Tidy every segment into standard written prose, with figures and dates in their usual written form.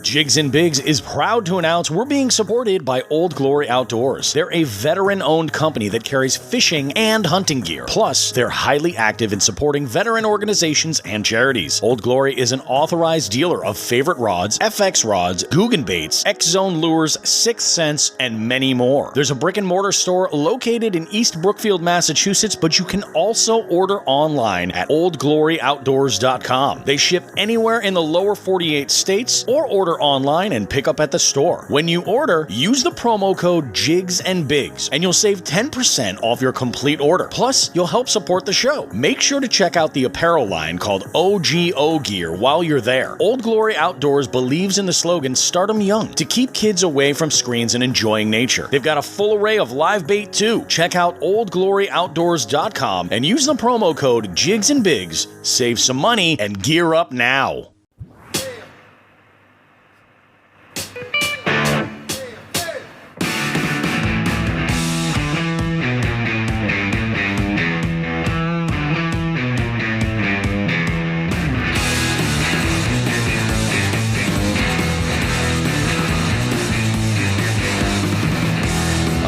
Jigs and Bigs is proud to announce we're being supported by Old Glory Outdoors. They're a veteran-owned company that carries fishing and hunting gear. Plus, they're highly active in supporting veteran organizations and charities. Old Glory is an authorized dealer of favorite rods, FX rods, Guggen baits, X-Zone lures, Sixth Sense, and many more. There's a brick-and-mortar store located in East Brookfield, Massachusetts, but you can also order online at oldgloryoutdoors.com. They ship anywhere in the lower 48 states or order online and pick up at the store. When you order, use the promo code JIGS and Bigs and you'll save 10% off your complete order. Plus, you'll help support the show. Make sure to check out the apparel line called OGO Gear while you're there. Old Glory Outdoors believes in the slogan "Start 'em young" to keep kids away from screens and enjoying nature. They've got a full array of live bait too. Check out oldgloryoutdoors.com and use the promo code JIGS and Bigs. Save some money and gear up now.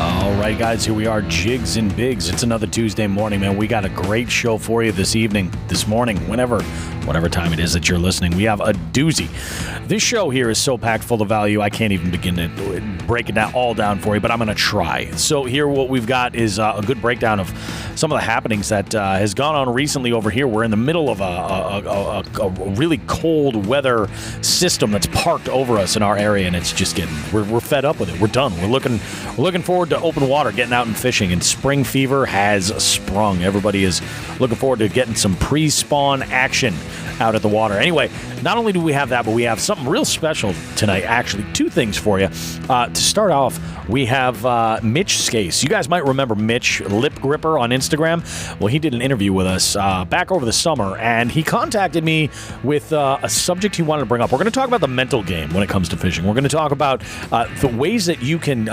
All right, guys, here we are, Jigs and Bigs. It's another Tuesday morning, man. We got a great show for you this morning, whatever time it is that you're listening. We have a doozy. This show here is so packed full of value, I can't even begin to break it all down for you, but I'm going to try. So here what we've got is a good breakdown of some of the happenings that has gone on recently over here. We're in the middle of a really cold weather system that's parked over us in our area, and it's just we're fed up with it. We're done. We're looking forward to open water, getting out and fishing, and spring fever has sprung. Everybody is looking forward to getting some pre-spawn action out at the water. Anyway, not only do we have that, but we have something real special tonight, actually. Two things for you. To start off, we have Mitch Skase. You guys might remember Mitch, Lip Gripper on Instagram. Well, he did an interview with us back over the summer, and he contacted me with a subject he wanted to bring up. We're going to talk about the mental game when it comes to fishing. We're going to talk about the ways that you can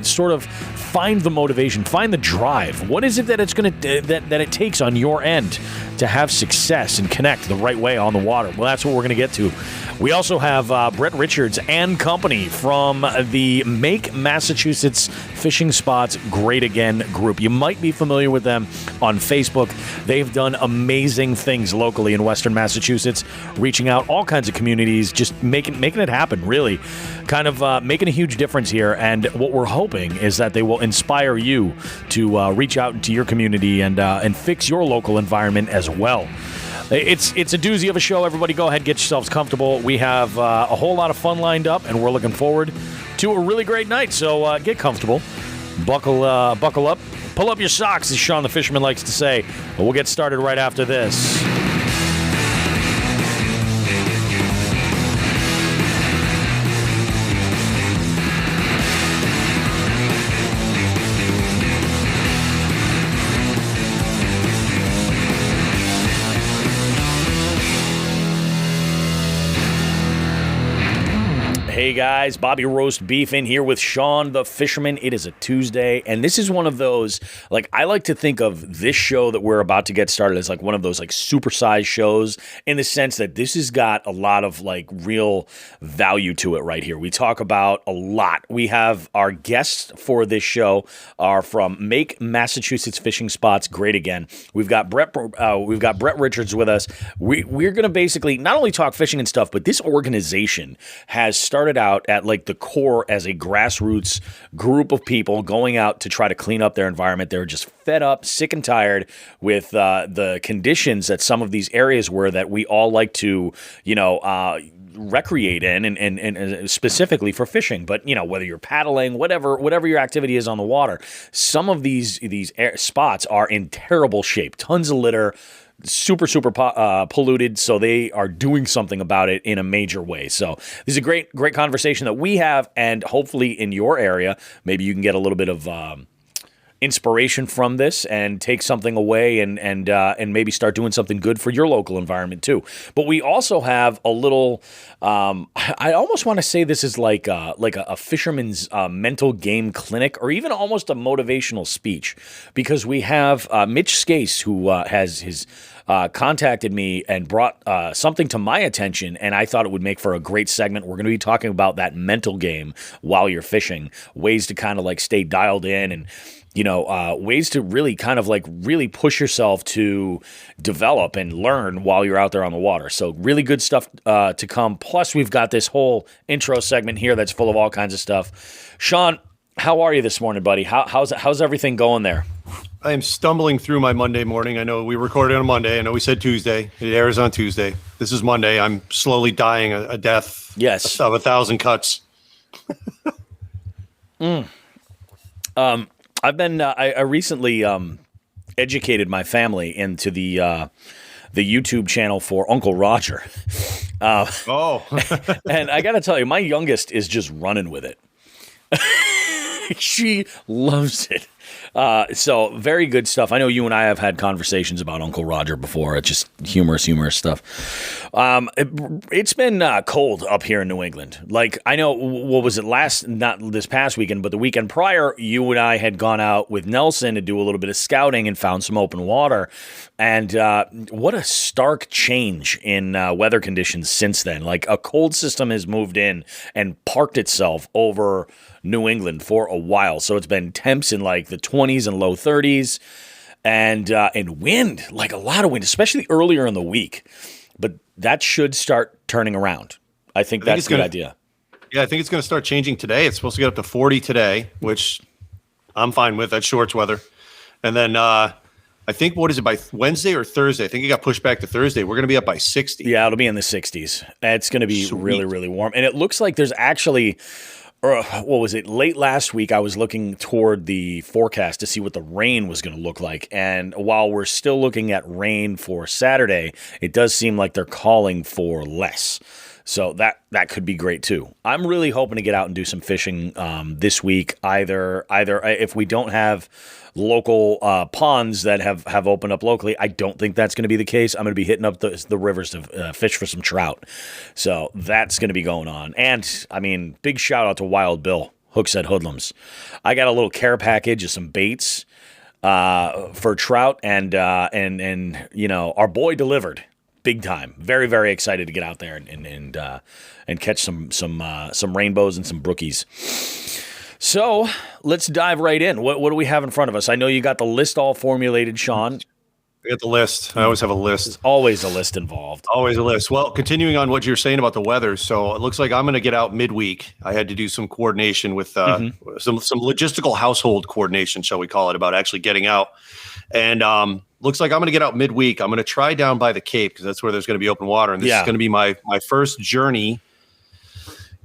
sort of find the motivation, find the drive. What is it that it's going to that it takes on your end to have success and connect the right way on the water? Well, that's what we're going to get to. We also have Brett Richards and company from the Make Massachusetts Fishing Spots Great Again group. You might be familiar with them on Facebook. They've done amazing things locally in Western Massachusetts, reaching out all kinds of communities, just making it happen, really. Kind of making a huge difference here. And what we're hoping is that they will inspire you to reach out into your community and fix your local environment as well. It's a doozy of a show. Everybody go ahead, get yourselves comfortable. We have a whole lot of fun lined up, and we're looking forward to a really great night. So get comfortable, buckle up, pull up your socks, as Sean the Fisherman likes to say. But we'll get started right after this. Hey guys, Bobby Roast Beef in here with Sean the Fisherman. It is a Tuesday, and this is one of those, I like to think of this show that we're about to get started as one of those supersized shows, in the sense that this has got a lot of real value to it right here. We talk about a lot. We have our guests for this show are from Make Massachusetts Fishing Spots Great Again. We've got Brett Richards with us. We're going to basically not only talk fishing and stuff, but this organization has started out at the core as a grassroots group of people going out to try to clean up their environment. They're just fed up, sick and tired with the conditions that some of these areas were that we all like to, recreate in and specifically for fishing. But, whether you're paddling, whatever your activity is on the water, some of these spots are in terrible shape. Tons of litter, super polluted, so they are doing something about it in a major way. So this is a great conversation that we have, and hopefully in your area, maybe you can get a little bit of inspiration from this and take something away and maybe start doing something good for your local environment too. But we also have a little, I almost want to say this is like a fisherman's mental game clinic, or even almost a motivational speech, because we have Mitch Skase, who has his contacted me and brought something to my attention, and I thought it would make for a great segment. We're going to be talking about that mental game while you're fishing, ways to kind of like stay dialed in, and ways to really kind of like really push yourself to develop and learn while you're out there on the water. So really good stuff to come. Plus, we've got this whole intro segment here that's full of all kinds of stuff. Sean, how are you this morning, buddy? How's everything going there? I am stumbling through my Monday morning. I know we recorded on Monday. I know we said Tuesday. It airs on Tuesday. This is Monday. I'm slowly dying a death yes. of 1,000 cuts. I've been I recently educated my family into the YouTube channel for Uncle Roger. And I got to tell you, my youngest is just running with it. She loves it. So very good stuff. I know you and I have had conversations about Uncle Roger before. It's just humorous stuff. It's been cold up here in New England. Like, I know, what was it not this past weekend, but the weekend prior, you and I had gone out with Nelson to do a little bit of scouting and found some open water. And what a stark change in weather conditions since then. Like, a cold system has moved in and parked itself over New England for a while. So it's been temps in like the 20s and low 30s and wind, like a lot of wind, especially earlier in the week. But that should start turning around. I think that's a good idea. Yeah, I think it's going to start changing today. It's supposed to get up to 40 today, which I'm fine with. That's shorts weather. And then I think, what is it, by Wednesday or Thursday? I think it got pushed back to Thursday. We're going to be up by 60. Yeah, it'll be in the 60s. It's going to be really, really warm. And it looks like there's actually... what was it? Late last week, I was looking toward the forecast to see what the rain was going to look like. And while we're still looking at rain for Saturday, it does seem like they're calling for less. So that could be great too. I'm really hoping to get out and do some fishing this week. Either if we don't have local ponds that have opened up locally, I don't think that's going to be the case. I'm going to be hitting up the rivers to fish for some trout. So that's going to be going on. And I mean, big shout out to Wild Bill, Hooks at Hoodlums. I got a little care package of some baits for trout, and our boy delivered. Big time. Very, very excited to get out there and catch some rainbows and some brookies. So let's dive right in. What do we have in front of us? I know you got the list all formulated, Sean. I got the list. I always have a list. There's always a list involved. Always a list. Well, continuing on what you're saying about the weather, so it looks like I'm going to get out midweek. I had to do some coordination with some logistical household coordination, shall we call it, about actually getting out. And looks like I'm going to get out midweek. I'm going to try down by the Cape because that's where there's going to be open water. And this is going to be my first journey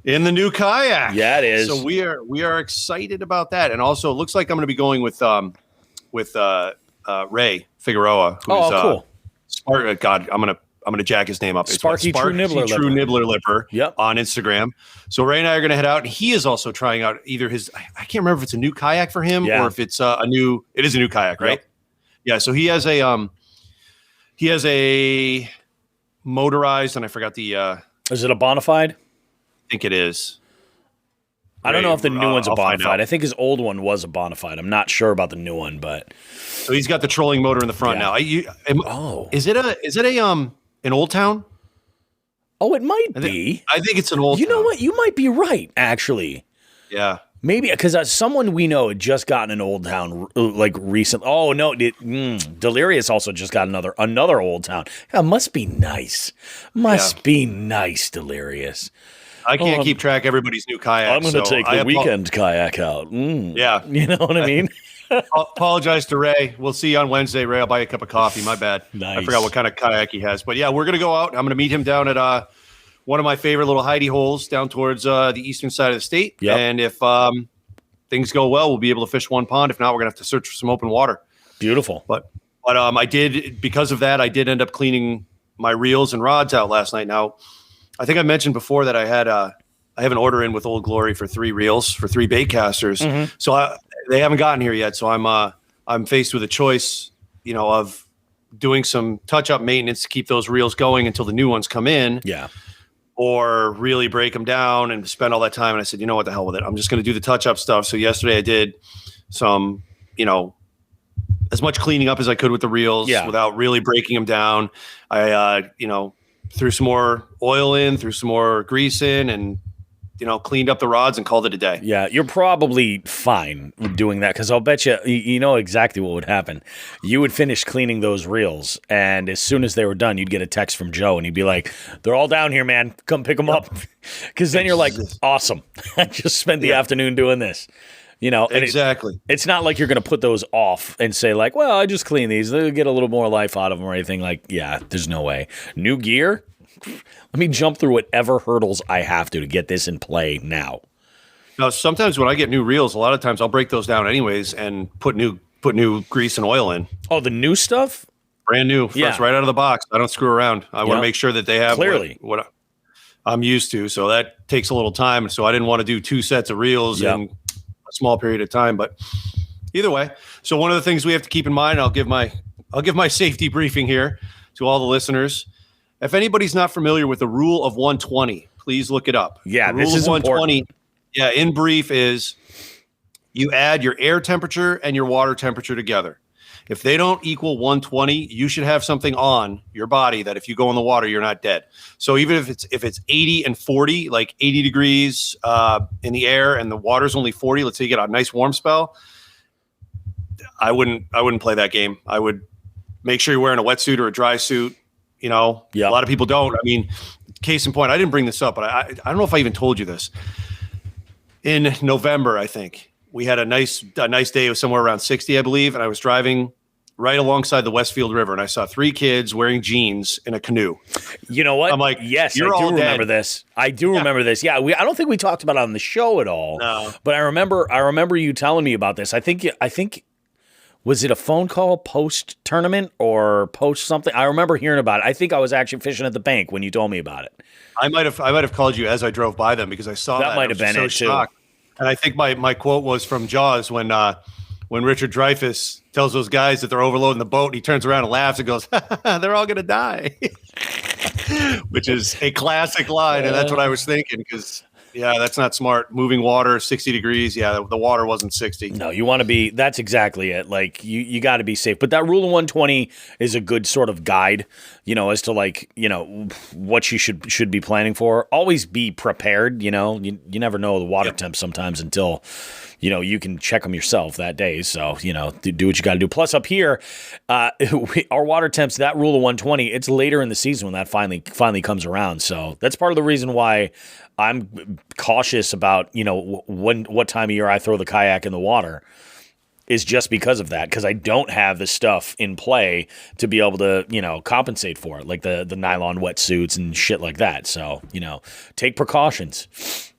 in the new kayak. Yeah, it is. So we are excited about that. And also, it looks like I'm going to be going with Ray Figueroa. Who's, cool. God, I'm going to jack his name up. It's Sparky True Nibbler Lipper yep. on Instagram. So Ray and I are going to head out, and he is also trying out either I can't remember if it's a new kayak for him or if it's it is a new kayak, right? Yep. Yeah. So he has a motorized, and I forgot the. Is it a Bonafide? I think it is. I don't know if the new one's a Bonafide. I think his old one was a Bonafide. I'm not sure about the new one, but so he's got the trolling motor in the front now. Is it an Old Town? Oh, it might be. I think it's an Old Town. You know what? You might be right, actually. Yeah. Maybe because someone we know had just gotten an Old Town like recently. Oh no, Delirious also just got another Old Town. That must be nice. Be nice, Delirious. I can't keep track of everybody's new kayak. I'm going to take the weekend kayak out. Yeah, you know what I mean. Apologize to Ray. We'll see you on Wednesday, Ray. I'll buy you a cup of coffee. My bad. Nice. I forgot what kind of kayak he has, but yeah, we're going to go out. I'm going to meet him down at one of my favorite little hidey holes down towards the eastern side of the state. Yep. And if things go well, we'll be able to fish one pond. If not, we're going to have to search for some open water. Beautiful. But I did, because of that, I did end up cleaning my reels and rods out last night. Now, I think I mentioned before that I have an order in with Old Glory for 3 reels for 3 bait casters. Mm-hmm. So they haven't gotten here yet. So I'm faced with a choice, of doing some touch-up maintenance to keep those reels going until the new ones come in. Yeah. Or really break them down and spend all that time. And I said, what the hell with it? I'm just going to do the touch-up stuff. So yesterday I did some, as much cleaning up as I could with the reels without really breaking them down. I, threw some more oil in, threw some more grease in, and cleaned up the rods and called it a day. Yeah, you're probably fine with doing that because I'll bet you know exactly what would happen. You would finish cleaning those reels, and as soon as they were done, you'd get a text from Joe, and he'd be like, "They're all down here, man. Come pick them up." Because then you're like, "Awesome! I just spent the afternoon doing this." And exactly. It's not like you're going to put those off and say like, "Well, I just clean these. They'll get a little more life out of them or anything." Like, yeah, there's no way. New gear. Let me jump through whatever hurdles I have to get this in play now. Now, sometimes when I get new reels, a lot of times I'll break those down anyways and put new grease and oil in. Oh, the new stuff? Brand new, fresh, right out of the box. I don't screw around. I want to make sure that they have what I'm used to. So that takes a little time. So I didn't want to do 2 sets of reels in a small period of time. But either way, so one of the things we have to keep in mind, I'll give my safety briefing here to all the listeners. If anybody's not familiar with the rule of 120, please look it up. Yeah, the rule this is of 120. Important. Yeah, in brief is you add your air temperature and your water temperature together. If they don't equal 120, you should have something on your body that if you go in the water, you're not dead. So even if it's 80 and 40, like 80 degrees in the air and the water's only 40, let's say you get a nice warm spell, I wouldn't play that game. I would make sure you're wearing a wetsuit or a dry suit. A lot of people don't. I mean, case in point, I didn't bring this up, but I don't know if I even told you this. In November, I think we had a nice day. It was somewhere around 60, I believe. And I was driving right alongside the Westfield River, and I saw 3 kids wearing jeans in a canoe. You know what? I'm like, yes, you're I do all remember dead. this. I do remember this. Yeah, I don't think we talked about it on the show at all. No. But I remember you telling me about this. I think was it a phone call post tournament or post something? I remember hearing about it. I think I was actually fishing at the bank when you told me about it. I might have called you as I drove by them because I saw that. That might have been it too. And I think my quote was from Jaws when Richard Dreyfuss tells those guys that they're overloading the boat. And he turns around and laughs and goes, "They're all gonna die," which is a classic line, and that's what I was thinking because. Yeah, that's not smart. Moving water, 60 degrees. Yeah, the water wasn't 60. No, you want to be – that's exactly it. Like, you got to be safe. But that rule of 120 is a good sort of guide, as to, like, what you should be planning for. Always be prepared, You never know the water temp sometimes until – you can check them yourself that day. So, do what you got to do. Plus, up here, our water temps, that rule of 120, it's later in the season when that finally comes around. So that's part of the reason why I'm cautious about, what time of year I throw the kayak in the water is just because of that. Because I don't have the stuff in play to be able to, compensate for it, like the nylon wetsuits and shit like that. So, take precautions.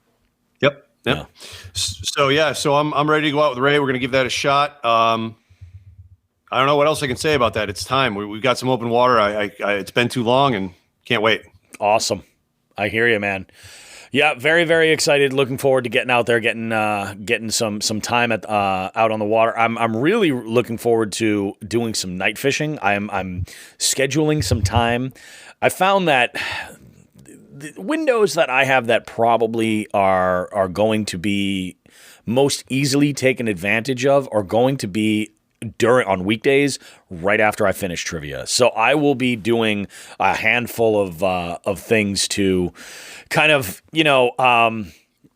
Yep. Yeah. So I'm ready to go out with Ray. We're going to give that a shot. I don't know what else I can say about that. It's time. We've got some open water. It's been too long and can't wait. Awesome. I hear you, man. Yeah, very, very excited. Looking forward to getting out there, getting some time out on the water. I'm really looking forward to doing some night fishing. I'm scheduling some time. I found that the windows that I have that probably are going to be most easily taken advantage of are going to be on weekdays right after I finish trivia. So I will be doing a handful of things to kind of,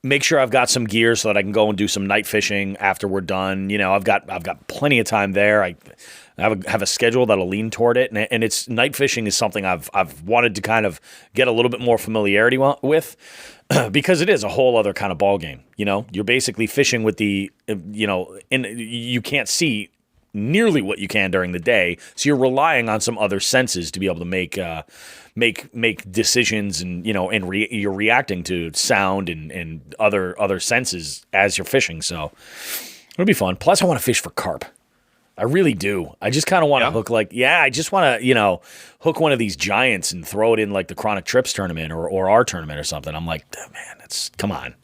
make sure I've got some gear so that I can go and do some night fishing after we're done. I've got plenty of time there. I have a schedule that'll lean toward it, and it's night fishing is something I've wanted to kind of get a little bit more familiarity with, because it is a whole other kind of ball game. You're basically fishing with the, you can't see nearly what you can during the day, so you're relying on some other senses to be able to make decisions, and you're reacting to sound and other senses as you're fishing. So it'll be fun. Plus, I want to fish for carp. I really do. I just kind of want to hook I just want to, hook one of these giants and throw it in like the Chronic Trips tournament or our tournament or something. I'm like, man, come on.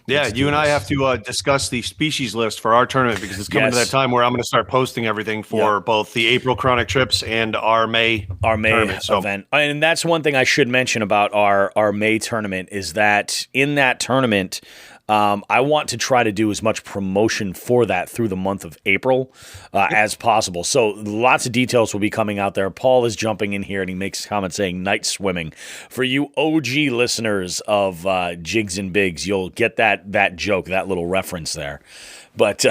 Yeah, you and I have to discuss the species list for our tournament because it's coming to that time where I'm going to start posting everything for both the April Chronic Trips and our May event. And that's one thing I should mention about our May tournament is that in that tournament, I want to try to do as much promotion for that through the month of April as possible. So lots of details will be coming out there. Paul is jumping in here and he makes a comment saying night swimming. For you OG listeners of Jigs and Bigs, you'll get that joke, that little reference there. But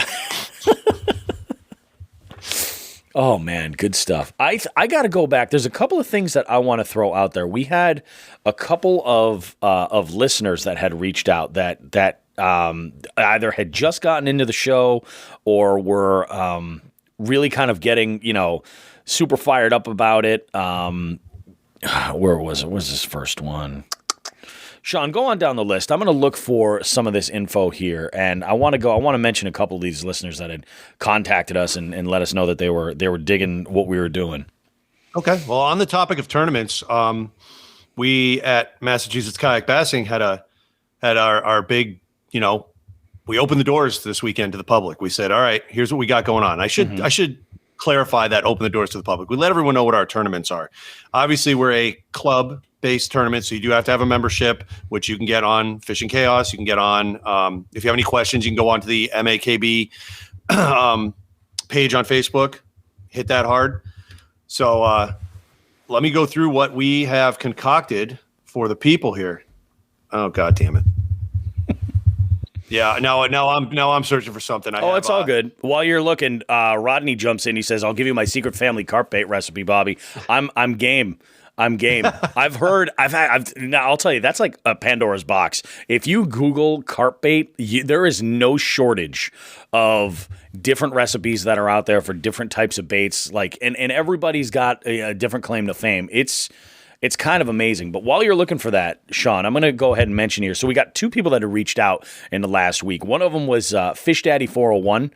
oh man, good stuff. I got to go back. There's a couple of things that I want to throw out there. We had a couple of listeners that had reached out that either had just gotten into the show or were really kind of getting, super fired up about it. Where was it? What was this first one? Sean, go on down the list. I'm going to look for some of this info here, and I want to mention a couple of these listeners that had contacted us and let us know that they were digging what we were doing. Okay. Well, on the topic of tournaments, we at Massachusetts Kayak Bassing had our big, we opened the doors this weekend to the public. We said, all right, here's what we got going on. I should clarify that open the doors to the public. We let everyone know what our tournaments are. Obviously, we're a club-based tournament, so you do have to have a membership, which you can get on Fishing Chaos. You can get on, if you have any questions, you can go on to the MAKB page on Facebook. Hit that hard. So let me go through what we have concocted for the people here. Oh, God damn it. Yeah, now I'm searching for something. It's all good. While you're looking, Rodney jumps in. He says, "I'll give you my secret family carp bait recipe, Bobby." I'm game. Now I'll tell you, that's like a Pandora's box. If you Google carp bait, there is no shortage of different recipes that are out there for different types of baits. And everybody's got a different claim to fame. It's kind of amazing. But while you're looking for that, Sean, I'm going to go ahead and mention here. So we got two people that have reached out in the last week. One of them was Fish Daddy 401.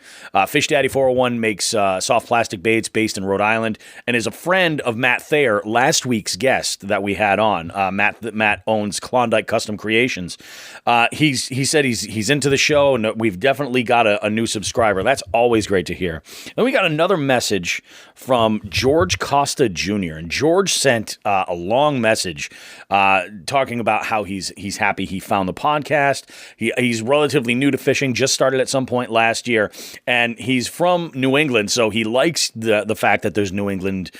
Fish Daddy 401 makes soft plastic baits based in Rhode Island and is a friend of Matt Thayer, last week's guest that we had on. Matt owns Klondike Custom Creations. He said he's into the show, and we've definitely got a new subscriber. That's always great to hear. Then we got another message from George Costa Jr. And George sent a long message talking about how he's happy he found the podcast. He's relatively new to fishing, just started at some point last year, and he's from New England, so he likes the fact that there's New England,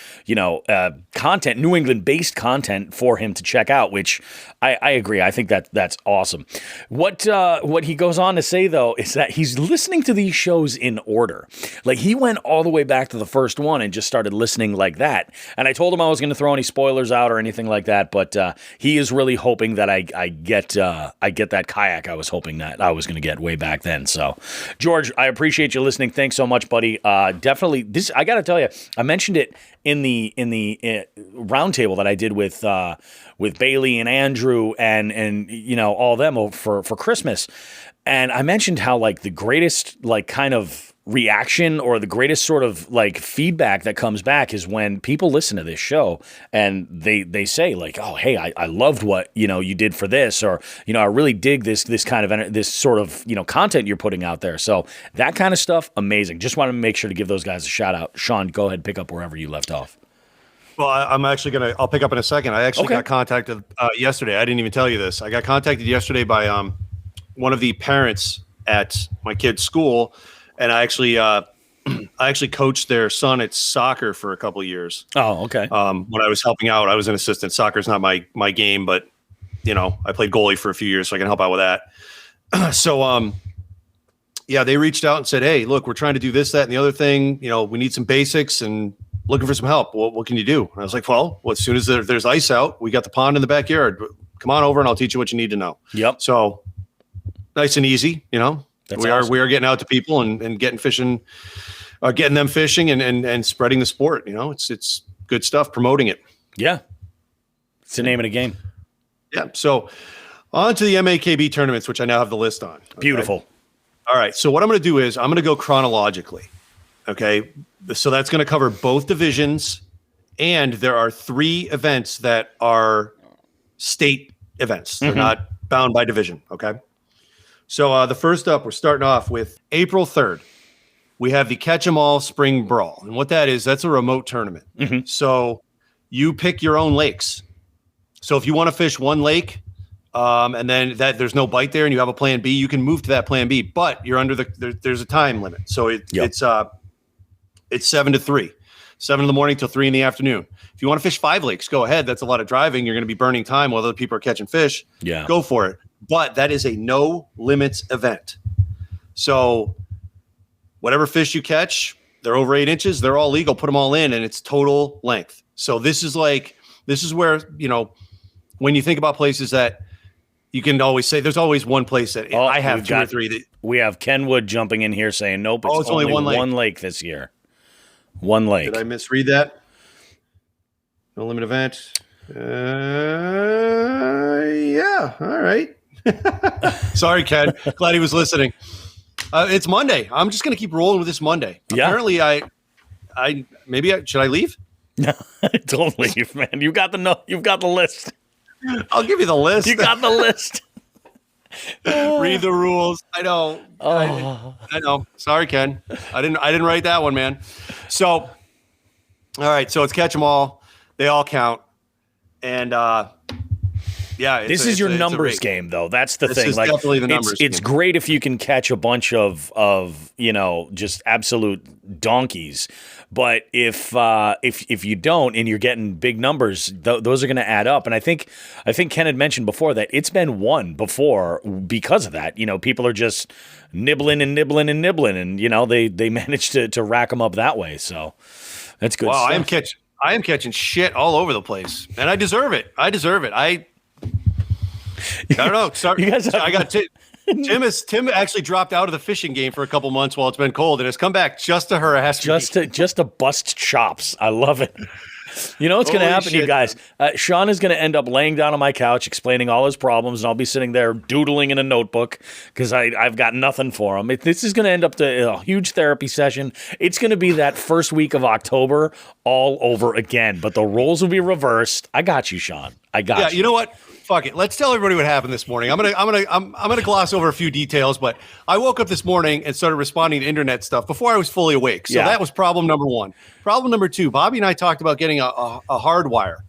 content, New England-based content for him to check out, which I agree. I think that's awesome. What he goes on to say, though, is that he's listening to these shows in order. Like, he went all the way back to the first one and just started listening like that. And I told him I was going to throw any spoilers out or anything like that, but he is really hoping that I get that kayak I was hoping that I was going to get way back then. So, George, I appreciate you listening. Thanks so much, buddy. Definitely, this, I got to tell you, I mentioned it in the roundtable that I did with Bailey and Andrew and all them for Christmas, and I mentioned how the greatest kind of reaction or the greatest sort of feedback that comes back is when people listen to this show and they say oh, hey, I loved what you did for this, or I really dig this kind of this sort of content you're putting out there. So that kind of stuff, amazing. Just want to make sure to give those guys a shout out. Sean, go ahead and pick up wherever you left off. Well, I'll pick up in a second. I actually got contacted yesterday. I didn't even tell you this. I got contacted yesterday by one of the parents at my kid's school. And I actually coached their son at soccer for a couple of years. Oh, okay. When I was helping out, I was an assistant. Soccer's not my game, but I played goalie for a few years, so I can help out with that. So, they reached out and said, "Hey, look, we're trying to do this, that, and the other thing. We need some basics and looking for some help. What can you do?" And I was like, "Well, as soon as there's ice out, we got the pond in the backyard. Come on over, and I'll teach you what you need to know." Yep. So nice and easy, We are getting out to people and getting fishing, getting them fishing and spreading the sport. It's good stuff, promoting it. Yeah, it's the name of the game. Yeah. So on to the MAKB tournaments, which I now have the list on. Okay? Beautiful. All right. So what I'm going to do is I'm going to go chronologically. Okay. So that's going to cover both divisions, and there are 3 events that are state events. They're not bound by division. Okay. So the first up, we're starting off with April 3rd. We have the Catch 'em All Spring Brawl. And what that is, that's a remote tournament. So you pick your own lakes. So if you want to fish one lake, and then that there's no bite there and you have a plan B, you can move to that plan B, but you're under there's a time limit. So it's 7 to 3, 7 in the morning till 3 in the afternoon. If you want to fish 5 lakes, go ahead. That's a lot of driving. You're going to be burning time while other people are catching fish. Yeah. Go for it. But that is a no limits event. So whatever fish you catch, they're over 8 inches, they're all legal, put them all in, and it's total length. So this is where, when you think about places that you can always say, there's always one place that I have 2 or 3 that we have Kenwood jumping in here saying, nope, it's only one lake this year. One lake. Did I misread that? No limit event. Yeah. All right. Sorry, Ken. Glad he was listening. It's Monday. I'm just going to keep rolling with this Monday. Yeah. Apparently, should I leave? No, don't leave, man. You've got the list. I'll give you the list. You got the list. Read the rules. I know. I know. Sorry, Ken. I didn't write that one, man. So, all right. So it's catch 'em all. They all count. And this is your numbers game, though. That's the thing. This is definitely the numbers game. It's great if you can catch a bunch of just absolute donkeys. But if you don't and you're getting big numbers, those are going to add up. And I think Ken had mentioned before that it's been won before because of that. People are just nibbling, and they manage to rack them up that way. So that's good. Wow, stuff. I am catching shit all over the place, and I deserve it. I don't know. Sorry, I got Tim actually dropped out of the fishing game for a couple months while it's been cold, and has come back just to harass me. Just to bust chops. I love it. You know what's going to happen, you guys? Sean is going to end up laying down on my couch explaining all his problems, and I'll be sitting there doodling in a notebook because I've got nothing for him. This is going to end up to a huge therapy session. It's going to be that first week of October all over again, but the roles will be reversed. I got you, Sean. I got you. Yeah, you know what? Fuck it. Let's tell everybody what happened this morning. I'm gonna gloss over a few details, but I woke up this morning and started responding to internet stuff before I was fully awake. So that was problem number 1. Problem number 2, Bobby and I talked about getting a hardwire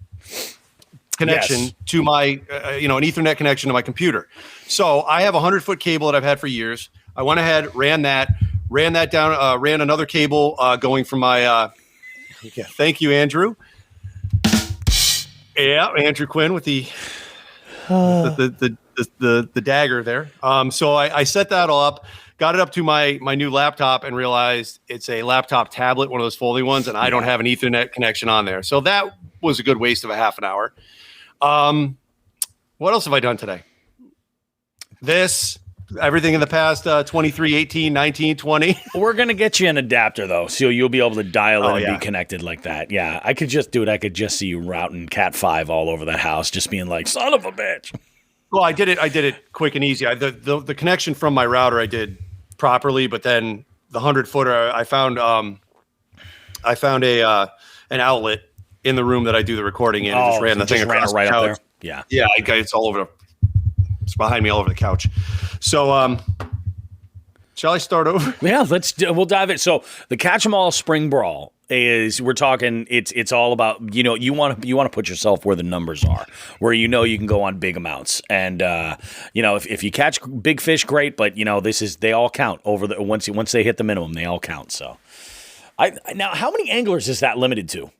connection to my, an Ethernet connection to my computer. So I have a 100-foot cable that I've had for years. I went ahead, ran that down, ran another cable going from my. Thank you, Andrew. Yeah, Andrew Quinn with the dagger there. So I set that all up, got it up to my new laptop, and realized it's a laptop tablet, one of those folding ones, and I don't have an Ethernet connection on there. So that was a good waste of a half an hour. What else have I done today? Everything in the past 23, 18, 19, 20. We're going to get you an adapter, though, so you'll be able to dial in and be connected like that. Yeah, I could just see you routing Cat 5 all over the house, just being like, son of a bitch. Well, I did it quick and easy. The connection from my router I did properly, but then the 100-footer, I found an outlet in the room that I do the recording in, and just ran the thing across the couch. Up there? Yeah, it's all over. It's behind me all over the couch. So, shall I start over? Yeah, we'll dive in. So the Catch 'em All Spring Brawl we're talking. It's all about you want to put yourself where the numbers are, where you can go on big amounts, and if you catch big fish, great. But they all count over once they hit the minimum, they all count. So, now how many anglers is that limited to?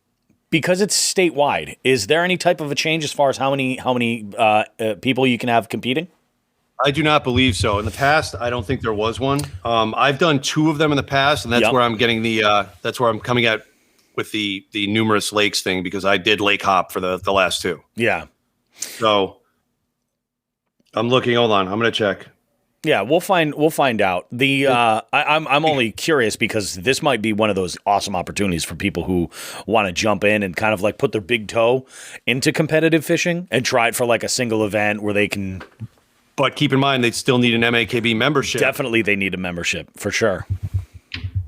Because it's statewide, is there any type of a change as far as how many people you can have competing? I do not believe so. In the past, I don't think there was one. I've done 2 of them in the past, and that's where I'm getting that's where I'm coming at with the numerous lakes thing, because I did lake hop for the last 2. Yeah. So I'm looking. Hold on, I'm going to check. Yeah, we'll find out. I'm only curious because this might be one of those awesome opportunities for people who want to jump in and kind of like put their big toe into competitive fishing and try it for like a single event where they can. But keep in mind, they still need an MAKB membership. Definitely, they need a membership for sure.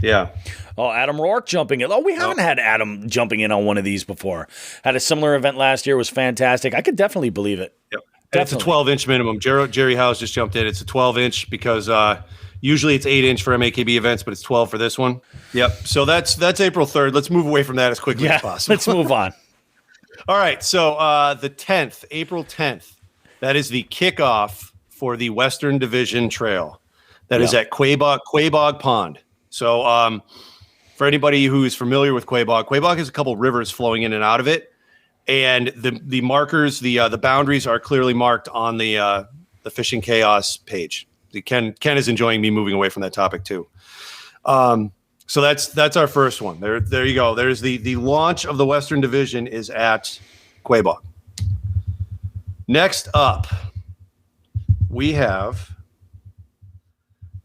Yeah. Oh, Adam Rourke jumping in. Oh, we haven't had Adam jumping in on one of these before. Had a similar event last year. Was fantastic. I could definitely believe it. Yep. It's a 12-inch minimum. Jerry Howes just jumped in. It's a 12-inch because usually it's 8-inch for MAKB events, but it's 12 for this one. Yep. So that's April 3rd. Let's move away from that as quickly as possible. Let's move on. All right. So the 10th, April 10th, That is the kickoff for the Western Division Trail. That is at Quabog Pond. So for anybody who is familiar with Quabog has a couple rivers flowing in and out of it. And the markers, the boundaries are clearly marked on the Fishing Chaos page. Ken is enjoying me moving away from that topic too. So that's our first one. There you go. There's the launch of the Western Division is at Quabog. Next up, we have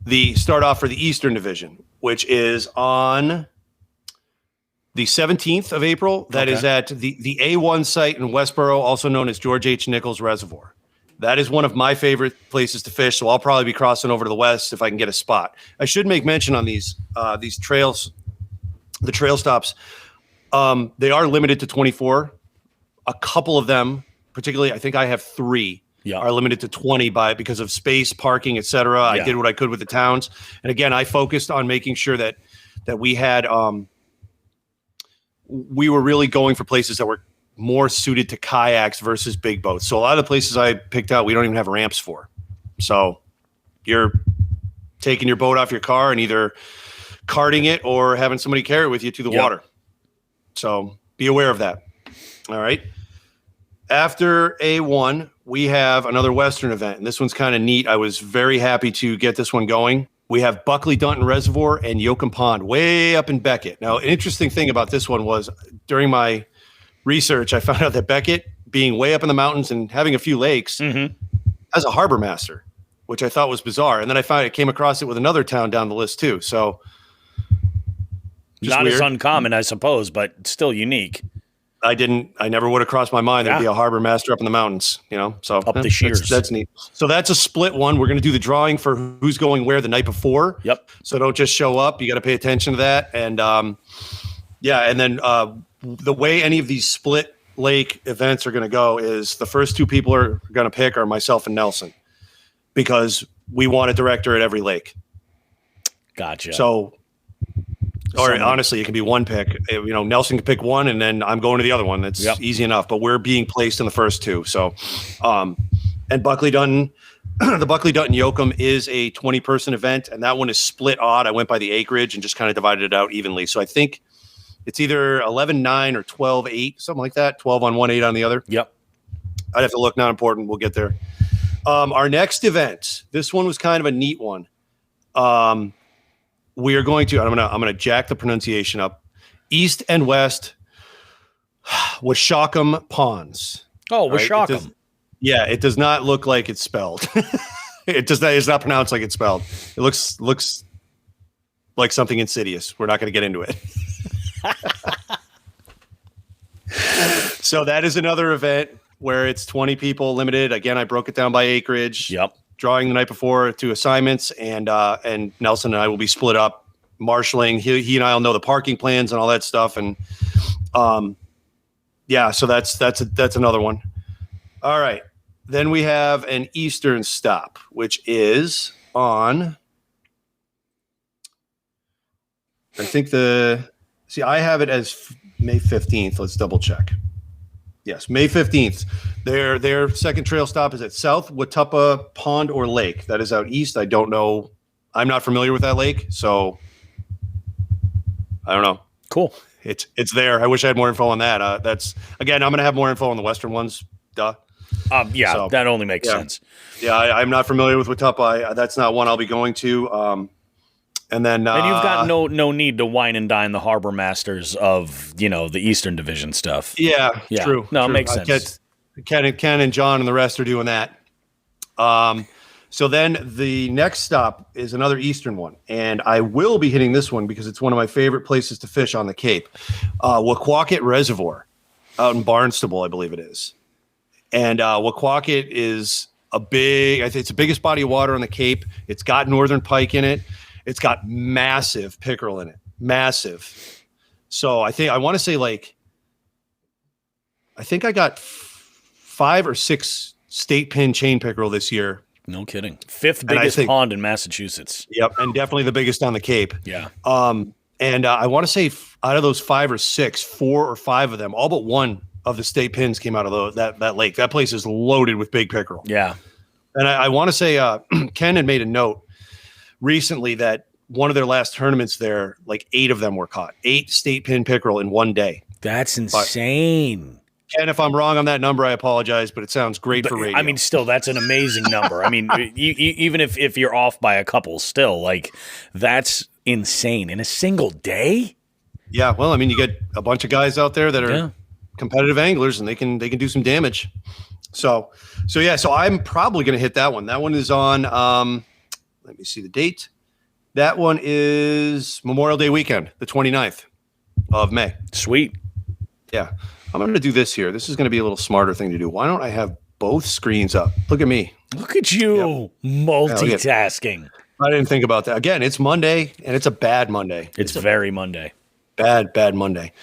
the start off for the Eastern Division, which is on the 17th of April. That is at the A1 site in Westboro, also known as George H. Nichols Reservoir. That is one of my favorite places to fish, so I'll probably be crossing over to the west if I can get a spot. I should make mention on these trails, the trail stops. They are limited to 24. A couple of them, particularly, I think I have 3, are limited to 20 because of space, parking, etc. I did what I could with the towns, and again, I focused on making sure that we had we were really going for places that were more suited to kayaks versus big boats. So a lot of the places I picked out, we don't even have ramps for. So you're taking your boat off your car and either carting it or having somebody carry it with you to the water. So be aware of that. All right. After A1, we have another Western event, and this one's kind of neat. I was very happy to get this one going. We have Buckley Dunton Reservoir and Yoakum Pond way up in Beckett. Now, an interesting thing about this one was during my research, I found out that Beckett, being way up in the mountains and having a few lakes, has a harbor master, which I thought was bizarre. And then I came across it with another town down the list too. So not weird. As uncommon, I suppose, but still unique. I never would have crossed my mind there'd be a harbor master up in the mountains, so up the shears. That's neat. So that's a split one. We're going to do the drawing for who's going where the night before. Yep. So don't just show up. You got to pay attention to that. And and then the way any of these split lake events are going to go is the first 2 people are going to pick are myself and Nelson, because we want a director at every lake. Gotcha. So, or honestly, it can be one pick. Nelson can pick one, and then I'm going to the other one. That's easy enough. But we're being placed in the first 2. So, and Buckley Dunton, the Buckley Dunton Yoakum is a 20-person event, and that one is split odd. I went by the acreage and just kind of divided it out evenly. So I think it's either 11-9 or 12-8, something like that. 12 on one, 8 on the other. Yep. I'd have to look. Not important. We'll get there. Our next event, this one was kind of a neat one. We are going to. I'm gonna jack the pronunciation up. East and West Washakum Ponds. Oh, Washakum. It does not look like it's spelled. It's not pronounced like it's spelled. It looks like something insidious. We're not going to get into it. So that is another event where it's 20 people limited. Again, I broke it down by acreage. Yep. Drawing the night before, 2 assignments, and Nelson and I will be split up, marshaling. He and I will know the parking plans and all that stuff, and so that's another one. All right, then we have an Eastern stop, which is on. I think I have it as May 15th. Let's double check. Yes, May 15th. Their second trail stop is at South Watuppa Pond or Lake. That is out east. I don't know. I'm not familiar with that lake, so I don't know. Cool. It's there. I wish I had more info on that. That's again. I'm going to have more info on the Western ones. Duh. So, that only makes sense. Yeah, I'm not familiar with Watuppa. That's not one I'll be going to. And then and you've got no need to wine and dine the harbor masters of the Eastern Division stuff. Yeah. True. No, true. It makes sense. Ken and John and the rest are doing that. So then the next stop is another Eastern one, and I will be hitting this one because it's one of my favorite places to fish on the Cape. Waquaket Reservoir out in Barnstable, I believe it is. And Waquaket is it's the biggest body of water on the Cape. It's got northern pike in it. It's got massive pickerel in it. Massive. So I want to say I think I got 5 or 6 state pin chain pickerel this year. No kidding. 5th biggest pond in Massachusetts. Yep. And definitely the biggest on the Cape. Yeah. And I want to say out of those 5 or 6, 4 or 5 of them, all but one of the state pins came out of that lake. That place is loaded with big pickerel. Yeah. And I want to say Ken had made a note recently that one of their last tournaments there, like 8 of them were caught. 8 state pin pickerel in one day. That's insane. Ken, if I'm wrong on that number, I apologize, but it sounds great for radio. I mean, still, that's an amazing number. I mean, even if you're off by a couple, still, like, that's insane. In a single day? Yeah, well, I mean, you get a bunch of guys out there that are competitive anglers, and they can do some damage. So I'm probably going to hit that one. That one is on, let me see the date. That one is Memorial Day weekend, the 29th of May. Sweet. Yeah. I'm going to do this here. This is going to be a little smarter thing to do. Why don't I have both screens up? Look at me. Look at you multitasking. I didn't think about that. Again, it's Monday, and it's a bad Monday. It's very Monday. Bad Monday.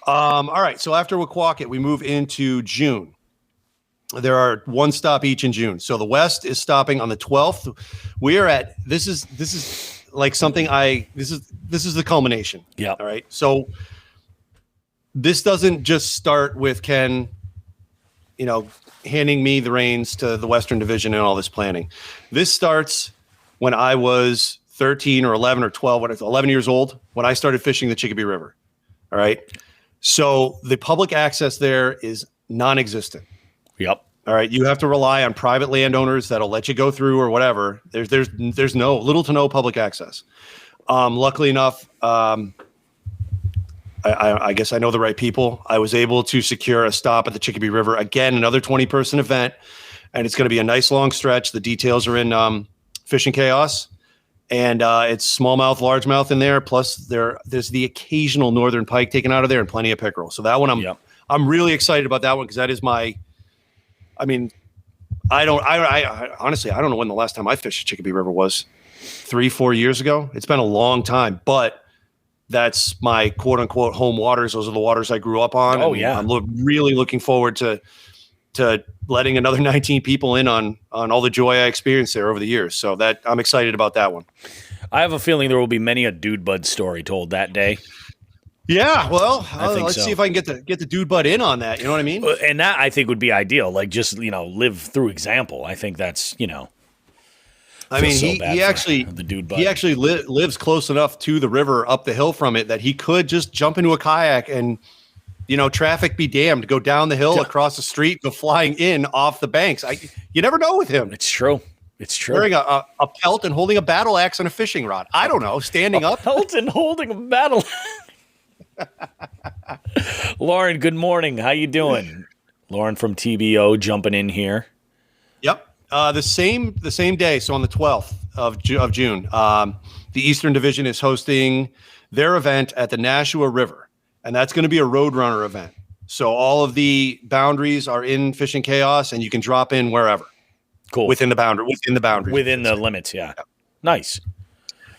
All right. So after Wequawket, we move into June. There are one stop each in June. So the West is stopping on the 12th. We are at this is like something this is the culmination. Yeah. All right. So this doesn't just start with Ken, handing me the reins to the Western Division and all this planning. This starts when I was 13 or 11 or 12, when I was 11 years old, when I started fishing the Chicopee River. All right. So the public access there is non-existent. Yep. All right. You have to rely on private landowners that'll let you go through or whatever. There's no little to no public access. Luckily enough, I guess I know the right people. I was able to secure a stop at the Chicopee River. Again, another 20-person event, and it's going to be a nice long stretch. The details are in Fishing Chaos, and it's smallmouth, largemouth in there. Plus, there's the occasional northern pike taken out of there and plenty of pickerel. So that one, I'm really excited about that one because that is my. I mean, I honestly I don't know when the last time I fished the Chicopee River was. 3-4 years ago. It's been a long time, but that's my quote unquote home waters. Those are the waters I grew up on. Oh, yeah. I'm really looking forward to letting another 19 people in on all the joy I experienced there over the years. So that I'm excited about that one. I have a feeling there will be many a Dude Bud story told that day. Yeah, well, let's so. see if I can get the Dude Bud in on that. You know what I mean? And that I think would be ideal. Like just, live through example. I think that's, I mean, so he actually the Dude Bud. He actually lives close enough to the river up the hill from it that he could just jump into a kayak and, traffic be damned, go down the hill, across the street, go flying in off the banks. You never know with him. It's true. It's true. Wearing a pelt and holding a battle axe and a fishing rod. I don't know. Standing up. Pelt and holding a battle. Lauren, good morning. How you doing? Lauren from TBO jumping in here. Yep. The same day, so on the 12th of June, the Eastern Division is hosting their event at the Nashua River, and that's going to be a Roadrunner event. So all of the boundaries are in Fishing Chaos, and you can drop in wherever. Cool. Within the boundaries. Within the limits, yeah. Nice.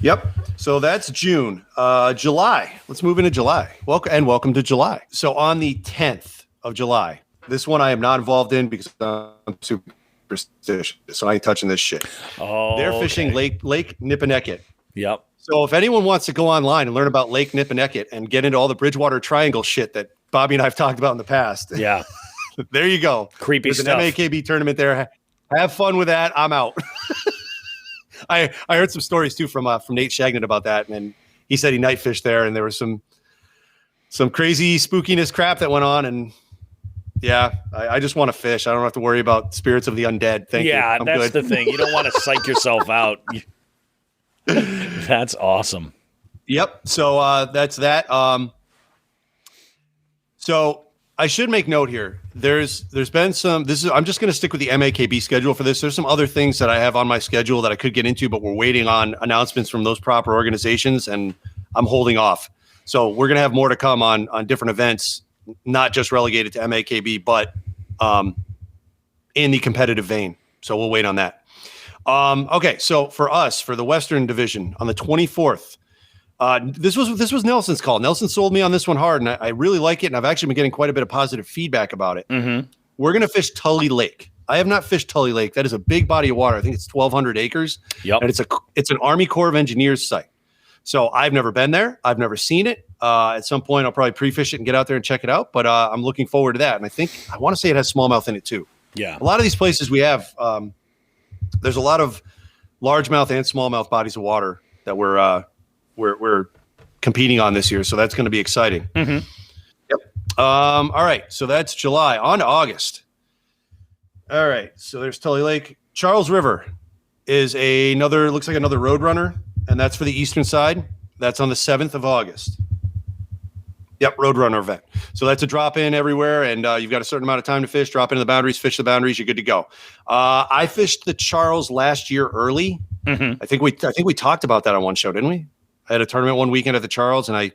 Yep. So that's June. July. Let's move into July. Welcome to July. So on the 10th of July, this one I am not involved in because I'm superstitious, so I ain't touching this shit. Oh, they're fishing Lake Nipponicket. Yep. So if anyone wants to go online and learn about Lake Nipponicket and get into all the Bridgewater Triangle shit that Bobby and I have talked about in the past, yeah, there you go. Creepy There's stuff. an MAKB tournament there. Have fun with that. I'm out. I heard some stories too from Nate Shagnon about that, and he said he night fished there, and there was some crazy spookiness crap that went on, and yeah, I just want to fish. I don't have to worry about spirits of the undead. Thank you. Yeah, I'm that's good. the thing. You don't want to psych yourself out. That's awesome. Yep. So that's that. So I should make note here. There's been some. I'm just going to stick with the MAKB schedule for this. There's some other things that I have on my schedule that I could get into, but we're waiting on announcements from those proper organizations, and I'm holding off. So we're going to have more to come on different events, not just relegated to MAKB, but in the competitive vein. So we'll wait on that. Okay, so for us, for the Western Division, on the 24th, this was Nelson's call. Nelson sold me on this one hard, and I really like it, and I've actually been getting quite a bit of positive feedback about it. Mm-hmm. We're going to fish Tully Lake. I have not fished Tully Lake. That is a big body of water. I think it's 1,200 acres. Yep. And it's an Army Corps of Engineers site. So I've never been there. I've never seen it. At some point, I'll probably pre-fish it and get out there and check it out. But I'm looking forward to that. And I want to say it has smallmouth in it too. Yeah. A lot of these places we have, there's a lot of largemouth and smallmouth bodies of water that we're competing on this year. So that's going to be exciting. Mm-hmm. Yep. All right. So that's July. On to August. All right. So there's Tully Lake. Charles River is looks like another road runner, and that's for the eastern side. That's on the 7th of August. Yep, Roadrunner event. So that's a drop in everywhere, and you've got a certain amount of time to fish. Drop into the boundaries, fish the boundaries. You're good to go. I fished the Charles last year early. Mm-hmm. I think we talked about that on one show, didn't we? I had a tournament one weekend at the Charles, and I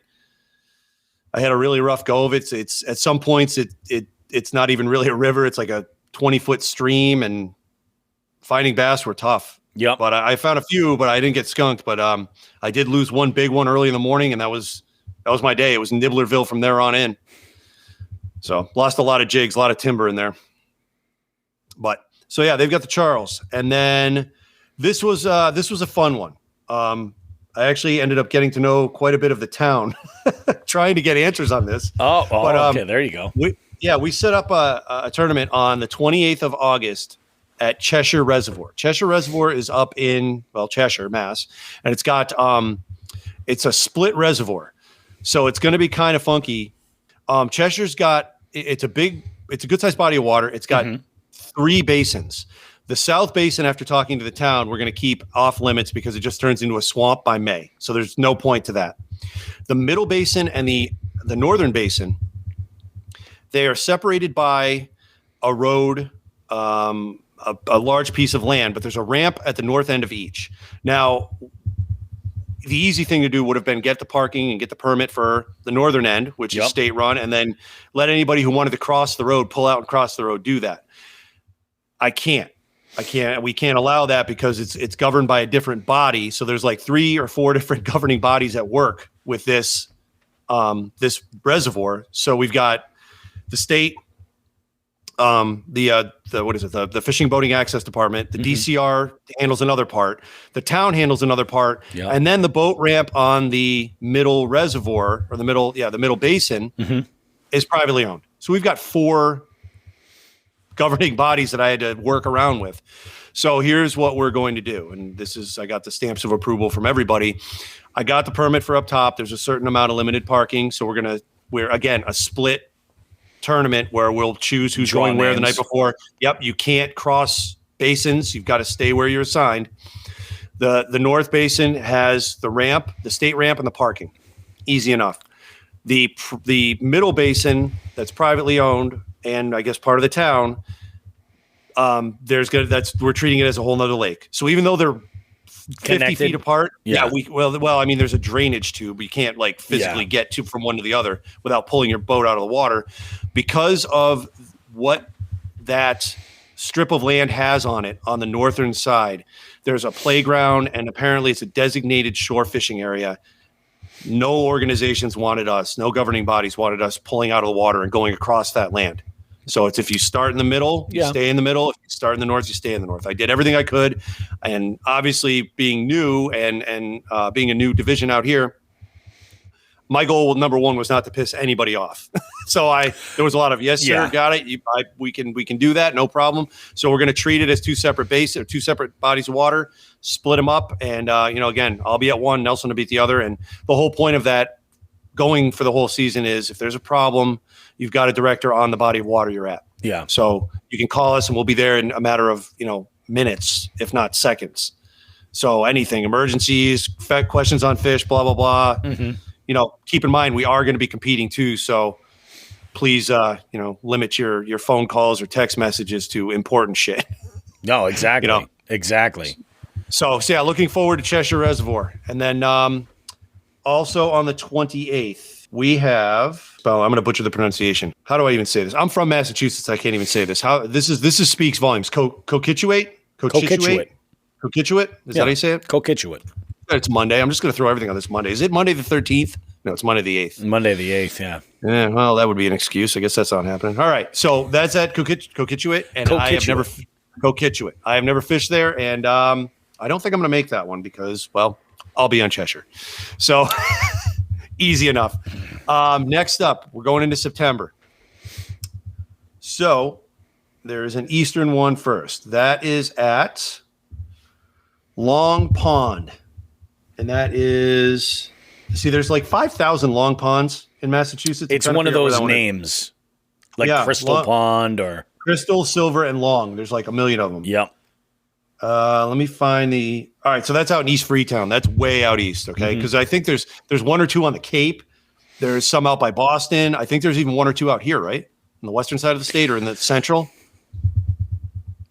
had a really rough go of it. It's at some points it's not even really a river. It's like a 20-foot stream, and finding bass were tough. Yep. But I found a few, but I didn't get skunked. But I did lose one big one early in the morning, and that was my day. It was Nibblerville from there on in. So lost a lot of jigs, a lot of timber in there. But so yeah, they've got the Charles, and then this was a fun one. I actually ended up getting to know quite a bit of the town, trying to get answers on this. Okay, there you go. We set up a tournament on the 28th of August at Cheshire Reservoir. Cheshire Reservoir is up in Cheshire, Mass, and it's got it's a split reservoir. So it's going to be kind of funky. Cheshire's got it's a good sized body of water. It's got 3 basins. The South Basin, after talking to the town, we're going to keep off limits because it just turns into a swamp by May. So there's no point to that. The Middle Basin and the Northern Basin, they are separated by a road, a large piece of land, but there's a ramp at the north end of each. Now, the easy thing to do would have been get the parking and get the permit for the northern end, which is state run, and then let anybody who wanted to cross the road pull out and cross the road do that. We can't allow that because it's governed by a different body. So there's like 3 or 4 different governing bodies at work with this reservoir. So we've got the state, the Fishing Boating Access Department, the DCR handles another part, the town handles another part, and then the boat ramp on the middle reservoir or the middle basin is privately owned. So we've got 4 governing bodies that I had to work around with. So here's what we're going to do. And I got the stamps of approval from everybody. I got the permit for up top. There's a certain amount of limited parking. So we're again, a split tournament where we'll choose who's going where the night before. Yep. You can't cross basins. You've got to stay where you're assigned. The North Basin has the ramp, the state ramp, and the parking. Easy enough. The Middle Basin that's privately owned, and I guess part of the town, we're treating it as a whole nother lake. So even though they're 50 feet apart, there's a drainage tube. You can't physically get from one to the other without pulling your boat out of the water, because of what that strip of land has on it on the northern side. There's a playground, and apparently it's a designated shore fishing area. No organizations wanted us, no governing bodies wanted us pulling out of the water and going across that land. So it's if you start in the middle, you stay in the middle. If you start in the north, you stay in the north. I did everything I could. And obviously being new and being a new division out here, my goal, number one, was not to piss anybody off. So there was a lot of, yes, sir, got it. We can do that. No problem. So we're going to treat it as 2 separate bases or 2 separate bodies of water, split them up. And, again, I'll be at one, Nelson will be at the other. And the whole point of that going for the whole season is if there's a problem, you've got a director on the body of water you're at. Yeah. So you can call us and we'll be there in a matter of, minutes, if not seconds. So anything, emergencies, questions on fish, blah, blah, blah. Keep in mind, we are going to be competing too. So please, limit your phone calls or text messages to important shit. No, exactly. Exactly. So yeah, looking forward to Cheshire Reservoir. And then also on the 28th, we have, I'm going to butcher the pronunciation. How do I even say this? I'm from Massachusetts. I can't even say this. This is speaks volumes. Coquittuate? Coquittuate? Is that how you say it? Coquittuate. It's Monday. I'm just going to throw everything on this Monday. Is it Monday the 13th? No, it's Monday the 8th. Monday the 8th, yeah. Yeah, well, that would be an excuse. I guess that's not happening. All right. So that's at Coquittuate. And I have never Coquittuate. I have never fished there. And I don't think I'm going to make that one because, I'll be on Cheshire. So Easy enough. Next up, we're going into September. So there's an Eastern one first. That is at Long Pond. And that is, see, there's like 5,000 Long Ponds in Massachusetts. It's one of those names, like Crystal Pond or Crystal, Silver, and Long. There's like a million of them. Yep. Let me find the. All right, so that's out in East Freetown. That's way out east. Okay, because I think there's one or two on the Cape. There's some out by Boston. I think there's even one or two out here, right, on the western side of the state or in the central.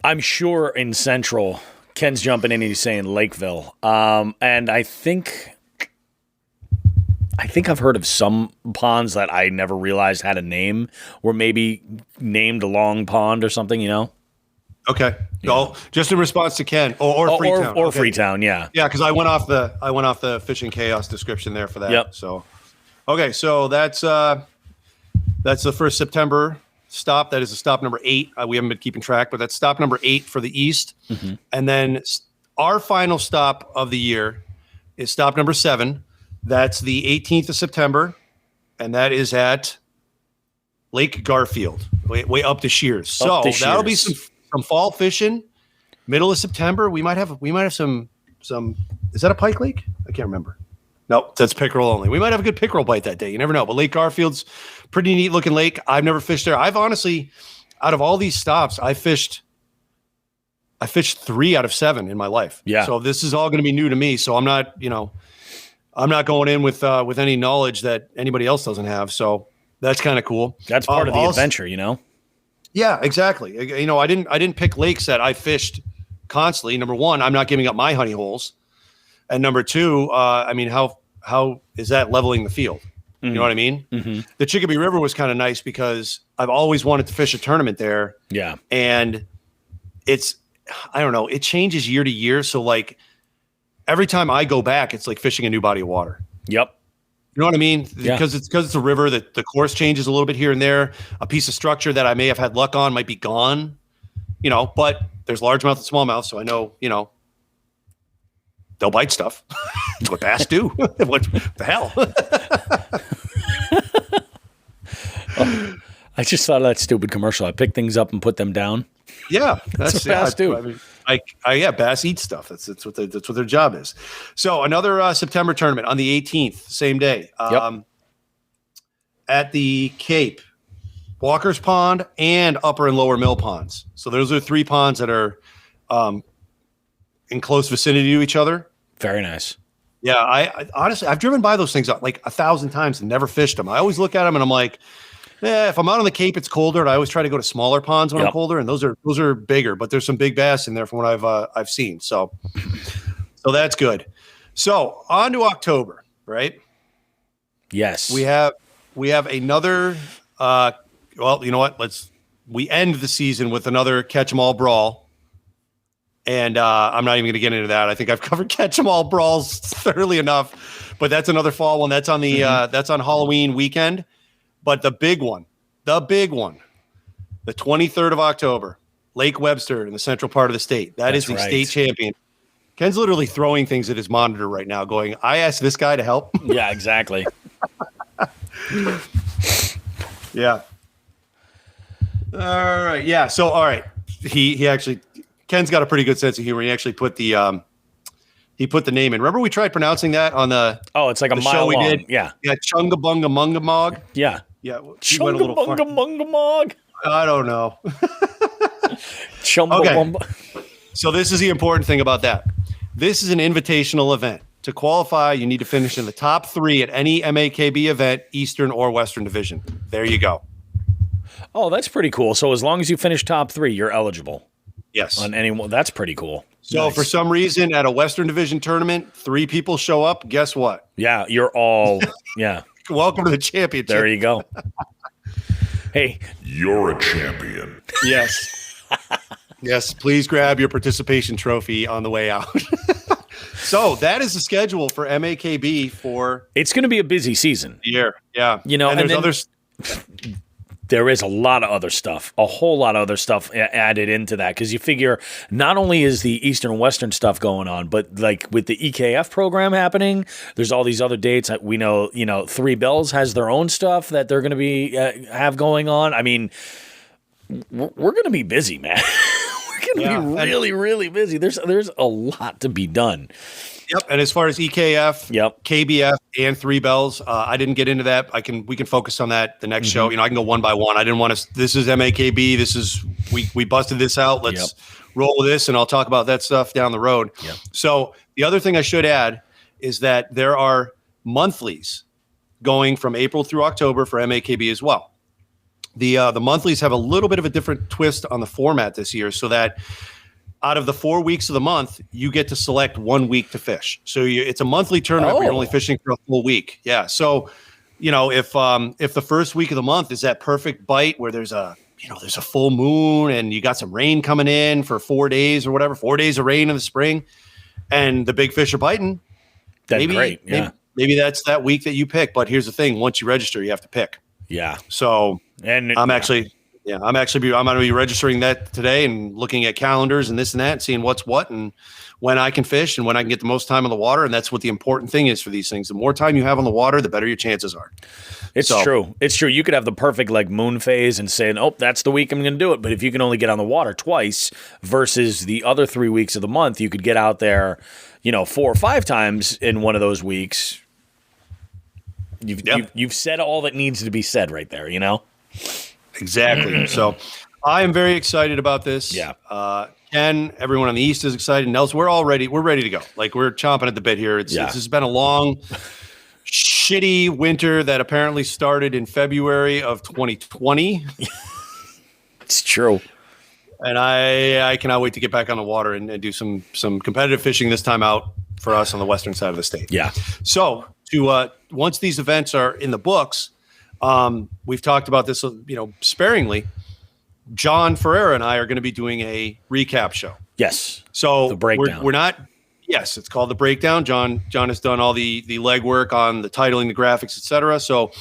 I'm sure in central. Ken's jumping in and he's saying Lakeville. And I think I've heard of some ponds that I never realized had a name, or maybe named Long Pond or something, you know? Okay. Oh, just in response to Ken or Freetown. Or Freetown, yeah. Yeah, because I went off the Fishing Chaos description there for that. Yep. So okay, so that's the first September stop. That is stop number 8. We haven't been keeping track, but that's stop number 8 for the East. And then our final stop of the year is stop number 7. That's the 18th of September, and that is at Lake Garfield, way up to Shears. So that'll be some fall fishing. Middle of September, we might have some. Is that a pike lake? I can't remember. No, that's pickerel only. We might have a good pickerel bite that day. You never know. But Lake Garfield's pretty neat looking lake. I've never fished there. I've honestly, out of all these stops, I fished 3 out of 7 in my life. Yeah. So this is all going to be new to me. So I'm not going in with any knowledge that anybody else doesn't have. So that's kind of cool. That's part of the adventure, you know? Yeah, exactly. You know, I didn't pick lakes that I fished constantly. Number one, I'm not giving up my honey holes. And number two, I mean, how is that leveling the field? You know what I mean? The Chicopee River was kind of nice because I've always wanted to fish a tournament there. Yeah. And I don't know, it changes year to year. So like every time I go back, it's like fishing a new body of water. Yep. You know what I mean? Yeah. Because it's a river that the course changes a little bit here and there. A piece of structure that I may have had luck on might be gone, but there's largemouth and smallmouth. So I know, they'll bite stuff. That's what bass do. What the hell? I just thought of that stupid commercial. I pick things up and put them down. Yeah, that's what bass do. I mean, bass eat stuff. That's what their job is. So another September tournament on the 18th, same day, at the Cape, Walker's Pond, and Upper and Lower Mill Ponds. So those are 3 ponds that are in close vicinity to each other. Very nice. Yeah, I honestly, I've driven by those things like 1,000 times and never fished them. I always look at them and I'm like, if I'm out on the Cape, it's colder. And I always try to go to smaller ponds when I'm colder, and those are bigger. But there's some big bass in there from what I've seen. So that's good. So on to October, right? Yes, we have another. Well, you know what? We end the season with another catch 'em all brawl. And I'm not even going to get into that. I think I've covered catch 'em all brawls thoroughly enough. But that's another fall one. That's on the that's on Halloween weekend. But the big one, the 23rd of October, Lake Webster in the central part of the state. That's the state champion. Ken's literally throwing things at his monitor right now going, I asked this guy to help. Yeah, exactly. Yeah. All right. Yeah. So, all right. He actually, Ken's got a pretty good sense of humor. He actually put the name in. Remember we tried pronouncing that on it's like a mile show we long. did? Yeah. Yeah. Chungabunga Mungamog. Yeah. Yeah. Chungabunga Mungamog. I don't know. Okay. So this is the important thing about that. This is an invitational event. To qualify, you need to finish in the top 3 at any MAKB event, Eastern or Western Division. There you go. Oh, that's pretty cool. So as long as you finish top 3, you're eligible. Yes. On anyone. That's pretty cool. So Nice. For some reason at a Western Division tournament, 3 people show up. Guess what? Yeah, you're all. Yeah. Welcome to the championship. There you go. Hey, you're a champion. Yes. Yes. Please grab your participation trophy on the way out. So that is the schedule for MAKB for. It's going to be a busy season. The year. Yeah. And there's then, others. There is a lot of other stuff, a whole lot of other stuff added into that, because you figure not only is the Eastern and Western stuff going on, but like with the EKF program happening, there's all these other dates. We know, Three Bells has their own stuff that they're going to be have going on. I mean, we're going to be busy, man. We're going to be really, really busy. There's a lot to be done. Yep. And as far as EKF, Yep. KBF, and Three Bells, I didn't get into that. We can focus on that the next show. I can go one by one. I didn't want to. This is MAKB. This is we busted this out. Let's roll with this, and I'll talk about that stuff down the road. Yep. So the other thing I should add is that there are monthlies going from April through October for MAKB as well. The monthlies have a little bit of a different twist on the format this year, so that out of the 4 weeks of the month, you get to select 1 week to fish. So it's a monthly tournament, but you're only fishing for a full week. Yeah. So, if the first week of the month is that perfect bite where there's a full moon and you got some rain coming in for 4 days or whatever, 4 days of rain in the spring, and the big fish are biting, that's great. Yeah. Maybe that's that week that you pick. But here's the thing: once you register, you have to pick. Yeah. So, and I'm going to be registering that today and looking at calendars and this and that, and seeing what's what and when I can fish and when I can get the most time on the water. And that's what the important thing is for these things. The more time you have on the water, the better your chances are. It's true. It's true. You could have the perfect moon phase and saying, oh, that's the week I'm going to do it. But if you can only get on the water twice versus the other 3 weeks of the month, you could get out there, 4 or 5 times in one of those weeks. You've said all that needs to be said right there, Exactly. So I am very excited about this. Yeah. Ken, everyone on the East is excited. Nels, we're ready to go. We're chomping at the bit here. This has been a long, shitty winter that apparently started in February of 2020. It's true. And I cannot wait to get back on the water and do some competitive fishing this time out for us on the western side of the state. Yeah. So once these events are in the books, we've talked about this, sparingly. John Ferreira and I are going to be doing a recap show. Yes. So the breakdown. We're not. Yes, it's called the breakdown. John has done all the legwork on the titling, the graphics, etc. So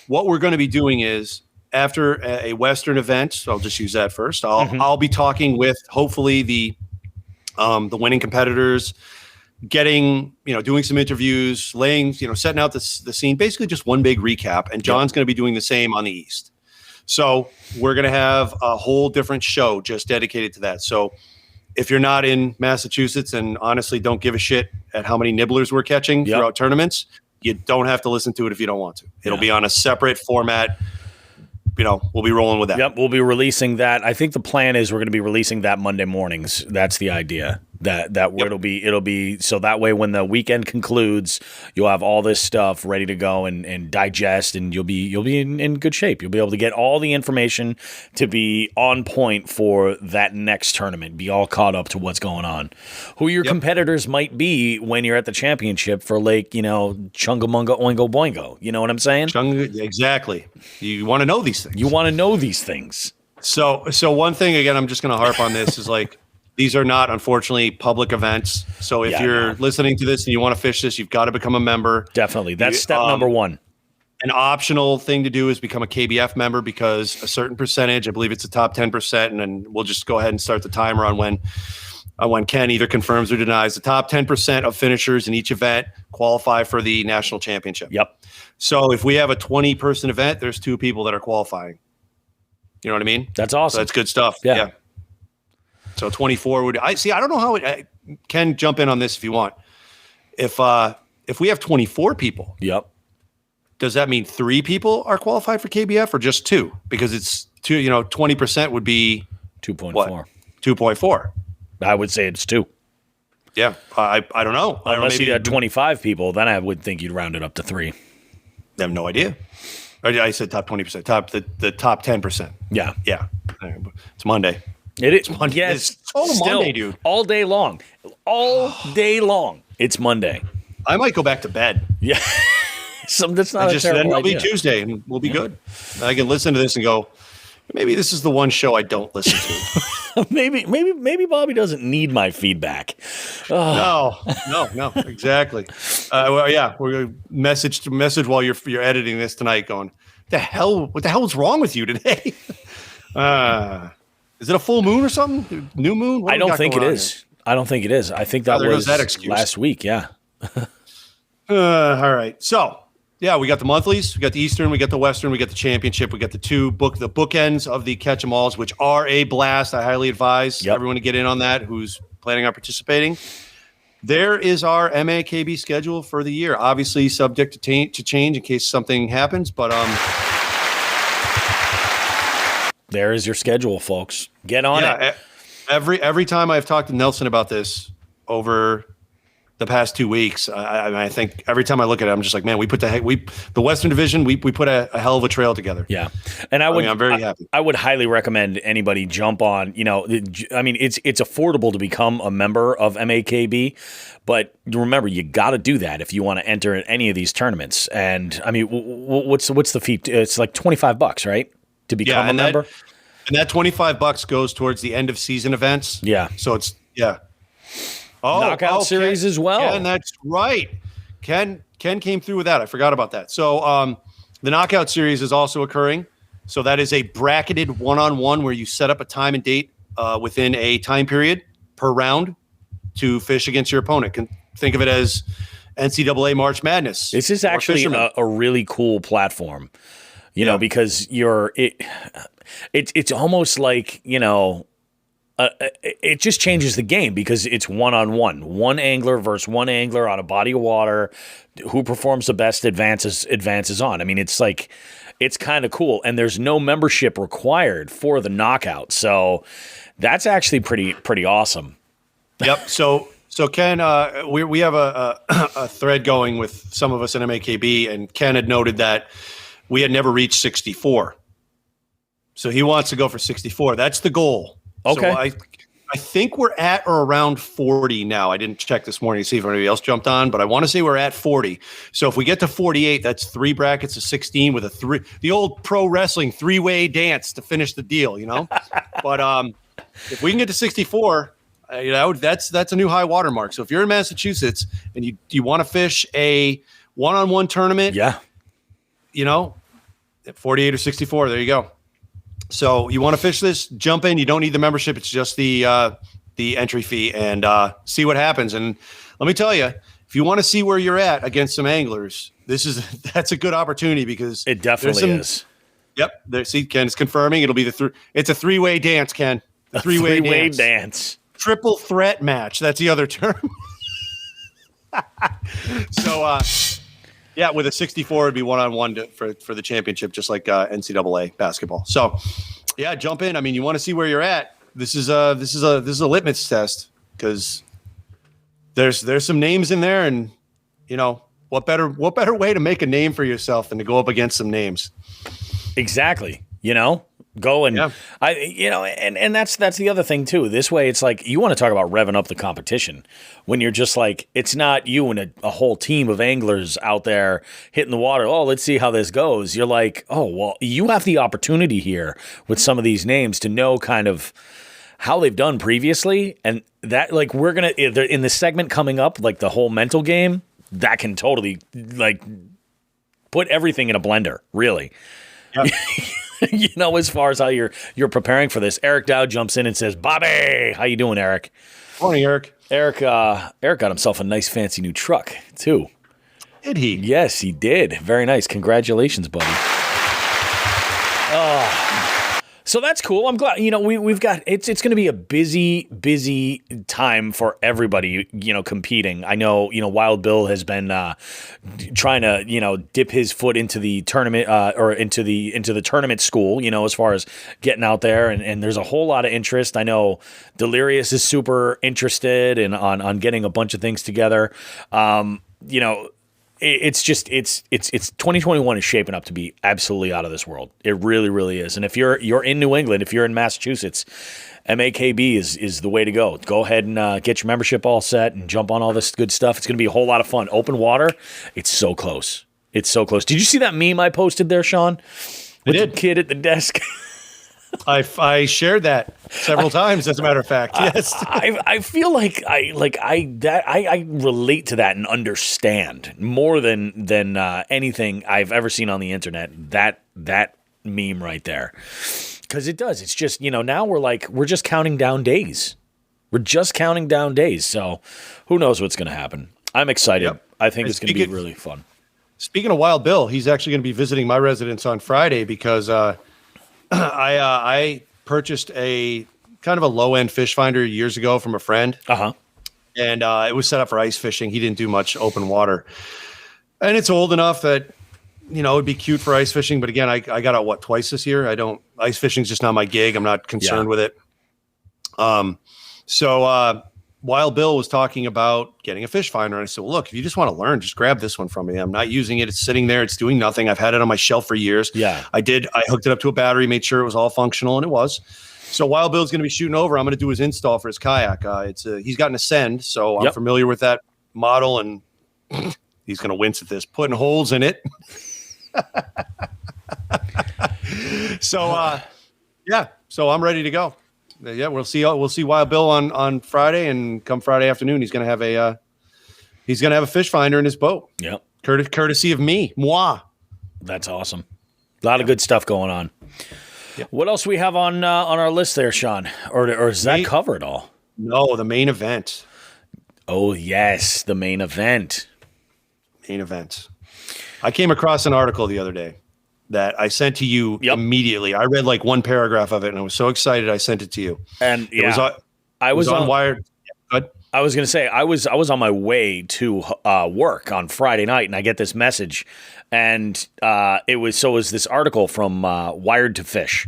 what we're going to be doing is, after a Western event, so I'll just use that first. I'll be talking with hopefully the winning competitors, getting, doing some interviews, setting out the scene, basically just one big recap. And John's going to be doing the same on the East. So we're going to have a whole different show just dedicated to that. So if you're not in Massachusetts and honestly don't give a shit at how many nibblers we're catching throughout tournaments, you don't have to listen to it if you don't want to. It'll be on a separate format. We'll be rolling with that. Yep, we'll be releasing that. I think the plan is we're going to be releasing that Monday mornings. That's the idea. It'll be so that way when the weekend concludes, you'll have all this stuff ready to go and digest, and you'll be in good shape. You'll be able to get all the information to be on point for that next tournament. Be all caught up to what's going on. Who your competitors might be when you're at the championship for Chungamunga Oingo Boingo. You know what I'm saying? Exactly. You want to know these things. You want to know these things. So one thing, again, I'm just going to harp on this, is these are not, unfortunately, public events. So if you're listening to this and you want to fish this, you've got to become a member. Definitely. That's step number one. An optional thing to do is become a KBF member, because a certain percentage, I believe it's the top 10%, and then we'll just go ahead and start the timer on when Ken either confirms or denies. The top 10% of finishers in each event qualify for the national championship. Yep. So if we have a 20-person event, there's 2 people that are qualifying. You know what I mean? That's awesome. So that's good stuff. Yeah. So 24 would. I don't know how it. Ken, jump in on this if you want. If we have 24 people, does that mean 3 people are qualified for KBF or just 2? Because it's 2. 20% would be 2.4. 2.4. I would say it's 2. Yeah, I don't know. Unless you had 25 people, then I would think you'd round it up to 3. I have no idea. I said top 20%. The top 10%. Yeah. It's Monday. It is Monday. Yes, it's Monday, dude. All day long. It's Monday. I might go back to bed. Yeah. That's not a terrible then it'll idea. be Tuesday and we'll be good. I can listen to this and go, maybe this is the one show I don't listen to. maybe Bobby doesn't need my feedback. No, exactly. We're going to message while you're editing this tonight going, the hell? What the hell is wrong with you today? Is it a full moon or something? New moon? What I do we don't got think it going on is. I don't think it is. I think that there was goes that excuse. last week. Yeah. All right. So, yeah, we got the monthlies, we got the Eastern, we got the Western, we got the championship, we got the bookends of the catch 'em alls, which are a blast. I highly advise everyone to get in on that who's planning on participating. There is our MAKB schedule for the year, obviously subject to change in case something happens, but there is your schedule, folks. Get on it. Every time I've talked to Nelson about this over the past 2 weeks, I think every time I look at it, I'm just like, man, the Western Division, we put a hell of a trail together. Yeah, and I'm very happy. I would highly recommend anybody jump on. I mean, it's affordable to become a member of MAKB, but remember, you got to do that if you want to enter any of these tournaments. And I mean, what's the fee? It's like $25, right, to become a member. And that $25 goes towards the end of season events. Yeah. So it's knockout series as well. Ken, that's right. Ken came through with that. I forgot about that. So the knockout series is also occurring. So that is a bracketed one-on-one where you set up a time and date within a time period per round to fish against your opponent. Can think of it as NCAA March Madness. This is actually a really cool platform. You know, because it's almost like, it just changes the game because it's one-on-one. One angler versus one angler on a body of water. Who performs the best advances on. I mean, it's like, it's kind of cool. And there's no membership required for the knockout. So that's actually pretty awesome. Yep. So Ken, we have a thread going with some of us in MAKB, and Ken had noted that we had never reached 64. So he wants to go for 64. That's the goal. Okay. So I think we're at or around 40 now. I didn't check this morning to see if anybody else jumped on, but I want to say we're at 40. So if we get to 48, that's 3 brackets of 16 with the old pro wrestling 3-way dance to finish the deal, But if we can get to 64, that's a new high water mark. So if you're in Massachusetts and you want to fish a one-on-one tournament, at 48 or 64, there you go. So you want to fish this, jump in. You don't need the membership. It's just the entry fee, and see what happens. And let me tell you, if you want to see where you're at against some anglers, that's a good opportunity because it definitely is. Yep. See, Ken's confirming it'll be it's a 3-way dance, Ken. A three-way dance. Triple threat match. That's the other term. So, with a 64, it'd be one-on-one for the championship, just like NCAA basketball. So, jump in. I mean, you want to see where you're at. This is a litmus test because there's some names in there, and what better way to make a name for yourself than to go up against some names. Exactly. Go and and that's the other thing too. This way, it's like you want to talk about revving up the competition when you're just like, it's not you and a whole team of anglers out there hitting the water. Oh, let's see how this goes. You're like, oh, well, you have the opportunity here with some of these names to know kind of how they've done previously. And that, like, we're going to, in the segment coming up, like the whole mental game, that can totally like put everything in a blender, really. Yep. As far as how you're preparing for this. Eric Dow jumps in and says, Bobby, how you doing, Eric? Morning, Eric. Eric got himself a nice fancy new truck, too. Did he? Yes, he did. Very nice. Congratulations, buddy. So that's cool. I'm glad, we've got, it's going to be a busy time for everybody, competing. I know, Wild Bill has been trying to, dip his foot into the tournament or into the tournament school, as far as getting out there. And there's a whole lot of interest. I know Delirious is super interested on getting a bunch of things together. It's 2021 is shaping up to be absolutely out of this world. It really, really is. And if you're in New England, if you're in Massachusetts, MAKB is the way to go. Go ahead and get your membership all set and jump on all this good stuff. It's going to be a whole lot of fun. Open water. It's so close. It's so close. Did you see that meme I posted there, Sean? With the kid at the desk. I shared that several times, as a matter of fact. Yes, I feel like I relate to that and understand more than anything I've ever seen on the internet. That that meme right there. Because it does. It's just, now we're just counting down days. We're just counting down days. So who knows what's going to happen. I'm excited. Yep. I think it's going to be really fun. Speaking of Wild Bill, he's actually going to be visiting my residence on Friday because I purchased a kind of a low-end fish finder years ago from a friend. Uh-huh. And it was set up for ice fishing. He didn't do much open water. And it's old enough that, it'd be cute for ice fishing. But again, I got out, twice this year? Ice fishing's just not my gig. I'm not concerned with it. So Wild Bill was talking about getting a fish finder. And I said, well, look, if you just want to learn, just grab this one from me. I'm not using it. It's sitting there. It's doing nothing. I've had it on my shelf for years. Yeah. I hooked it up to a battery, made sure it was all functional, and it was. So Wild Bill's going to be shooting over. I'm going to do his install for his kayak. He's got an Ascend, so I'm familiar with that model, and he's going to wince at this, putting holes in it. So I'm ready to go. Yeah, we'll see Wild Bill on Friday, and come Friday afternoon, he's going to have a fish finder in his boat. Yep. Courtesy of moi. That's awesome. A lot of good stuff going on. Yep. What else we have on our list there, Sean? Or does that cover it all? No, the main event. Oh, yes, the main event. Main event. I came across an article the other day that I sent to you immediately. I read like one paragraph of it, and I was so excited I sent it to you. And I was on Wired. I was going to say, I was on my way to work on Friday night, and I get this message, and it was this article from Wired to Fish.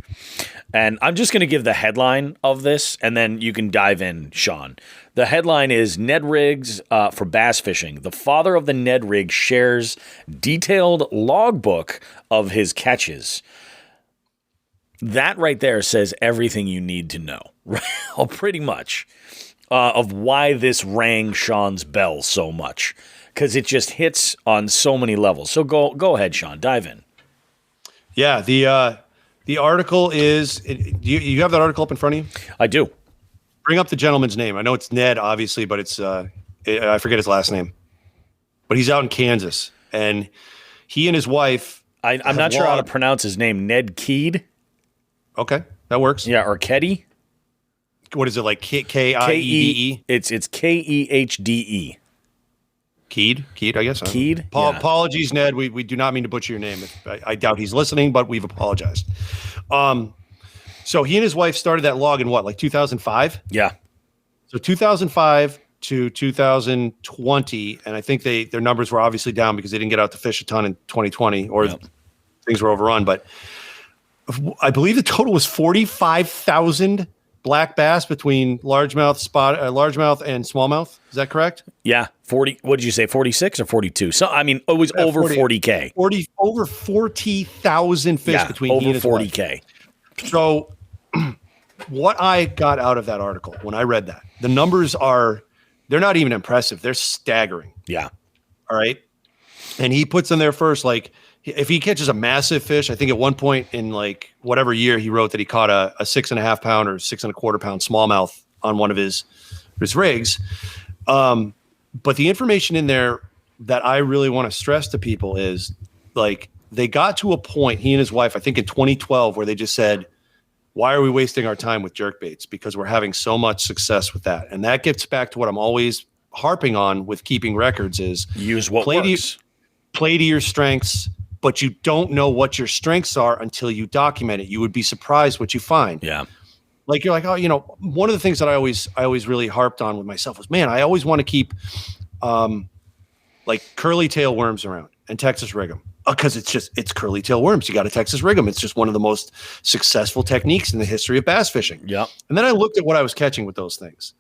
And I'm just going to give the headline of this, and then you can dive in, Sean. The headline is Ned Rigs for bass fishing. The father of the Ned rig shares detailed logbook of his catches. That right there says everything you need to know, well, pretty much, of why this rang Sean's bell so much, because it just hits on so many levels. So go ahead, Sean, dive in. Yeah, the article is. You have that article up in front of you? I do. Bring up the gentleman's name. I know it's Ned, obviously, but it's I forget his last name. But he's out in Kansas, and he and his wife. I'm not sure how to pronounce his name. Ned Keed. Okay, that works. Yeah, or Keddy. What is it, like Kiede? It's Kehde. Keed, I guess. Keed. Apologies, Ned. We do not mean to butcher your name. I doubt he's listening, but we've apologized. So he and his wife started that log in like 2005? Yeah. So 2005 to 2020, and I think their numbers were obviously down because they didn't get out to fish a ton in 2020, or things were overrun. But I believe the total was 45,000 black bass between largemouth and smallmouth. Is that correct? Yeah. 40. What did you say? 46 or 42? So I mean, it was over 40K. Over 40,000 fish between over he and his 40K. Wife. So what I got out of that article when I read that, the numbers they're not even impressive. They're staggering. Yeah. All right. And he puts in there first, like, if he catches a massive fish, I think at one point in like whatever year he wrote that he caught a 6.5 pound or 6.25 pound smallmouth on one of his rigs. But the information in there that I really want to stress to people is like, they got to a point, he and his wife, I think in 2012, where they just said, why are we wasting our time with jerkbaits? Because we're having so much success with that. And that gets back to what I'm always harping on with keeping records is use what works. Play to your strengths, but you don't know what your strengths are until you document it. You would be surprised what you find. Yeah. Like you're like, oh, one of the things that I always really harped on with myself was, man, I always want to keep like curly tail worms around and Texas rig them. Because it's curly tail worms. You got to Texas rig them. It's just one of the most successful techniques in the history of bass fishing. Yeah. And then I looked at what I was catching with those things,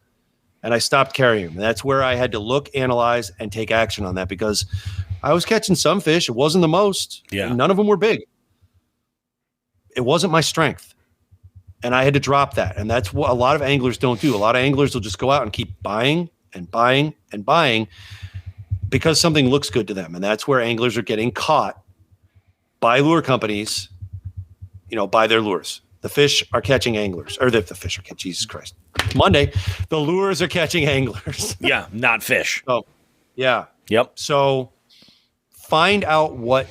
and I stopped carrying them. And that's where I had to look, analyze, and take action on that because I was catching some fish. It wasn't the most. Yeah. None of them were big. It wasn't my strength, and I had to drop that. And that's what a lot of anglers don't do. A lot of anglers will just go out and keep buying and buying and buying, because something looks good to them. And that's where anglers are getting caught by lure companies, by their lures. The fish are catching anglers, or the fish are catching, Jesus Christ. Monday, the lures are catching anglers. Yeah, not fish. So, yeah. Yep. So find out what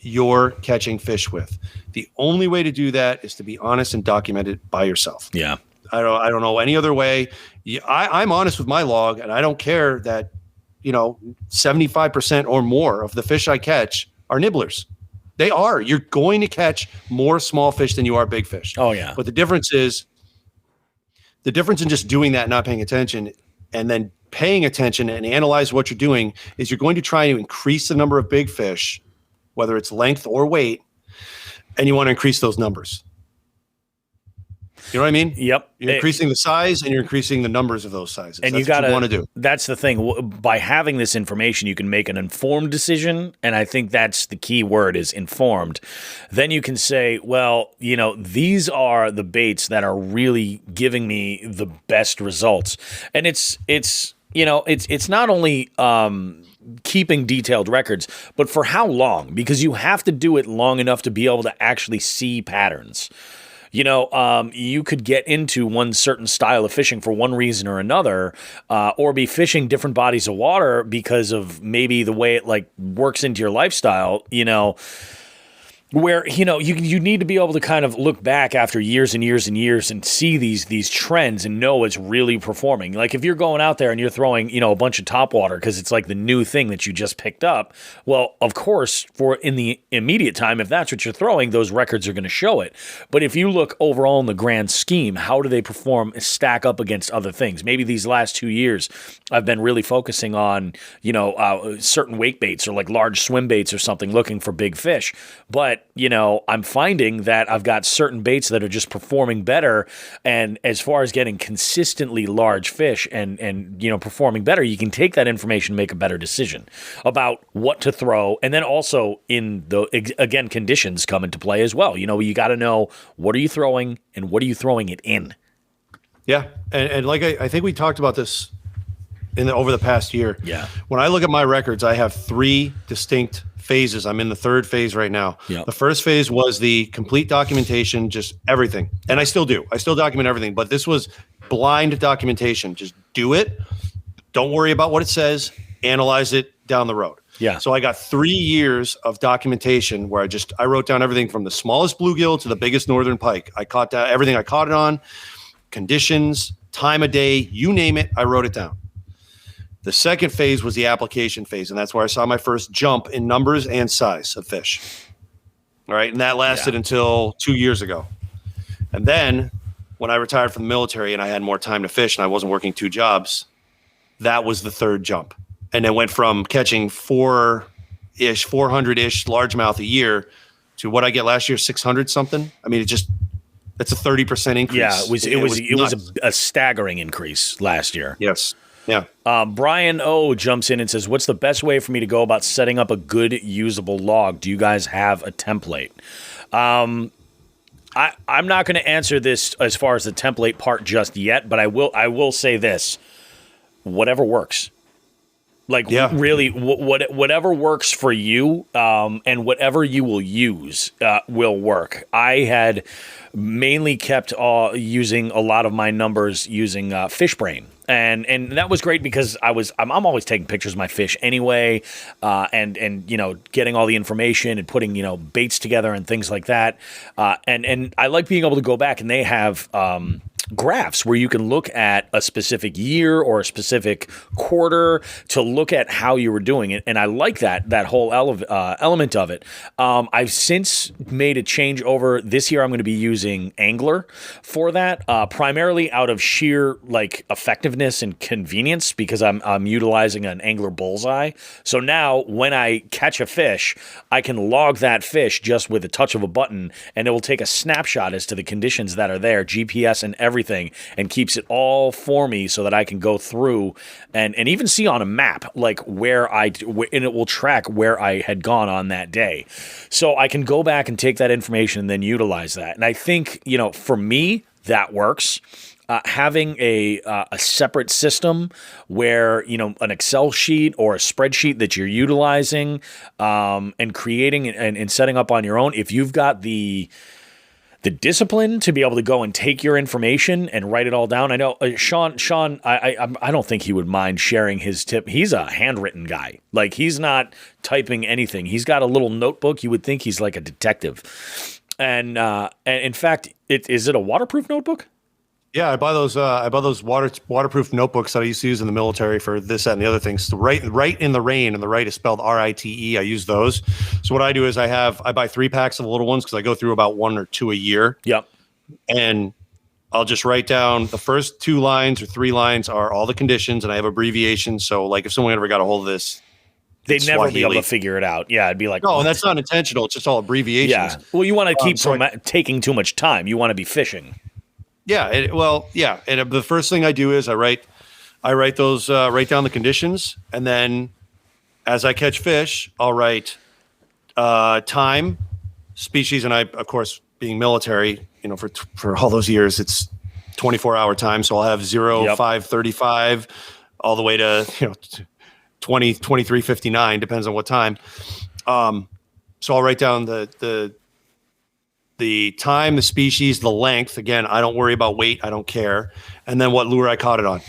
you're catching fish with. The only way to do that is to be honest and document it by yourself. Yeah. I don't know any other way. I'm honest with my log, and I don't care that, 75% or more of the fish I catch are nibblers. They are. You're going to catch more small fish than you are big fish. Oh, yeah. But the difference in just doing that, not paying attention, and then paying attention and analyze what you're doing is you're going to try to increase the number of big fish, whether it's length or weight, and you want to increase those numbers. You know what I mean? Yep. You're increasing the size and you're increasing the numbers of those sizes. And that's you what you want to do. That's the thing. By having this information, you can make an informed decision. And I think that's the key word is informed. Then you can say, well, these are the baits that are really giving me the best results. And it's not only keeping detailed records, but for how long? Because you have to do it long enough to be able to actually see patterns. You could get into one certain style of fishing for one reason or another, or be fishing different bodies of water because of maybe the way it works into your lifestyle, where, you need to be able to kind of look back after years and years and years and see these trends and know it's really performing. Like if you're going out there and you're throwing, a bunch of topwater because it's like the new thing that you just picked up. Well, of course, for in the immediate time, if that's what you're throwing, those records are going to show it. But if you look overall in the grand scheme, how do they perform, stack up against other things? Maybe these last 2 years, I've been really focusing on, certain wake baits or like large swim baits or something looking for big fish. But I'm finding that I've got certain baits that are just performing better. And as far as getting consistently large fish and performing better, you can take that information and make a better decision about what to throw. And then also again, conditions come into play as well. You got to know what are you throwing and what are you throwing it in. Yeah. And like I think we talked about this over the past year. Yeah. When I look at my records, I have 3 distinct phases. I'm in the 3rd phase right now. Yep. The first phase was the complete documentation, just everything. And I still do. I still document everything, but this was blind documentation. Just do it. Don't worry about what it says. Analyze it down the road. Yeah. So I got 3 years of documentation where I wrote down everything from the smallest bluegill to the biggest northern pike. I caught down everything I caught it on, conditions, time of day, you name it, I wrote it down. The second phase was the application phase, and that's where I saw my first jump in numbers and size of fish. All right, and that lasted until 2 years ago. And then when I retired from the military and I had more time to fish and I wasn't working 2 jobs, that was the 3rd jump. And it went from catching 400-ish largemouth a year to what I get last year, 600 something. I mean, that's a 30% increase. Yeah, it was a staggering increase last year. Yes. Yeah. Bryan O jumps in and says, what's the best way for me to go about setting up a good usable log? Do you guys have a template? I'm not going to answer this as far as the template part just yet, but I will say this. Whatever works. Really, whatever works for you and whatever you will use will work. I had mainly kept using a lot of my numbers using FishBrain. And that was great because I'm always taking pictures of my fish anyway, and getting all the information and putting baits together and things like that. And I like being able to go back and they have graphs where you can look at a specific year or a specific quarter to look at how you were doing it. And I like that whole element of it. I've since made a change over. This year I'm going to be using Angler for that, primarily out of sheer effectiveness and convenience because I'm utilizing an Angler Bullseye. So now when I catch a fish, I can log that fish just with a touch of a button, and it will take a snapshot as to the conditions that are there, GPS and everything, and keeps it all for me so that I can go through and even see on a map and it will track where I had gone on that day. So I can go back and take that information and then utilize that. And I think, for me, that works. Having a separate system where, an Excel sheet or a spreadsheet that you're utilizing and creating and setting up on your own, if you've got the the discipline to be able to go and take your information and write it all down. I know Sean, I don't think he would mind sharing his tip. He's a handwritten guy. Like, he's not typing anything. He's got a little notebook. You would think he's like a detective. And in fact, is it a waterproof notebook? Yeah, I buy those waterproof notebooks that I used to use in the military for this, that, and the other things. So right in the rain, and the right is spelled RITE. I use those. So what I do is I buy 3 packs of the little ones because I go through about 1 or 2 a year. Yep. And I'll just write down the first 2 lines or 3 lines are all the conditions, and I have abbreviations. So like if someone ever got a hold of this, they'd never be able to figure it out. Yeah, it'd be like, no, and that's not intentional. It's just all abbreviations. Yeah. Well, you want to keep from taking too much time. You want to be fishing. Yeah. And the first thing I do is I write down the conditions, and then as I catch fish, I'll write time, species, and I, of course, being military, for all those years, it's 24-hour time. So I'll have 0, 5, 35, all the way to 20, 23, 59, depends on what time. So I'll write down the time, the species, the length. Again, I don't worry about weight. I don't care. And then what lure I caught it on.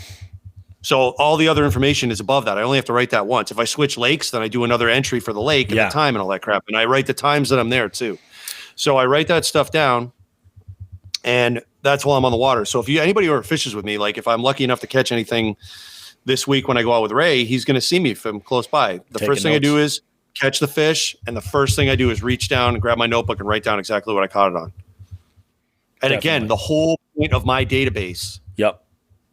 So all the other information is above that. I only have to write that once. If I switch lakes, then I do another entry for the lake and the time and all that crap. And I write the times that I'm there too. So I write that stuff down, and that's while I'm on the water. So if anybody who fishes with me, like if I'm lucky enough to catch anything this week when I go out with Ray, he's going to see me from close by. The first thing I do is catch the fish, and the first thing I do is reach down and grab my notebook and write down exactly what I caught it on. And again, the whole point of my database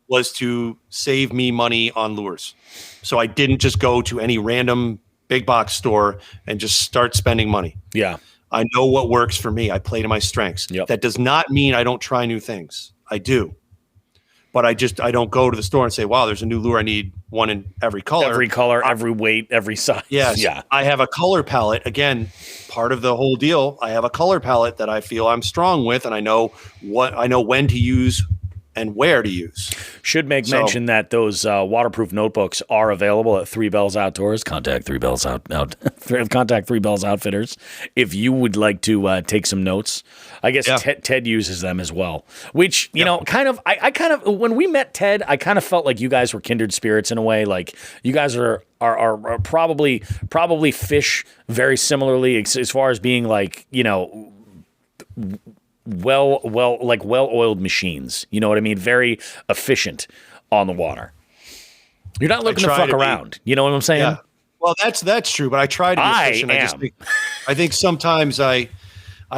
was to save me money on lures. So I didn't just go to any random big box store and just start spending money. Yeah. I know what works for me. I play to my strengths. That does not mean I don't try new things. I do. But I don't go to the store and say, wow, there's a new lure. I need one in every color. Every color, every weight, every size. Yes. Yeah. I have a color palette. Again, part of the whole deal, I have a color palette that I feel I'm strong with, and I know when to use and where to use. Should make mention that those waterproof notebooks are available at 3 Bells Outdoors. Contact 3 Bells Contact 3 Bells Outfitters if you would like to take some notes. I guess Ted uses them as well. Which I kind of when we met Ted, I kind of felt like you guys were kindred spirits in a way. Like you guys are probably fish very similarly as far as being like well-oiled machines. You know what I mean? Very efficient on the water. You're not looking to fuck around. You know what I'm saying? Yeah. Well, that's true, but I try to be efficient. I think sometimes I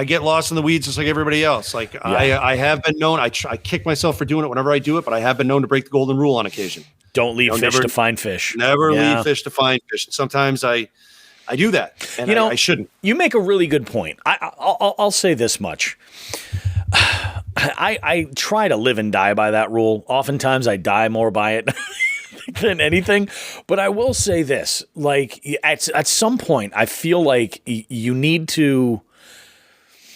get lost in the weeds just like everybody else. Like I have been known, I kick myself for doing it whenever I do it, but I have been known to break the golden rule on occasion. Don't leave fish to find fish. Never leave fish to find fish. And sometimes I do that, and I shouldn't. You make a really good point. I'll say this much. I try to live and die by that rule. Oftentimes I die more by it than anything. But I will say this. Like at some point, I feel like you need to,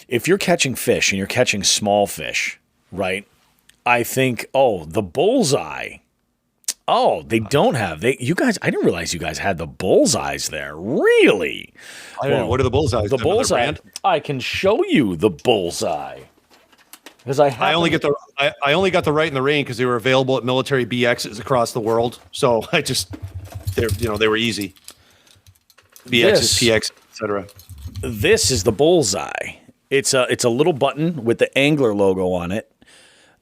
if you're catching fish and you're catching small fish, right? I think, the bullseye. Oh, they don't have you guys. I didn't realize you guys had the bullseyes there. Really? I don't know. What are the bullseyes? The bullseye. I can show you the bullseye because I only got the right in the rain because they were available at military BXs across the world. So they were easy. BXs, PX, etc. This is the bullseye. It's a little button with the angler logo on it.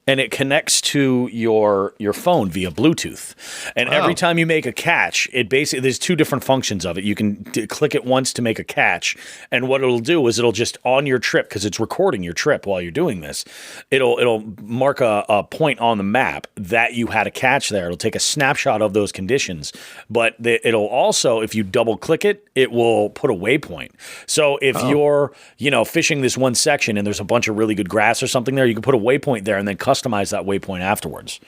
And it connects to your phone via Bluetooth. And every time you make a catch, there's 2 different functions of it. You can click it once to make a catch. And what it'll do is it'll just on your trip, because it's recording your trip while you're doing this, it'll mark a point on the map that you had a catch there. It'll take a snapshot of those conditions. But it'll also, if you double click it, it will put a waypoint. So if you're, fishing this one section and there's a bunch of really good grass or something there, you can put a waypoint there and then customize that waypoint afterwards.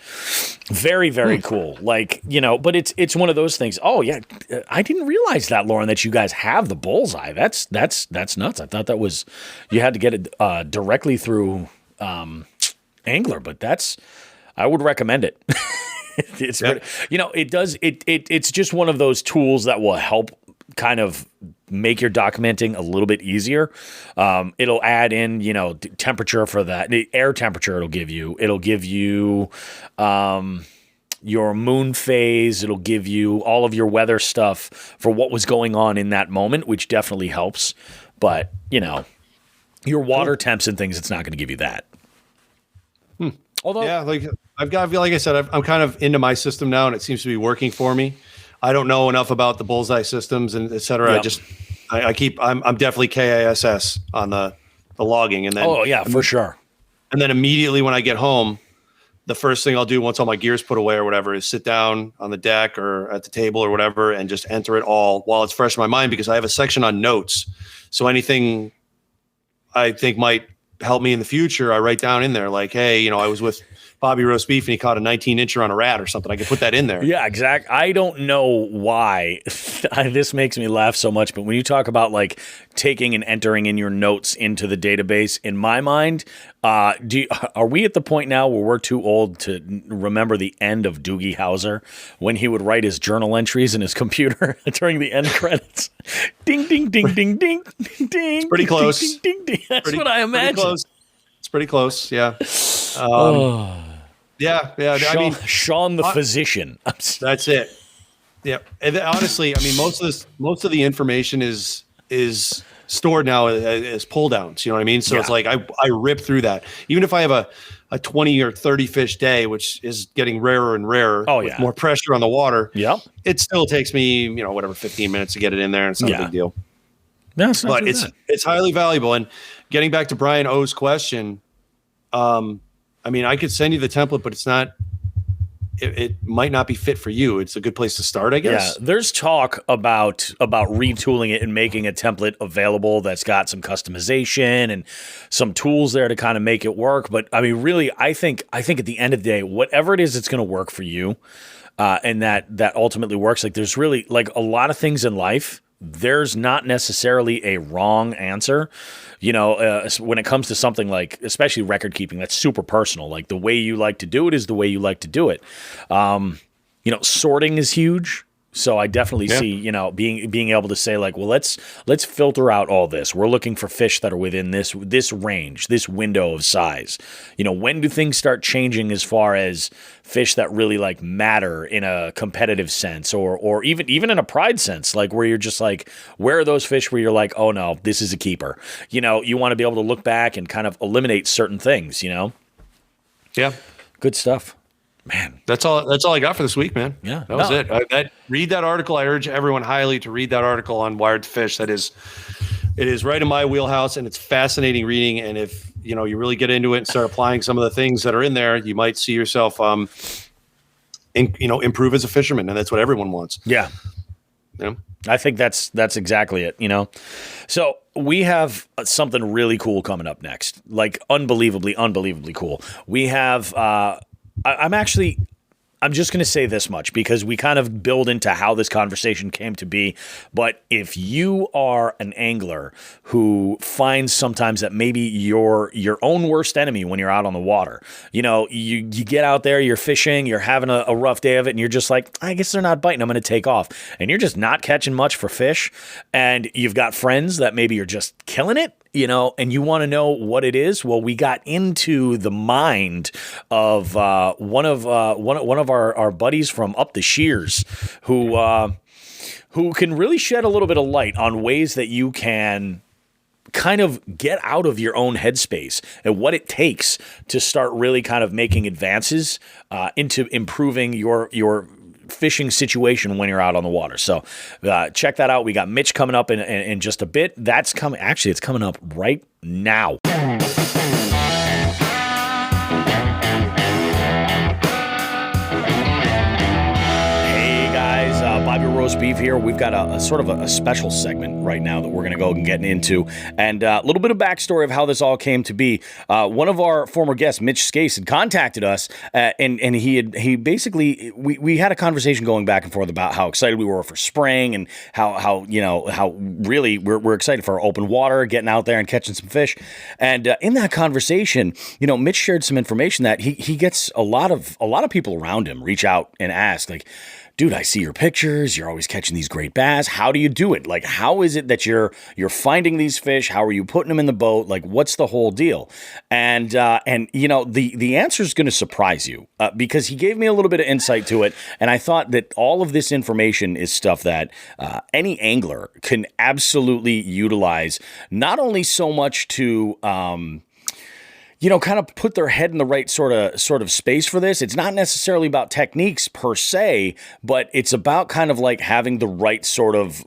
Very, very cool. Like, but it's one of those things. Oh yeah. I didn't realize that, Lauren, that you guys have the bullseye. That's nuts. I thought that was, you had to get it directly through Angler, but I would recommend it. It's just one of those tools that will help kind of make your documenting a little bit easier. It'll add in, temperature for that, the air temperature it'll give you. It'll give you your moon phase. It'll give you all of your weather stuff for what was going on in that moment, which definitely helps. But, your water temps and things, it's not going to give you that. Although, yeah, like I said, I'm kind of into my system now, and it seems to be working for me. I don't know enough about the bullseye systems and et cetera. Yep. I'm definitely KISS on the logging, and then for sure. And then immediately when I get home, the first thing I'll do once all my gear's put away or whatever is sit down on the deck or at the table or whatever and just enter it all while it's fresh in my mind, because I have a section on notes. So anything I think might help me in the future, I write down in there like, hey, I was with Bobby Roast Beef and he caught a 19-incher on a rat or something. I can put that in there. Yeah, exactly. I don't know why this makes me laugh so much, but when you talk about like taking and entering in your notes into the database, in my mind, are we at the point now where we're too old to remember the end of Doogie Howser when he would write his journal entries in his computer during the end credits? Ding, ding, ding, ding, ding, ding, ding. It's pretty close. Ding, ding, ding, ding. That's what I imagine. It's pretty close. Yeah. Yeah. Sean the physician. That's it. Yeah. And honestly, most of the information is stored now as pull downs. You know what I mean? So it's like I rip through that. Even if I have a 20 or 30 fish day, which is getting rarer and rarer with more pressure on the water. Yeah. It still takes me, 15 minutes to get it in there. And it's not a big deal. No, but it's highly valuable. And getting back to Brian O's question, I could send you the template, but it's not. It might not be fit for you. It's a good place to start, I guess. Yeah, there's talk about retooling it and making a template available that's got some customization and some tools there to kind of make it work. But really, I think at the end of the day, whatever it is that's going to work for you, and that ultimately works. Like there's really like a lot of things in life. There's not necessarily a wrong answer, when it comes to something like, especially record keeping, that's super personal. Like the way you like to do it is the way you like to do it. Sorting is huge. So I definitely see, being able to say like, well, let's filter out all this. We're looking for fish that are within this range, this window of size. When do things start changing as far as fish that really like matter in a competitive sense or even in a pride sense, like where you're just like, where are those fish where you're like, oh no, this is a keeper. You want to be able to look back and kind of eliminate certain things, Yeah. Good stuff. Man, that's all I got for this week, man. Yeah, that was it. Read that article. I urge everyone highly to read that article on Wired Fish. It is right in my wheelhouse, and it's fascinating reading. And if you really get into it and start applying some of the things that are in there, you might see yourself, improve as a fisherman, and that's what everyone wants. Yeah. I think that's exactly it. So we have something really cool coming up next, like unbelievably cool. We have. I'm just going to say this much because we kind of build into how this conversation came to be. But if you are an angler who finds sometimes that maybe you're your own worst enemy when you're out on the water, you get out there, you're fishing, you're having a rough day of it, and you're just like, I guess they're not biting, I'm going to take off. And you're just not catching much for fish. And you've got friends that maybe you're just killing it. And you want to know what it is. Well, we got into the mind of one of our buddies from up the Shears, who can really shed a little bit of light on ways that you can kind of get out of your own headspace and what it takes to start really kind of making advances into improving your fishing situation when you're out on the water. So check that out. We got Mitch coming up in just a bit. That's coming. Actually, it's coming up right now. Bobby Roast Beef here. We've got a sort of a special segment right now that we're going to go and get into. And a little bit of backstory of how this all came to be. One of our former guests, Mitch Skase, had contacted us, and he basically, we had a conversation going back and forth about how excited we were for spring and how really we're excited for open water, getting out there and catching some fish. And in that conversation, Mitch shared some information that he gets a lot of people around him reach out and ask, like, dude, I see your pictures. You're always catching these great bass. How do you do it? Like, how is it that you're finding these fish? How are you putting them in the boat? Like, what's the whole deal? And you know, the answer is going to surprise you because he gave me a little bit of insight to it, and I thought that all of this information is stuff that any angler can absolutely utilize. Not only so much to you know, kind of put their head in the right sort of space for this. It's not necessarily about techniques per se, but it's about kind of like having the right sort of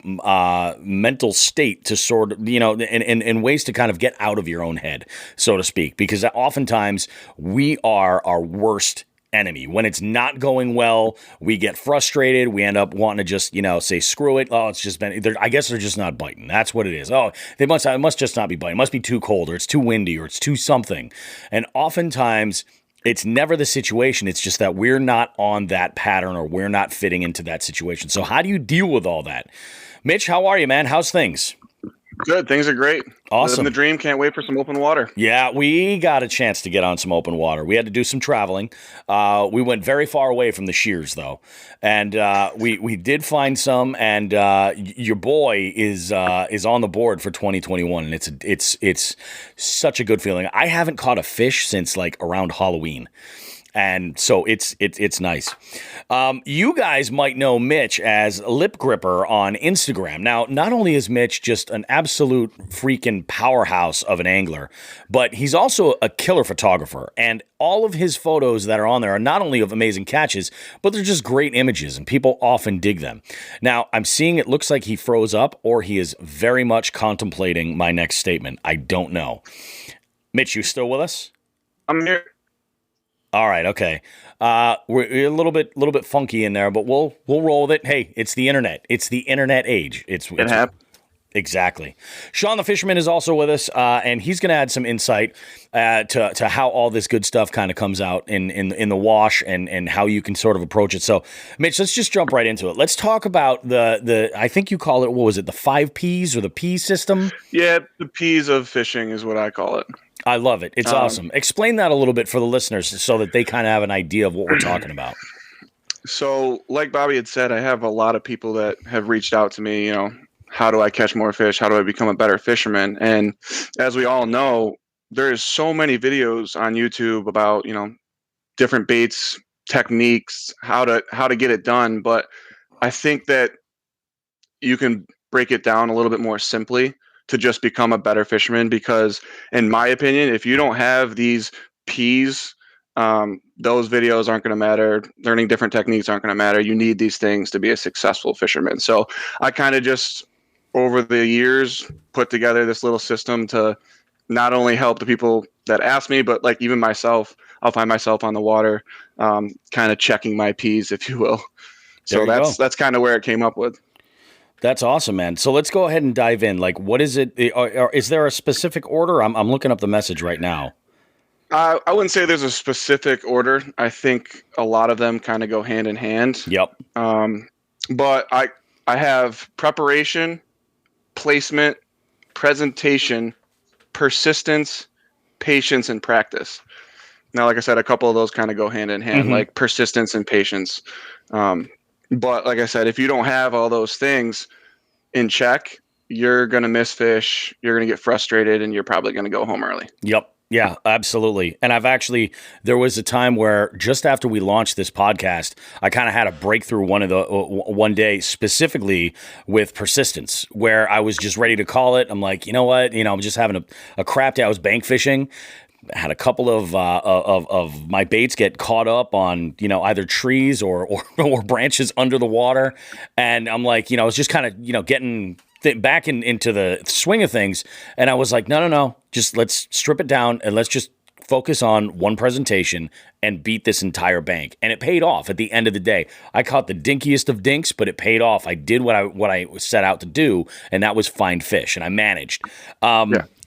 mental state to sort of, you know, in ways to kind of get out of your own head, so to speak, because oftentimes we are our worst enemy. When it's not going well, we get frustrated. We end up wanting to just, you know, say, screw it. Oh, it's just been, I guess they're just not biting. That's what it is. Oh, it must just not be biting. It must be too cold, or it's too windy, or it's too something. And oftentimes it's never the situation. It's just that we're not on that pattern, or we're not fitting into that situation. So how do you deal with all that? Mitch, how are you, man? How's things? Good. Things are great. Awesome. Living the dream. Can't wait for some open water. Yeah, we got a chance to get on some open water. We had to do some traveling. We went very far away from the shears, though, and we did find some. And your boy is on the board for 2021, and it's such a good feeling. I haven't caught a fish since like around Halloween. And so it's nice. You guys might know Mitch as Lip Gripper on Instagram. Now, not only is Mitch just an absolute freaking powerhouse of an angler, but he's also a killer photographer. And all of his photos that are on there are not only of amazing catches, but they're just great images, and people often dig them. Now, I'm seeing it looks like he froze up, or he is very much contemplating my next statement. I don't know. Mitch, you still with us? I'm here. All right, okay. We're a little bit funky in there, but we'll roll with it. Hey, it's the internet. It's the internet age. It happens. Exactly. Sean the Fisherman is also with us, and he's going to add some insight to how all this good stuff kind of comes out in the wash, and how you can sort of approach it. So, Mitch, let's just jump right into it. Let's talk about the I think you call it, what was it, the 5 Ps or the P system? Yeah, the Ps of fishing is what I call it. I love it. It's awesome. Explain that a little bit for the listeners so that they kind of have an idea of what we're talking about. So, like Bobby had said, I have a lot of people that have reached out to me, you know, how do I catch more fish? How do I become a better fisherman? And as we all know, there's so many videos on YouTube about, you know, different baits, techniques, how to get it done. But I think that you can break it down a little bit more simply to just become a better fisherman, because in my opinion, if you don't have these P's, those videos aren't going to matter. Learning different techniques aren't going to matter. You need these things to be a successful fisherman. So I kind of just, over the years, put together this little system to not only help the people that ask me, but like even myself, I'll find myself on the water, kind of checking my P's, if you will. So that's kind of where it came up with. That's awesome, man. So let's go ahead and dive in. Like, what is it? Is there a specific order? I'm looking up the message right now. I wouldn't say there's a specific order. I think a lot of them kind of go hand in hand. Yep. But I have preparation, placement, presentation, persistence, patience, and practice. Now, like I said, a couple of those kind of go hand in hand, like persistence and patience. But like I said, if you don't have all those things in check, you're going to miss fish, you're going to get frustrated, and you're probably going to go home early. Yep. Yeah, absolutely. And there was a time where just after we launched this podcast, I kind of had a breakthrough one day specifically with persistence, where I was just ready to call it. I'm like, you know what? You know, I'm just having a crap day. I was bank fishing. Had a couple of my baits get caught up on, you know, either trees or branches under the water. And I'm like, you know, I was just kind of, you know, getting back into the swing of things. And I was like, no, just let's strip it down and let's just focus on one presentation and beat this entire bank. And it paid off at the end of the day. I caught the dinkiest of dinks, but it paid off. I did what I set out to do, and that was find fish, and I managed.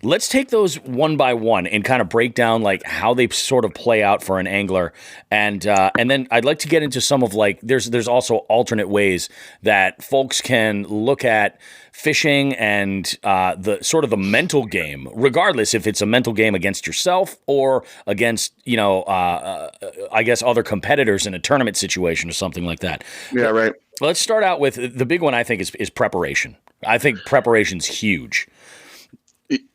Let's take those one by one and kind of break down like how they sort of play out for an angler, and then I'd like to get into some of like there's also alternate ways that folks can look at fishing and the sort of the mental game, regardless if it's a mental game against yourself or against I guess other competitors in a tournament situation or something like that. Yeah, right. Let's start out with the big one. I think is preparation. I think preparation's huge.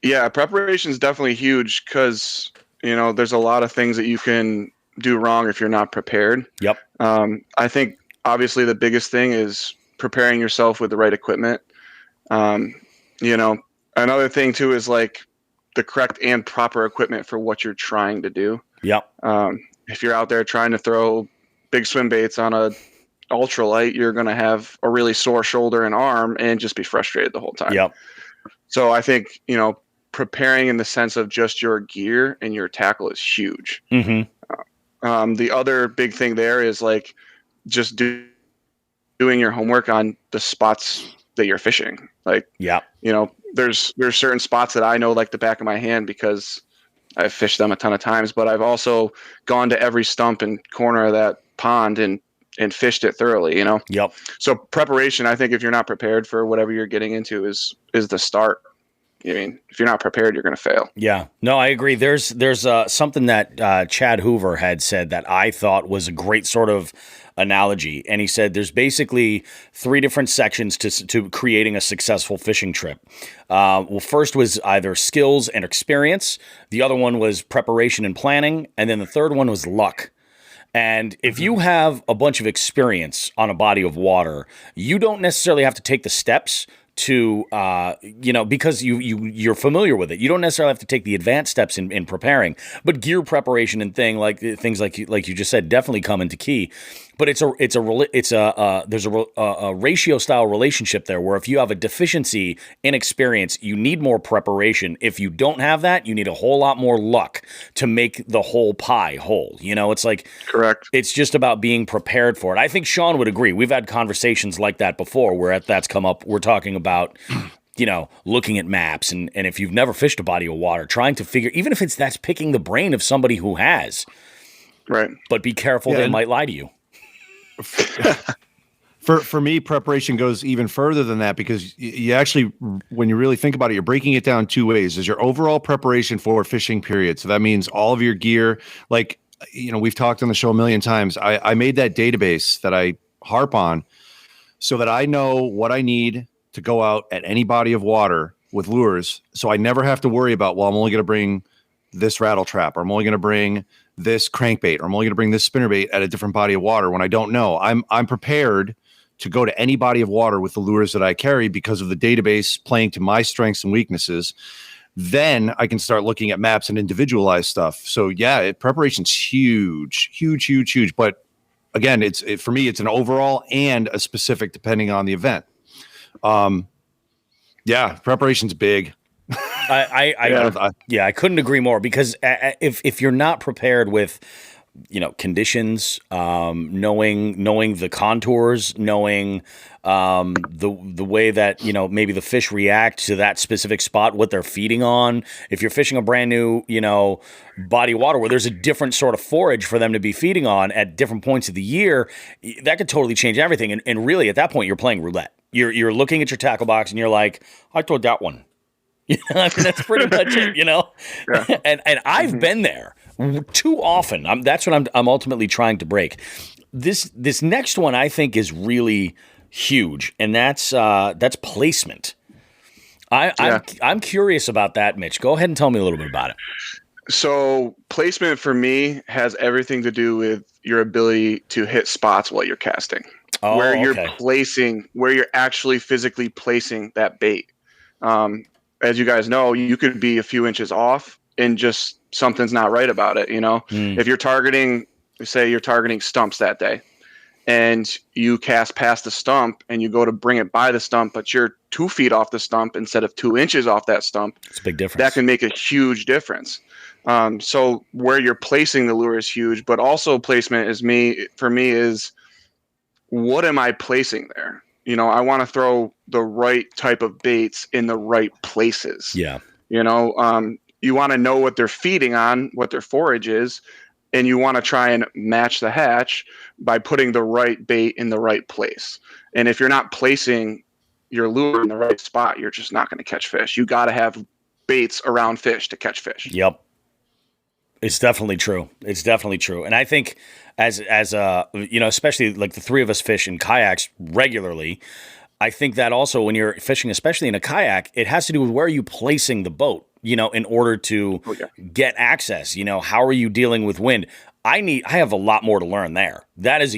Yeah, preparation is definitely huge because, there's a lot of things that you can do wrong if you're not prepared. Yep. I think obviously the biggest thing is preparing yourself with the right equipment. Another thing too is like the correct and proper equipment for what you're trying to do. Yep. If you're out there trying to throw big swim baits on a ultralight, you're going to have a really sore shoulder and arm and just be frustrated the whole time. Yep. So I think, preparing in the sense of just your gear and your tackle is huge. Mm-hmm. The other big thing there is like just doing your homework on the spots that you're fishing. Like, there's certain spots that I know like the back of my hand because I've fished them a ton of times, but I've also gone to every stump and corner of that pond and fished it thoroughly, Yep. So preparation, I think if you're not prepared for whatever you're getting into is the start. I mean, if you're not prepared, you're going to fail. Yeah, no, I agree. There's something that Chad Hoover had said that I thought was a great sort of analogy. And he said there's basically 3 different sections to creating a successful fishing trip. Well, first was either skills and experience. The other one was preparation and planning. And then the third one was luck. And if you have a bunch of experience on a body of water, you don't necessarily have to take the steps to, because you're familiar with it. You don't necessarily have to take the advanced steps in preparing, but gear preparation and things like you just said definitely come into key. But there's a ratio style relationship there where if you have a deficiency in experience, you need more preparation. If you don't have that, you need a whole lot more luck to make the whole pie whole. It's like correct. It's just about being prepared for it. I think Sean would agree. We've had conversations like that before where that's come up. We're talking about looking at maps and if you've never fished a body of water, trying to figure, even if that's picking the brain of somebody who has. Right. But be careful, they might lie to you. For me, preparation goes even further than that because you actually, when you really think about it, you're breaking it down 2 ways. There's your overall preparation for fishing period. So that means all of your gear, like, we've talked on the show a million times. I made that database that I harp on so that I know what I need to go out at any body of water with lures. So I never have to worry about, well, I'm only going to bring this rattle trap, or I'm only going to bring this crankbait, or I'm only going to bring this spinnerbait at a different body of water when I don't know. I'm prepared to go to any body of water with the lures that I carry because of the database playing to my strengths and weaknesses. Then I can start looking at maps and individualized stuff. So yeah, preparation's huge. But again, for me, it's an overall and a specific depending on the event. Preparation's big. I couldn't agree more because if you're not prepared with conditions, knowing the contours, knowing the way that maybe the fish react to that specific spot, what they're feeding on. If you're fishing a brand new body of water where there's a different sort of forage for them to be feeding on at different points of the year, that could totally change everything. And really, at that point, you're playing roulette. You're looking at your tackle box and you're like, I told that one. I mean, that's pretty much it, Yeah. And I've been there too often. That's what I'm ultimately trying to break. This next one I think is really huge, and that's placement. I'm curious about that, Mitch. Go ahead and tell me a little bit about it. So placement for me has everything to do with your ability to hit spots while you're casting. Oh, where you're actually physically placing that bait. As you guys know, you could be a few inches off and just something's not right about it. If you're targeting stumps that day and you cast past the stump and you go to bring it by the stump, but you're 2 feet off the stump instead of 2 inches off that stump, it's a big difference. That can make a huge difference. So where you're placing the lure is huge, but also placement for me is what am I placing there? I want to throw the right type of baits in the right places. Yeah. You know, you want to know what they're feeding on, what their forage is, and you want to try and match the hatch by putting the right bait in the right place. And if you're not placing your lure in the right spot, you're just not going to catch fish. You got to have baits around fish to catch fish. Yep. It's definitely true. It's definitely true. And I think as especially like the three of us fish in kayaks regularly, I think that also when you're fishing, especially in a kayak, it has to do with where are you placing the boat, in order to get access. How are you dealing with wind? I have a lot more to learn there. That is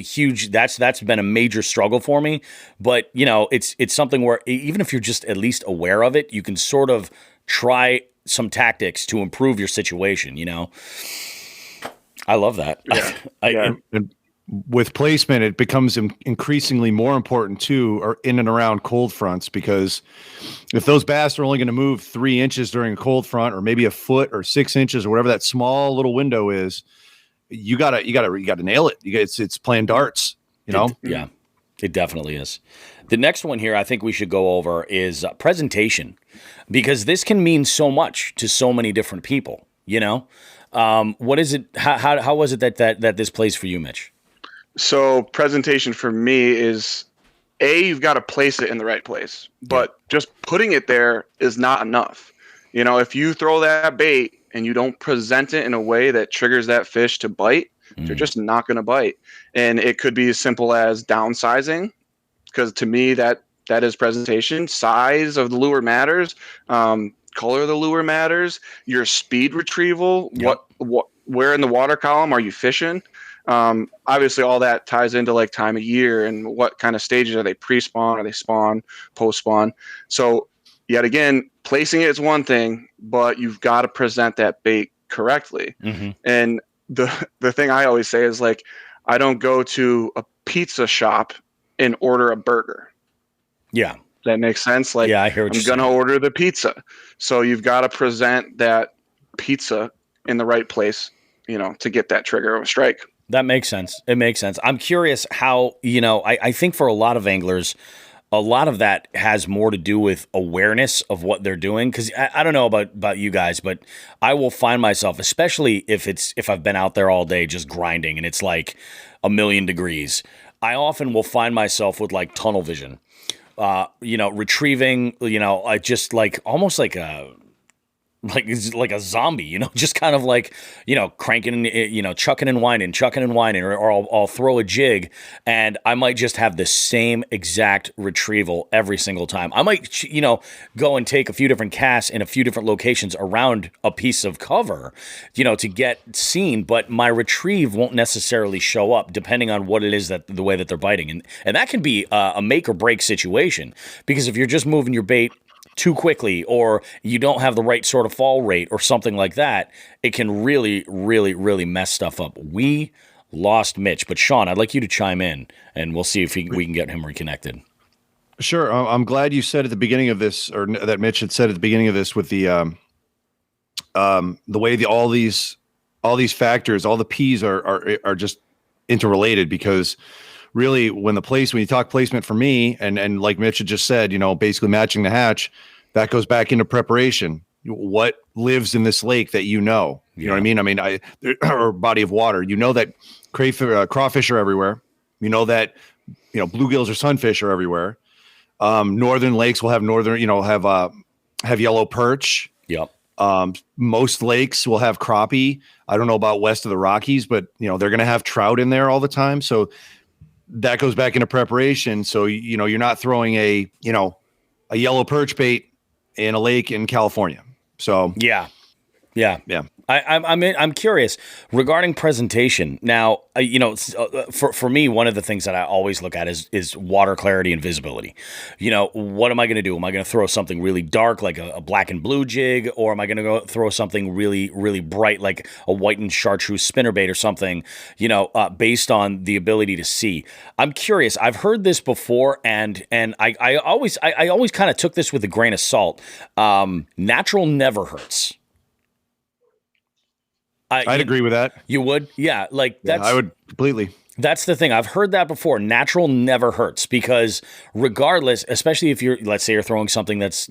that's been a major struggle for me. But, it's something where even if you're just at least aware of it, you can sort of try some tactics to improve your situation, I love that. Yeah. And with placement, it becomes increasingly more important too, or in and around cold fronts, because if those bass are only going to move 3 inches during a cold front, or maybe a foot or 6 inches or whatever that small little window is, you gotta nail it. It's playing darts, Yeah, it definitely is. The next one here I think we should go over is presentation, because this can mean so much to so many different people. What is it? How was it that this plays for you, Mitch? So presentation for me is you've got to place it in the right place, but just putting it there is not enough. If you throw that bait and you don't present it in a way that triggers that fish to bite, they're just not going to bite. And it could be as simple as downsizing, because to me that is presentation. Size of the lure matters. Color of the lure matters. Your speed retrieval. Yep. Where in the water column are you fishing? Obviously all that ties into like time of year and what kind of stages are they, pre-spawn, are they spawn, post-spawn. So yet again, placing it is one thing, but you've got to present that bait correctly. Mm-hmm. And the thing I always say is, like, I don't go to a pizza shop and order a burger. Yeah. That makes sense. Like, yeah, I hear what I'm going to order the pizza. So you've got to present that pizza in the right place, to get that trigger of a strike. That makes sense. It makes sense. I'm curious how, I think for a lot of anglers, a lot of that has more to do with awareness of what they're doing. Because I don't know about you guys, but I will find myself, especially if I've been out there all day just grinding and it's like 1,000,000 degrees, I often will find myself with like tunnel vision, retrieving, I just like almost like it's like a zombie, just kind of like, cranking, chucking and winding, or I'll throw a jig and I might just have the same exact retrieval every single time. I might, go and take a few different casts in a few different locations around a piece of cover, to get seen, but my retrieve won't necessarily show up depending on what it is the way that they're biting. And that can be a make or break situation, because if you're just moving your bait too quickly, or you don't have the right sort of fall rate or something like that, it can really, really, really mess stuff up. We lost Mitch, but Sean, I'd like you to chime in, and we'll see if we can get him reconnected. Sure. I'm glad you said at the beginning of this, or that Mitch had said at the beginning of this, with the way all these factors, all the P's are just interrelated, because really, when you talk placement for me, and like Mitch had just said, basically matching the hatch, that goes back into preparation. What lives in this lake that you know what I mean? Or body of water, that crawfish are everywhere. That, bluegills or sunfish are everywhere. Northern lakes will have have yellow perch. Yep. Most lakes will have crappie. I don't know about west of the Rockies, but they're going to have trout in there all the time. So that goes back into preparation. So, you're not throwing a yellow perch bait in a lake in California. So yeah. I'm curious regarding presentation. Now, for me, one of the things that I always look at is water clarity and visibility. What am I going to do? Am I going to throw something really dark like a black and blue jig, or am I going to go throw something really, really bright like a white and chartreuse spinnerbait or something? Based on the ability to see. I'm curious. I've heard this before, and I always kind of took this with a grain of salt. Natural never hurts. I'd agree with that. You would? Yeah. Like that's, I would completely. That's the thing. I've heard that before. Natural never hurts because regardless, especially if let's say you're throwing something that's,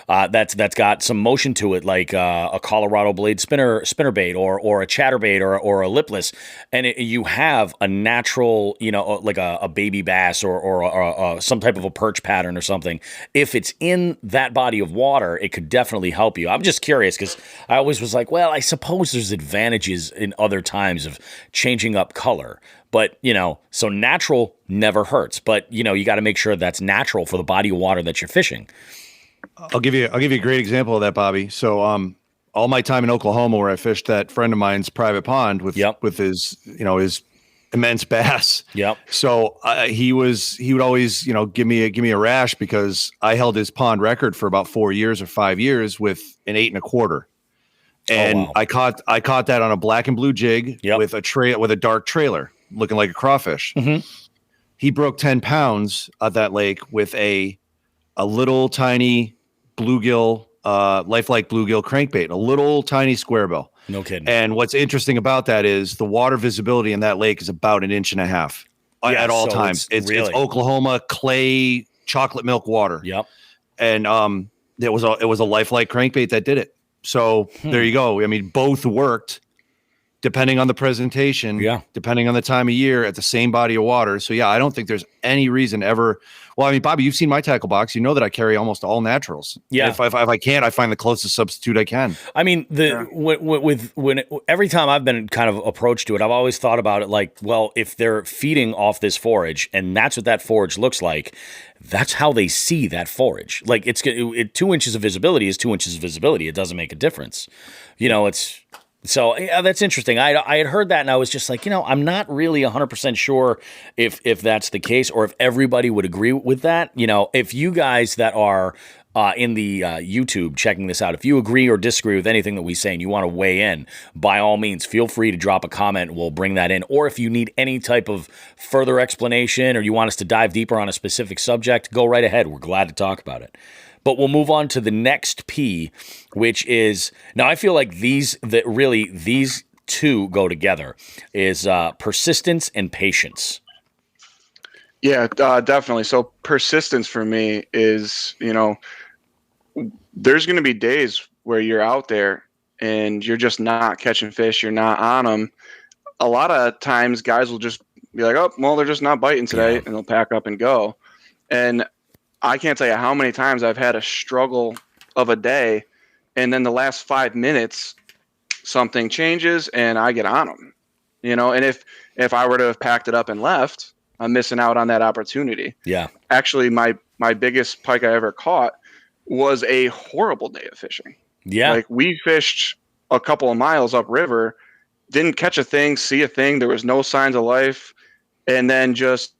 that's got some motion to it, like a Colorado blade spinnerbait or a chatterbait or a lipless, and you have a natural, like a baby bass or some type of a perch pattern or something. If it's in that body of water, it could definitely help you. I'm just curious because I always was like, well, I suppose there's advantages in other times of changing up color. But, so natural never hurts. But, you got to make sure that's natural for the body of water that you're fishing. I'll give you a great example of that, Bobby. So all my time in Oklahoma where I fished that friend of mine's private pond with his, his immense bass. Yep. So he would always, give me a rash because I held his pond record for about 4 years or 5 years with an 8 1/4. And I caught that on a black and blue jig with a dark trailer looking like a crawfish. Mm-hmm. He broke 10 pounds at that lake with a little tiny bluegill, lifelike bluegill crankbait, a little tiny square bill. No kidding. And what's interesting about that is the water visibility in that lake is about 1.5 inches at all times. It's Oklahoma clay, chocolate milk water. Yep. And it was a lifelike crankbait that did it. So there you go. I mean, both worked depending on the presentation, depending on the time of year at the same body of water. So I don't think there's any reason ever. Well, I mean, Bobby, you've seen my tackle box. You know that I carry almost all naturals. Yeah. If I can't, I find the closest substitute I can. I mean, every time I've been kind of approached to it, I've always thought about it like, well, if they're feeding off this forage and that's what that forage looks like, that's how they see that forage. Like 2 inches of visibility is 2 inches of visibility. It doesn't make a difference. So that's interesting. I had heard that and I was just like, I'm not really 100% sure if that's the case or if everybody would agree with that. If you guys that are in the YouTube checking this out, if you agree or disagree with anything that we say and you want to weigh in, by all means, feel free to drop a comment. We'll bring that in. Or if you need any type of further explanation or you want us to dive deeper on a specific subject, go right ahead. We're glad to talk about it. But we'll move on to the next P, which is, now I feel like these two go together, is persistence and patience. Yeah, definitely. So persistence for me is, there's going to be days where you're out there and you're just not catching fish. You're not on them. A lot of times guys will just be like, oh, well, they're just not biting today. And they'll pack up and go. And I can't tell you how many times I've had a struggle of a day, and then the last 5 minutes, something changes, and I get on them. And if I were to have packed it up and left, I'm missing out on that opportunity. Yeah. Actually, my biggest pike I ever caught was a horrible day of fishing. Yeah. Like we fished a couple of miles upriver, didn't catch a thing, see a thing. There was no signs of life, and then just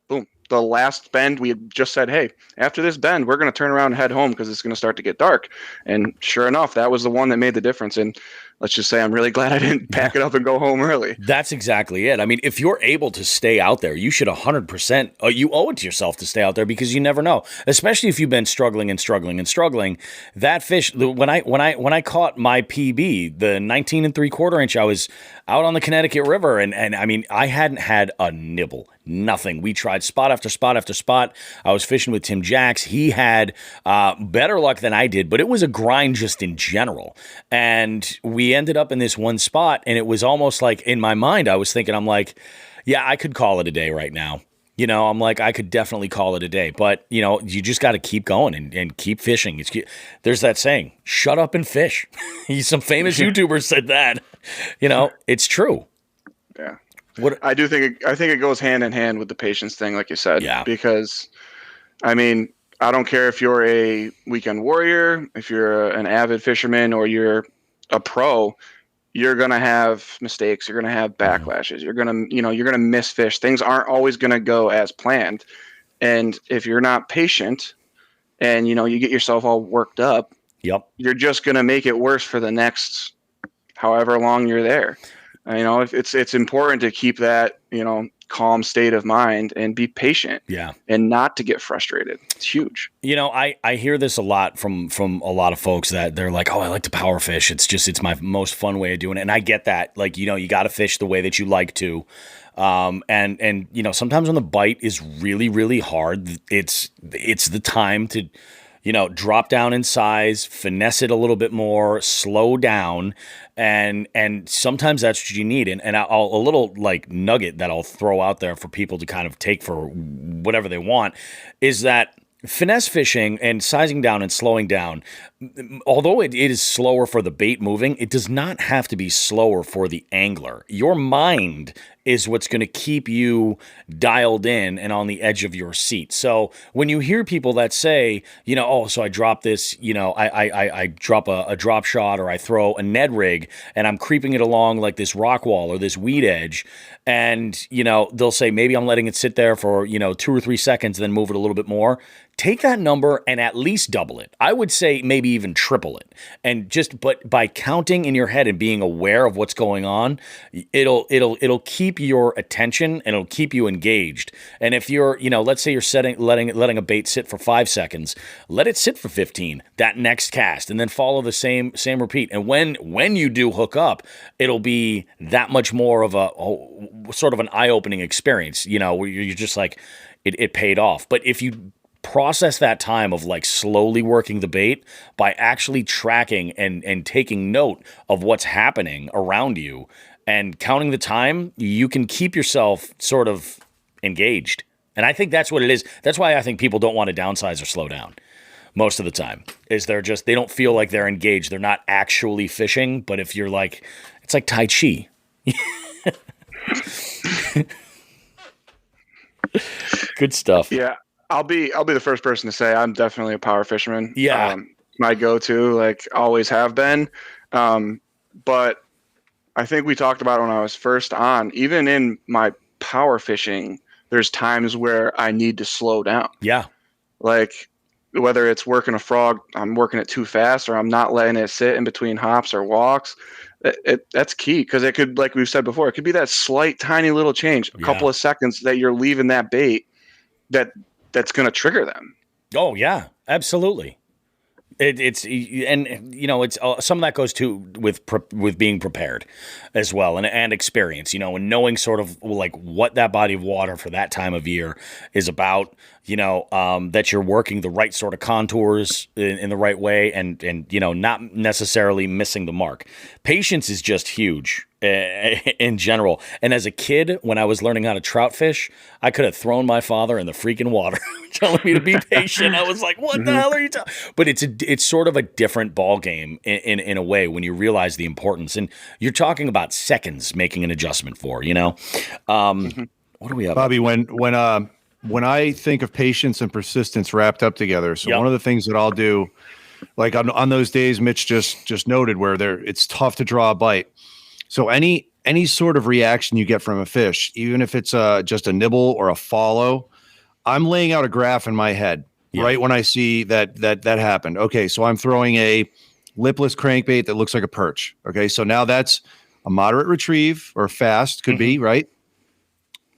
boom. The last bend, we had just said, hey, after this bend, we're going to turn around and head home because it's going to start to get dark. And sure enough, that was the one that made the difference. And let's just say I'm really glad I didn't pack it up and go home early. That's exactly it. I mean, if you're able to stay out there, you should 100%, you owe it to yourself to stay out there because you never know, especially if you've been struggling. That fish, when I caught my PB, the 19 3/4 inch, I was out on the Connecticut River and I mean, I hadn't had a nibble. Nothing. We tried spot after spot after spot. I was fishing with Tim Jacks. He had better luck than I did, but it was a grind just in general. And we ended up in this one spot, and it was almost like in my mind, I was thinking, I'm like, yeah, I could call it a day right now. I'm like, I could definitely call it a day. But, you just got to keep going and keep fishing. There's that saying, shut up and fish. Some famous YouTubers said that. It's true. Yeah. I think it goes hand in hand with the patience thing, like you said. Yeah. Because, I mean, I don't care if you're a weekend warrior, if you're an avid fisherman, or you're a pro, you're going to have mistakes. You're going to have backlashes. You're going to miss fish. Things aren't always going to go as planned. And if you're not patient and, you get yourself all worked up, yep, you're just going to make it worse for the next however long you're there. It's important to keep that, calm state of mind and be patient. Yeah. And not to get frustrated. It's huge. I hear this a lot from a lot of folks that they're like, oh, I like to power fish. It's my most fun way of doing it. And I get that. Like, you got to fish the way that you like to. And sometimes when the bite is really, really hard, it's the time to, drop down in size, finesse it a little bit more, slow down. And sometimes that's what you need. And a little like nugget that I'll throw out there for people to kind of take for whatever they want is that finesse fishing and sizing down and slowing down, although it is slower for the bait moving, it does not have to be slower for the angler. Your mind is what's going to keep you dialed in and on the edge of your seat. So when you hear people that say, so I drop this, I drop a drop shot or I throw a Ned rig and I'm creeping it along like this rock wall or this weed edge, and, they'll say maybe I'm letting it sit there for, 2 or 3 seconds, then move it a little bit more. Take that number and at least double it. I would say maybe even triple it. And but by counting in your head and being aware of what's going on, it'll keep your attention and it'll keep you engaged. And if you're, let's say you're letting a bait sit for 5 seconds, let it sit for 15, that next cast, and then follow the same repeat. And when you do hook up, it'll be that much more of a sort of an eye-opening experience, where you're just like, it paid off. But if you process that time of like slowly working the bait by actually tracking and taking note of what's happening around you and counting the time, you can keep yourself sort of engaged. And I think that's what it is. That's why I think people don't want to downsize or slow down most of the time, is they don't feel like they're engaged. They're not actually fishing. But if you're like, it's like Tai Chi. Good stuff. Yeah. I'll be the first person to say I'm definitely a power fisherman. Yeah. My go-to, like always have been. But I think we talked about it when I was first on, even in my power fishing, there's times where I need to slow down. Yeah. Like whether it's working a frog, I'm working it too fast, or I'm not letting it sit in between hops or walks. That's key, because it could, like we've said before, it could be that slight, tiny little change, a couple of seconds that you're leaving that bait that's going to trigger them. Oh yeah, absolutely. It's some of that goes to with being prepared as well, and experience, and knowing sort of like what that body of water for that time of year is about, that you're working the right sort of contours in the right way, and not necessarily missing the mark. Patience is just huge in general. And as a kid, when I was learning how to trout fish, I could have thrown my father in the freaking water telling me to be patient. I was like, what the hell are you talking? But it's sort of a different ball game in a way when you realize the importance. And you're talking about seconds making an adjustment for, what do we have? Bobby, when I think of patience and persistence wrapped up together, so one of the things that I'll do, like on those days Mitch just noted, where it's tough to draw a bite. So any sort of reaction you get from a fish, even if it's just a nibble or a follow, I'm laying out a graph in my head right when I see that happened. Okay, so I'm throwing a lipless crankbait that looks like a perch. Okay, so now that's a moderate retrieve or fast, could be, right?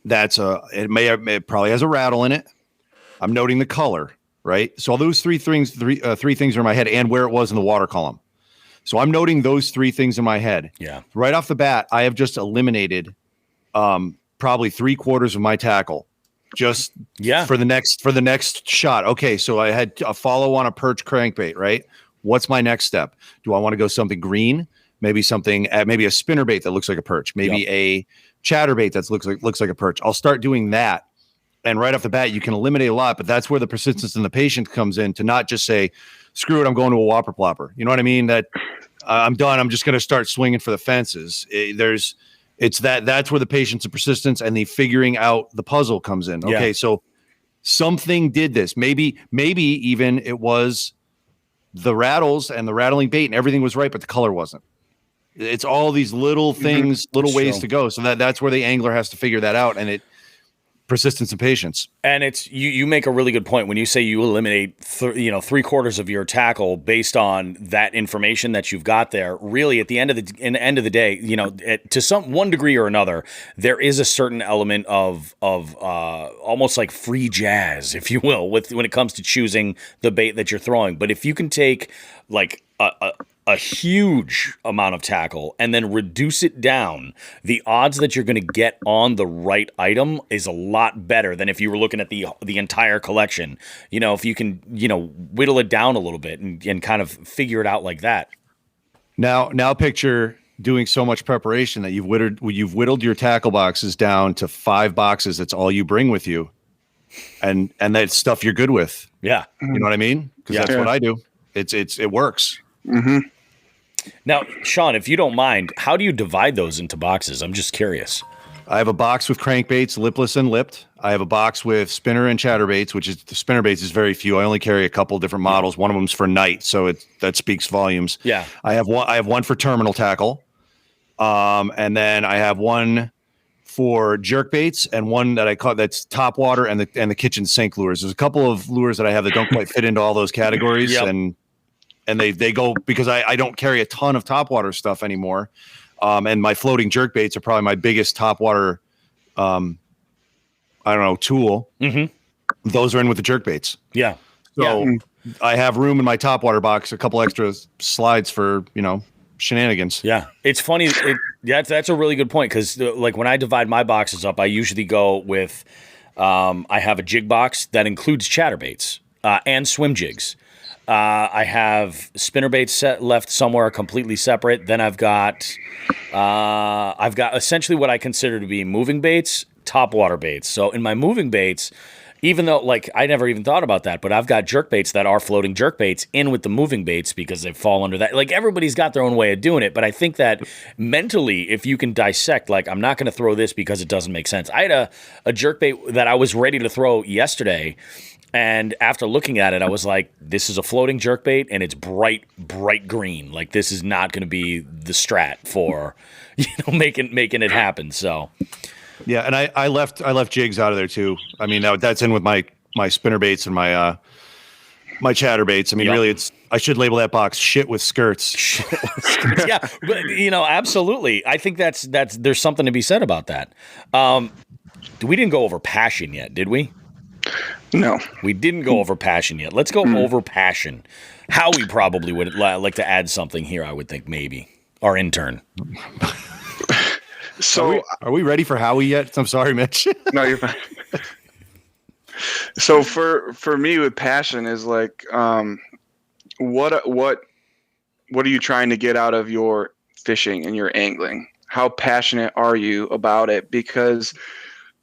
That's it probably has a rattle in it. I'm noting the color, right? So all those three things are in my head, and where it was in the water column. So I'm noting those 3 things in my head. Yeah. Right off the bat, I have just eliminated probably 3/4 of my tackle just for the next shot. Okay, so I had a follow on a perch crankbait, right? What's my next step? Do I want to go something green? Maybe something, maybe a spinnerbait that looks like a perch. Maybe a chatterbait that looks like a perch. I'll start doing that. And right off the bat, you can eliminate a lot, but that's where the persistence and the patience comes in, to not just say, screw it, I'm going to a whopper plopper. You know what I mean? That I'm done. I'm just going to start swinging for the fences. That's where the patience and persistence and the figuring out the puzzle comes in. Okay. So something did this. Maybe even it was the rattles and the rattling bait and everything was right, but the color wasn't. It's all these little things, little ways to go. So that's where the angler has to figure that out. And persistence and patience. And it's you make a really good point when you say you eliminate 3/4 of your tackle based on that information that you've got there. Really, at the end of the day, to one degree or another, there is a certain element of almost like free jazz, if you will, when it comes to choosing the bait that you're throwing. But if you can take like a huge amount of tackle and then reduce it down, the odds that you're going to get on the right item is a lot better than if you were looking at the entire collection. If you can, whittle it down a little bit and kind of figure it out like that. Now picture doing so much preparation that you've whittled your tackle boxes down to 5 boxes. That's all you bring with you. And that's stuff you're good with. Yeah. You know what I mean? Because that's what I do. It works. Mm-hmm. Now, Sean, if you don't mind, how do you divide those into boxes? I'm just curious. I have a box with crankbaits, lipless and lipped. I have a box with spinner and chatterbaits, which is the spinnerbaits is very few. I only carry a couple different models. One of them's for night, so that speaks volumes. Yeah. I have one for terminal tackle. And then I have one for jerk baits and one that I call that's top water and the kitchen sink lures. There's a couple of lures that I have that don't quite fit into all those categories. Yep. And they go because I don't carry a ton of topwater stuff anymore. And my floating jerk baits are probably my biggest topwater, tool. Mm-hmm. Those are in with the jerk baits. Yeah. So I have room in my topwater box, a couple extra slides for, shenanigans. Yeah. It's funny. That's a really good point. Cause like when I divide my boxes up, I usually go with, I have a jig box that includes chatterbaits, and swim jigs. I have spinnerbaits left somewhere completely separate. Then I've got essentially what I consider to be moving baits, topwater baits. So in my moving baits, even though like I never even thought about that, but I've got jerk baits that are floating jerk baits in with the moving baits because they fall under that. Like everybody's got their own way of doing it, but I think that mentally, if you can dissect, like I'm not going to throw this because it doesn't make sense. I had a jerk bait that I was ready to throw yesterday. And after looking at it, I was like, this is a floating jerkbait, and it's bright green. Like, this is not going to be the strat for, making it happen. So, yeah, and I left jigs out of there too. I mean, that's in with my spinnerbaits and my my chatterbaits. I mean, really, I should label that box "shit with skirts." Yeah, but absolutely. I think that's there's something to be said about that. We didn't go over passion yet, did we? No. We didn't go over passion yet. Let's go over passion. Howie probably would like to add something here, I would think, maybe. Our intern. So are we ready for Howie yet? I'm sorry, Mitch. No, you're fine. So for me with passion is like what are you trying to get out of your fishing and your angling? How passionate are you about it? Because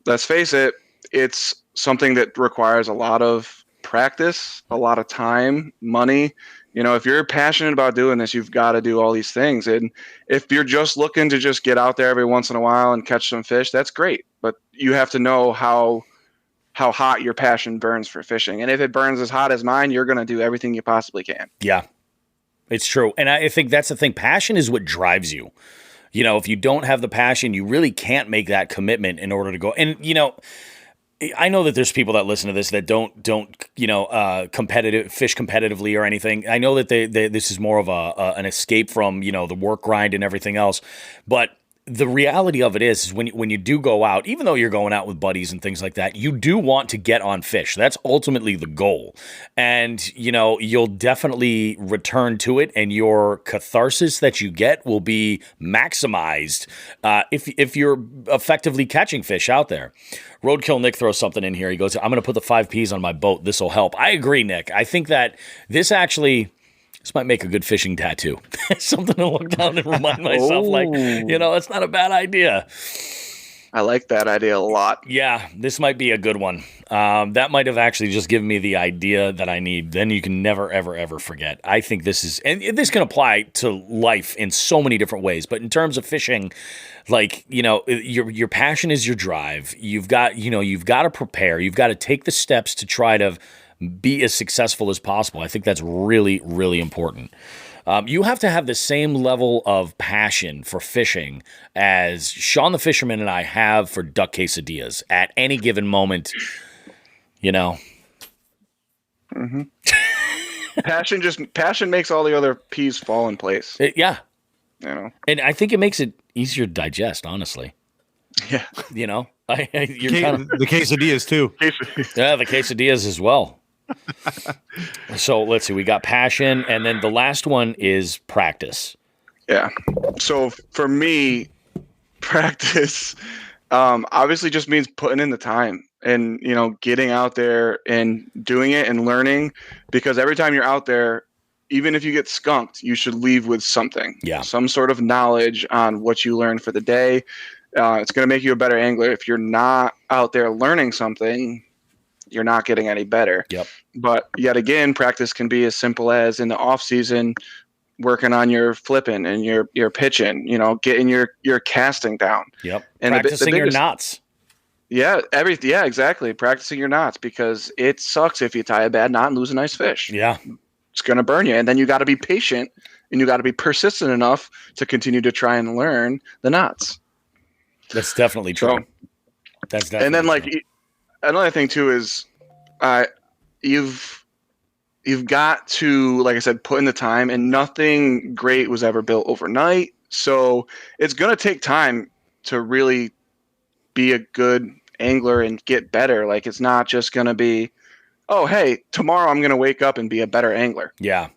let's face it, it's something that requires a lot of practice, a lot of time, money. If you're passionate about doing this, you've got to do all these things. And if you're just looking to just get out there every once in a while and catch some fish, that's great. But you have to know how hot your passion burns for fishing. And if it burns as hot as mine, you're going to do everything you possibly can. Yeah, it's true. And I think that's the thing. Passion is what drives you. If you don't have the passion, you really can't make that commitment in order to go. And, I know that there's people that listen to this that don't fish competitively or anything. I know that this is more of an escape from the work grind and everything else. But the reality of it is when you do go out, even though you're going out with buddies and things like that, you do want to get on fish. That's ultimately the goal. And, you'll definitely return to it, and your catharsis that you get will be maximized if you're effectively catching fish out there. Roadkill Nick throws something in here. He goes, I'm going to put the 5 Ps on my boat. This will help. I agree, Nick. I think that this might make a good fishing tattoo. Something to look down and remind myself, that's not a bad idea. I like that idea a lot. Yeah, this might be a good one. That might have actually just given me the idea that I need. Then you can never, ever, ever forget. I think this can apply to life in so many different ways. But in terms of fishing, your passion is your drive. You've got to prepare. You've got to take the steps to try to be as successful as possible. I think that's really, really important. You have to have the same level of passion for fishing as Sean the Fisherman and I have for duck quesadillas at any given moment, you know. Mm-hmm. Passion makes all the other peas fall in place. Yeah. You know, And I think it makes it easier to digest, honestly. yeah. You know, you're kind of, The quesadillas too. yeah, the quesadillas as well. So let's see, we got passion, and then the last one is practice. Yeah. So for me, practice obviously just means putting in the time and, you know, getting out there and doing it and learning, because every time you're out there, even if you get skunked, you should leave with something. Yeah. Some sort of knowledge on what you learned for the day. It's going to make you a better angler. If you're not out there learning something, you're not getting any better. Yep. But yet again, practice can be as simple as in the off season, working on your flipping and your pitching, you know, getting your casting down. Yep. And Practicing your knots. Yeah, yeah, exactly. Practicing your knots, because it sucks if you tie a bad knot and lose a nice fish. Yeah. It's going to burn you. And then you got to be patient and you got to be persistent enough to continue to try and learn the knots. That's definitely true. So, that's definitely and then like true. another thing too is you've got to, like I said, put in the time, and nothing great was ever built overnight. So it's going to take time to really be a good angler and get better. Like, it's not just going to be, oh, hey, tomorrow I'm going to wake up and be a better angler. Yeah.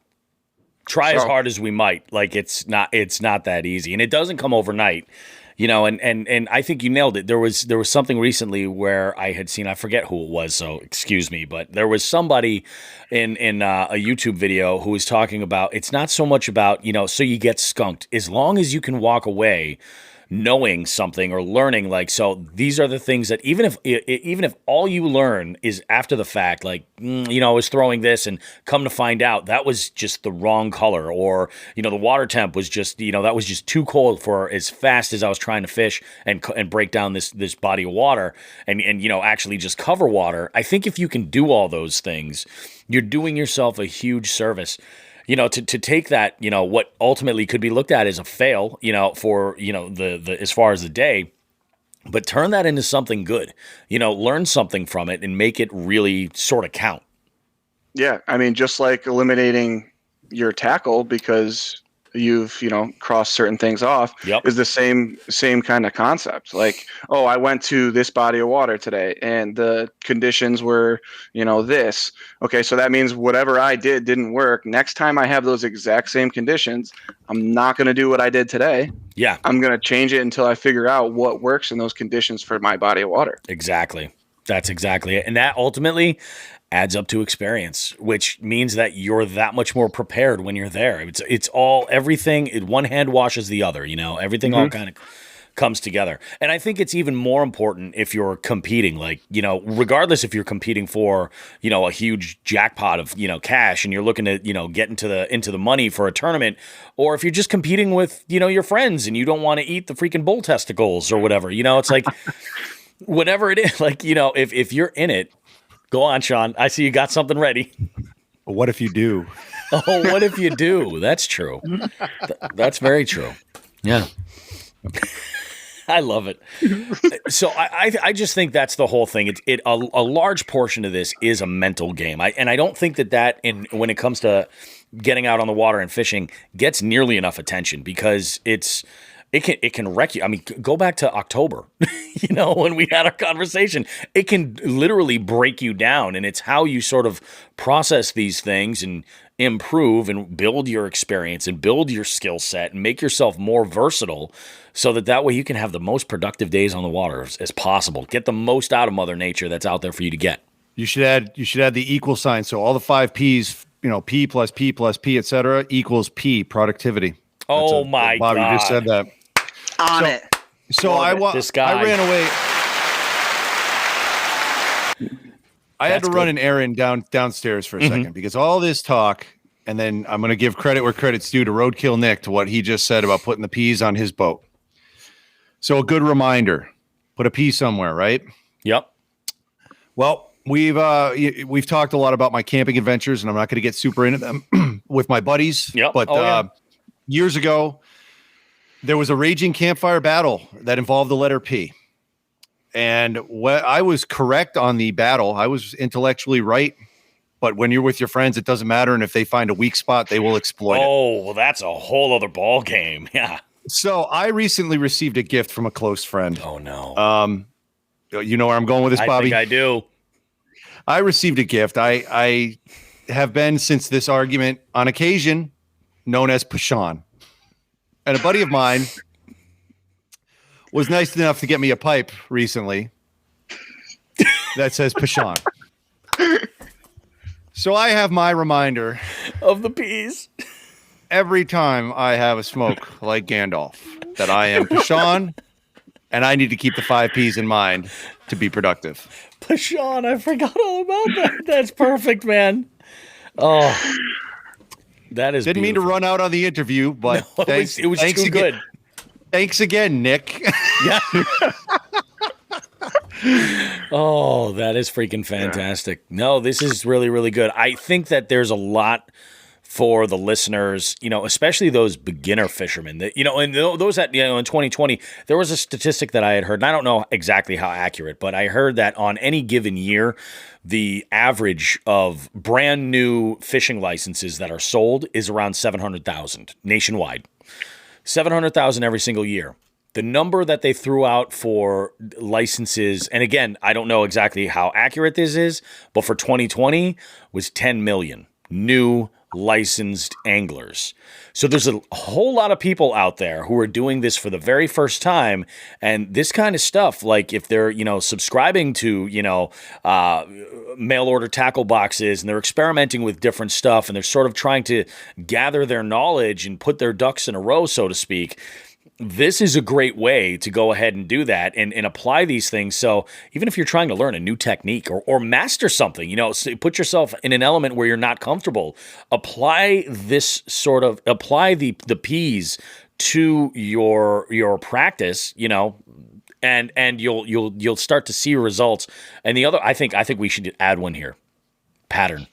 Try as hard as we might. Like, it's not that easy, and it doesn't come overnight. You know, and I think you nailed it. There was something recently where I had seen, I forget who it was, so excuse me, but there was somebody in a YouTube video who was talking about, it's not so much about, you know, so you get skunked. As long as you can walk away knowing something or learning, like, so these are the things that even if all you learn is after the fact, like, you know, I was throwing this and come to find out that was just the wrong color, or, you know, the water temp was just, you know, that was just too cold for as fast as I was trying to fish and break down this body of water and you know, actually just cover water. I think if you can do all those things, you're doing yourself a huge service. You know, to take that, you know, what ultimately could be looked at as a fail, you know, for, you know, the as far as the day, but turn that into something good, you know, learn something from it and make it really sort of count. Yeah. I mean, just like eliminating your tackle because you've, you know, crossed certain things off, Yep. is the same kind of concept. Like, oh, I went to this body of water today and the conditions were, you know, this. Okay, so that means whatever I didn't work. Next time I have those exact same conditions, I'm not going to do what I did today. Yeah. I'm going to change it until I figure out what works in those conditions for my body of water. Exactly. That's exactly it. And that ultimately adds up to experience, which means that you're that much more prepared when you're there. It's all, everything, one hand washes the other, you know, everything all kind of comes together. And I think it's even more important if you're competing, like, you know, regardless if you're competing for, you know, a huge jackpot of, you know, cash and you're looking to, you know, get into the money for a tournament, or if you're just competing with, you know, your friends and you don't want to eat the freaking bull testicles or whatever, you know, it's like, whatever it is, like, you know, if you're in it, go on, Sean. I see you got something ready. What if you do? Oh, what if you do? That's true. That's very true. Yeah. I love it. So I just think that's the whole thing. A large portion of this is a mental game. I don't think that when it comes to getting out on the water and fishing gets nearly enough attention, because it can wreck you. I mean, go back to October, you know, when we had our conversation. It can literally break you down, and it's how you sort of process these things and improve and build your experience and build your skill set and make yourself more versatile, so that way you can have the most productive days on the water as possible. Get the most out of Mother Nature that's out there for you to get. You should add the equal sign. So all the 5 P's, you know, P plus P plus P, et cetera, equals P, productivity. Oh my Bobby God. just said that. On it. So This guy. I ran away. I had to run an errand downstairs for a second, because all this talk, and then I'm going to give credit where credit's due to Roadkill Nick, to what he just said about putting the P's on his boat. So a good reminder, put a P somewhere, right? Yep. Well, We've talked a lot about my camping adventures, and I'm not going to get super into them with my buddies. Yep. But years ago, there was a raging campfire battle that involved the letter P. And I was correct on the battle. I was intellectually right. But when you're with your friends, it doesn't matter. And if they find a weak spot, they will exploit it. Oh, well, that's a whole other ball game. Yeah. So I recently received a gift from a close friend. Oh, no. You know where I'm going with this, Bobby? I think I do. I received a gift. I have been, since this argument, on occasion, known as Pashan. And a buddy of mine was nice enough to get me a pipe recently that says Pashan. So I have my reminder of the peas every time I have a smoke like Gandalf that I am Pashan and I need to keep the 5 Ps in mind to be productive. Pashan, I forgot all about that. That's perfect, man. Oh, that is Didn't beautiful. mean to run out on the interview, but no, thanks, it was thanks too again. good. Thanks again, Nick. Yeah. Oh, that is freaking fantastic. No, this is really, really good. I think that there's a lot for the listeners, especially those beginner fishermen that, and those that, in 2020, there was a statistic that I had heard, and I don't know exactly how accurate, but I heard that on any given year, the average of brand new fishing licenses that are sold is around 700,000 nationwide. 700,000 every single year. The number that they threw out for licenses, and again, I don't know exactly how accurate this is, but for 2020 was 10 million new licensed anglers. So there's a whole lot of people out there who are doing this for the very first time. And this kind of stuff, like if they're, subscribing to, mail order tackle boxes and they're experimenting with different stuff and they're sort of trying to gather their knowledge and put their ducks in a row, so to speak. This is a great way to go ahead and do that and apply these things. So even if you're trying to learn a new technique or master something, put yourself in an element where you're not comfortable, apply the P's to your practice, and you'll start to see results. And the other, I think we should add one here, pattern.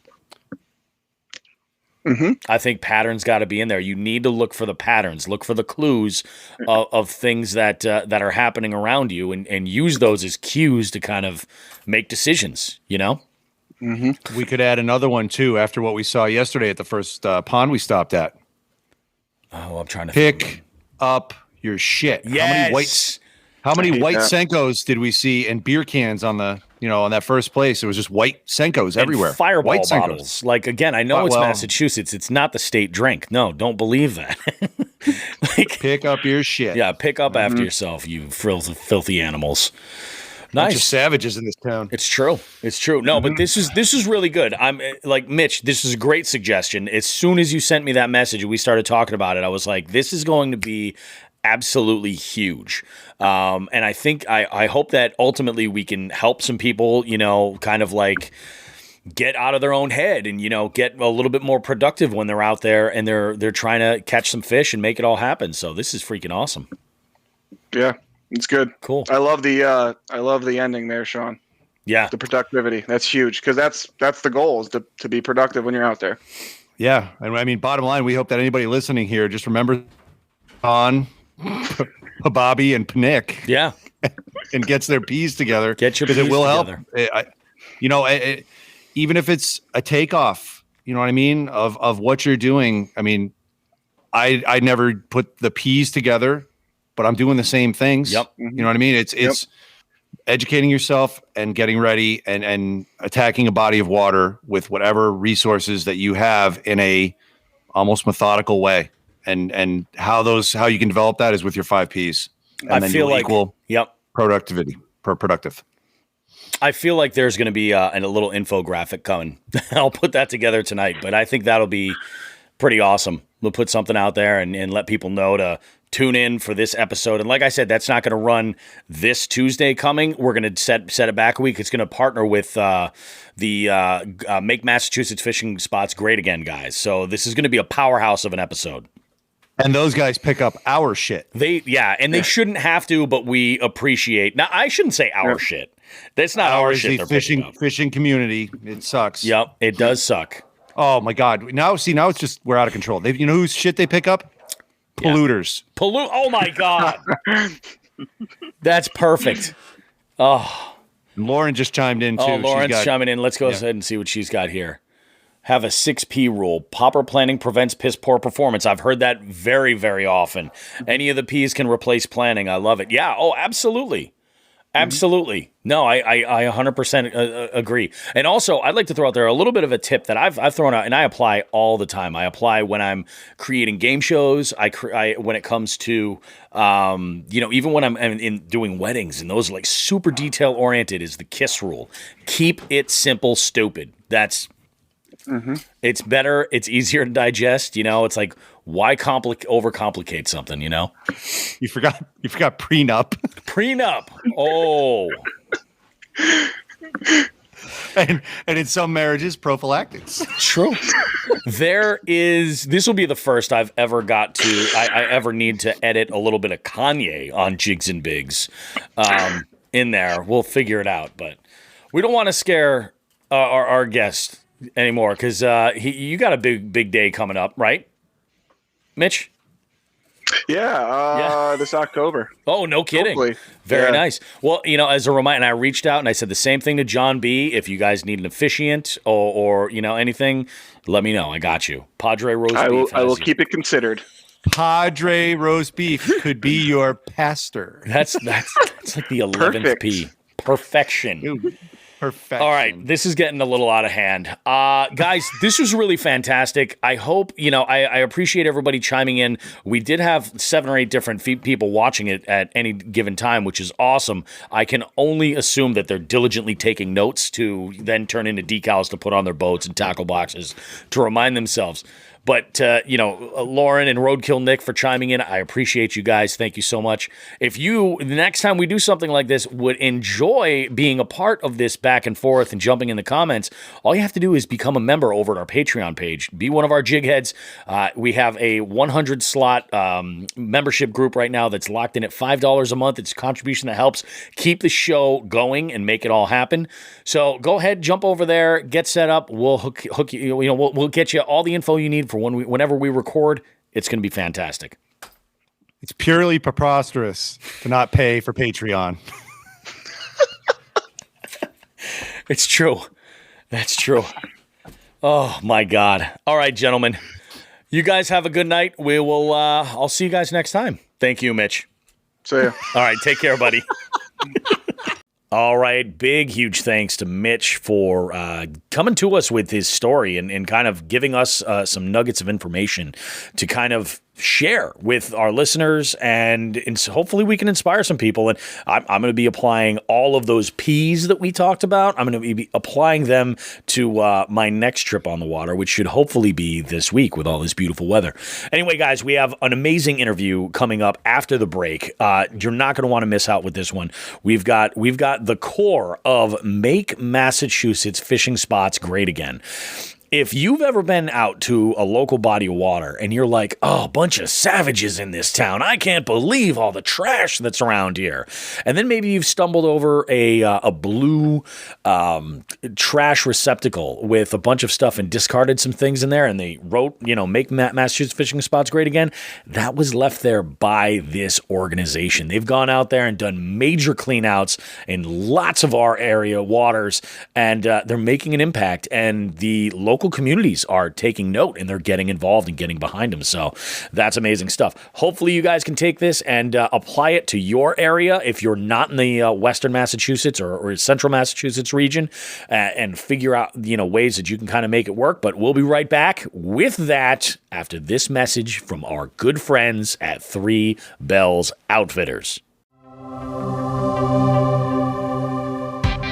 Mm-hmm. I think patterns got to be in there. You need to look for the patterns, look for the clues of things that are happening around you, and use those as cues to kind of make decisions. Mm-hmm. We could add another one too after what we saw yesterday at the first pond we stopped at. Oh, I'm trying to pick up your shit. Yes. How many white Senkos did we see in beer cans on the, on that first place? It was just white Senkos everywhere. Fireball white bottles. Like, again, I know it's Massachusetts. It's not the state drink. No, don't believe that. Pick up your shit. Yeah, pick up after yourself, you filthy animals. Nice. Bunch of savages in this town. It's true. No, but this is really good. I'm like, Mitch, this is a great suggestion. As soon as you sent me that message and we started talking about it, I was like, this is going to be absolutely huge. And I think I hope that ultimately we can help some people, kind of like get out of their own head and, get a little bit more productive when they're out there and they're trying to catch some fish and make it all happen. So this is freaking awesome. Yeah, it's good. Cool. I love the ending there, Sean. Yeah. The productivity. That's huge because that's the goal is to be productive when you're out there. Yeah. And I mean, bottom line, we hope that anybody listening here just remembers on Bobby and Nick, and gets their P's together. Get your P's together. It will help. Even if it's a takeoff, you know what I mean, of what you're doing. I mean, I never put the P's together, but I'm doing the same things. Yep. You know what I mean? It's educating yourself and getting ready and attacking a body of water with whatever resources that you have in a almost methodical way. And how you can develop that is with your 5 Ps. And I then feel like equal productivity per productive. I feel like there's going to be a little infographic coming. I'll put that together tonight, but I think that'll be pretty awesome. We'll put something out there and let people know to tune in for this episode. And like I said, that's not going to run this Tuesday coming. We're going to set it back a week. It's going to partner with the Make Massachusetts Fishing Spots Great Again guys. So this is going to be a powerhouse of an episode. And those guys pick up our shit. They shouldn't have to, but we appreciate. Now, I shouldn't say our shit. That's not our Ours, shit. the They're picking up. fishing community. It sucks. Yep, it does suck. Oh my God. Now it's just we're out of control. You know whose shit they pick up? Polluters. Oh my God. That's perfect. Oh. Lauren just chimed in too. Oh, Lauren's chiming in. Let's go ahead and see what she's got here. Have a 6P rule. Popper planning prevents piss poor performance. I've heard that very, very often. Any of the P's can replace planning. I love it. Yeah. Oh, absolutely. Absolutely. No, I 100% agree. And also, I'd like to throw out there a little bit of a tip that I've thrown out, and I apply all the time. I apply when I'm creating game shows. When it comes to, even when I'm in doing weddings, and those like super detail oriented is the KISS rule. Keep it simple, stupid. That's It's better. It's easier to digest. It's like, why overcomplicate something? You forgot prenup. Prenup. Oh. and in some marriages, prophylactics. True. This will be the first I've ever got to, I ever need to edit a little bit of Kanye on Jigs and Bigs in there. We'll figure it out, but we don't want to scare our guest anymore because you got a big day coming up, right, Mitch? Yeah, this October. Oh, no kidding. Hopefully. Very nice. Well, as a reminder, and I reached out and I said the same thing to John B. If you guys need an officiant or anything, let me know. I got you. Padre roast beef. I will keep it considered. Padre roast beef could be your pastor. That's like the 11th P. Perfection. Dude, perfection. All right, this is getting a little out of hand. Guys, this was really fantastic. I hope, I appreciate everybody chiming in. We did have 7 or 8 different people watching it at any given time, which is awesome. I can only assume that they're diligently taking notes to then turn into decals to put on their boats and tackle boxes to remind themselves. But, Lauren and Roadkill Nick for chiming in. I appreciate you guys. Thank you so much. If you, the next time we do something like this, would enjoy being a part of this back and forth and jumping in the comments, all you have to do is become a member over at our Patreon page. Be one of our jig heads. We have a 100-slot membership group right now that's locked in at $5 a month. It's a contribution that helps keep the show going and make it all happen. So go ahead, jump over there, get set up. We'll hook you. We'll get you all the info you need for whenever we record. It's going to be fantastic. It's purely preposterous to not pay for Patreon. It's true. That's true. Oh my God. All right, gentlemen. You guys have a good night. We will. I'll see you guys next time. Thank you, Mitch. See ya. All right, take care, buddy. All right, huge thanks to Mitch for coming to us with his story and kind of giving us some nuggets of information to kind of share with our listeners, and hopefully we can inspire some people. And I'm going to be applying all of those P's that we talked about. I'm going to be applying them to my next trip on the water, which should hopefully be this week with all this beautiful weather. Anyway, guys, we have an amazing interview coming up after the break. You're not going to want to miss out with this one. We've got the core of Make Massachusetts Fishing Spots Great Again. If you've ever been out to a local body of water and you're like, oh, a bunch of savages in this town, I can't believe all the trash that's around here. And then maybe you've stumbled over a blue trash receptacle with a bunch of stuff and discarded some things in there, and they wrote, Make Massachusetts Fishing Spots Great Again. That was left there by this organization. They've gone out there and done major cleanouts in lots of our area waters, and they're making an impact, and the local communities are taking note and they're getting involved and getting behind them. So that's amazing stuff. Hopefully you guys can take this and apply it to your area if you're not in the Western Massachusetts or Central Massachusetts region, and figure out ways that you can kind of make it work. But we'll be right back with that after this message from our good friends at Three Bells Outfitters.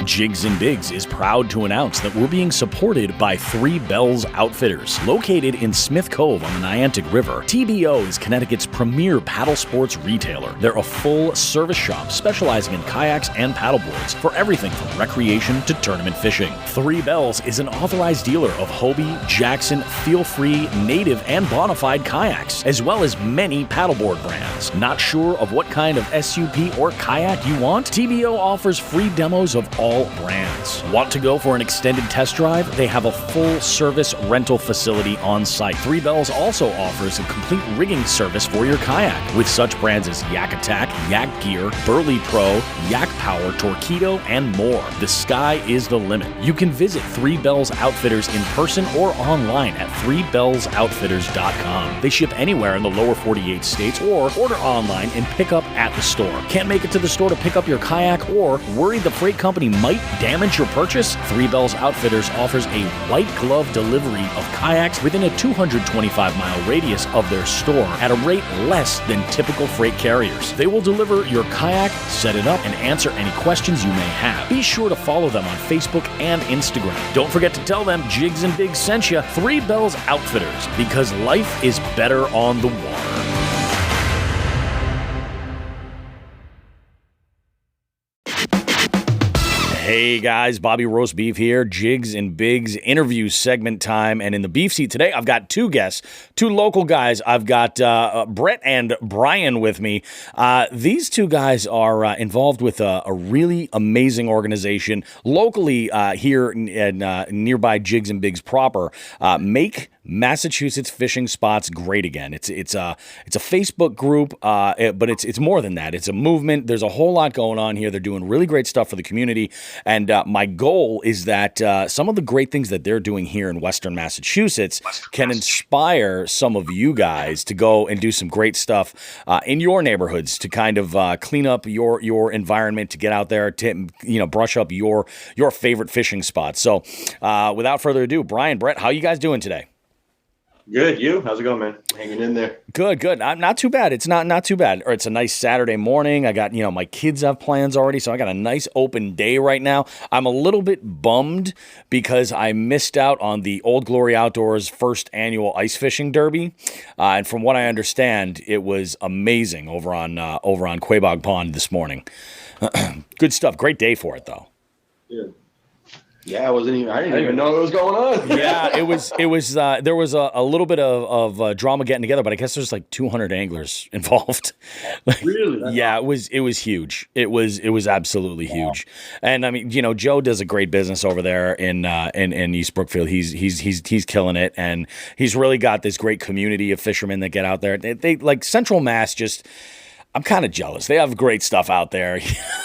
Jigs and Bigs is proud to announce that we're being supported by Three Bells Outfitters. Located in Smith Cove on the Niantic River, TBO is Connecticut's premier paddle sports retailer. They're a full service shop specializing in kayaks and paddleboards for everything from recreation to tournament fishing. Three Bells is an authorized dealer of Hobie, Jackson, Feel Free, Native, and Bonafide kayaks, as well as many paddleboard brands. Not sure of what kind of SUP or kayak you want? TBO offers free demos of all brands. Want to go for an extended test drive? They have a full-service rental facility on site. Three Bells also offers a complete rigging service for your kayak with such brands as Yak Attack, Yak Gear, Burley Pro, Yak Power, Torpedo, and more. The sky is the limit. You can visit Three Bells Outfitters in person or online at threebellsoutfitters.com. They ship anywhere in the lower 48 states or order online and pick up at the store. Can't make it to the store to pick up your kayak or worried the freight company might damage your purchase? Three Bells Outfitters offers a white glove delivery of kayaks within a 225-mile radius of their store at a rate less than typical freight carriers. They will deliver your kayak, set it up, and answer any questions you may have. Be sure to follow them on Facebook and Instagram. Don't forget to tell them Jigs and Bigs sent you. Three Bells Outfitters, because life is better on the water. Hey guys, Bobby Roast Beef here, Jigs and Bigs interview segment time. And in the beef seat today, I've got two guests, two local guys. I've got Brett and Bryan with me. These two guys are involved with a really amazing organization locally here in nearby Jigs and Bigs proper. Make Massachusetts fishing spots great again. It's a Facebook group, but it's more than that. It's a movement. There's a whole lot going on here. They're doing really great stuff for the community. And my goal is that some of the great things that they're doing here in Western Massachusetts can inspire some of you guys to go and do some great stuff in your neighborhoods to kind of clean up your environment, to get out there, to brush up your favorite fishing spots. So without further ado, Bryan, Brett, how you guys doing today? Good. You? How's it going, man? Hanging in there. Good. I'm not too bad. It's not too bad. Or it's a nice Saturday morning. I got, my kids have plans already, so I got a nice open day right now. I'm a little bit bummed because I missed out on the Old Glory Outdoors first annual ice fishing derby. And from what I understand, it was amazing over on Quabog Pond this morning. Good stuff. Great day for it, though. Yeah. Yeah, I didn't even know what was going on. Yeah, it was. There was a little bit of drama getting together, but I guess there's like 200 anglers involved. Really? Yeah, it was huge. It was absolutely huge. And I mean, Joe does a great business over there in East Brookfield. He's killing it, and he's really got this great community of fishermen that get out there. They like Central Mass just. I'm kind of jealous. They have great stuff out there.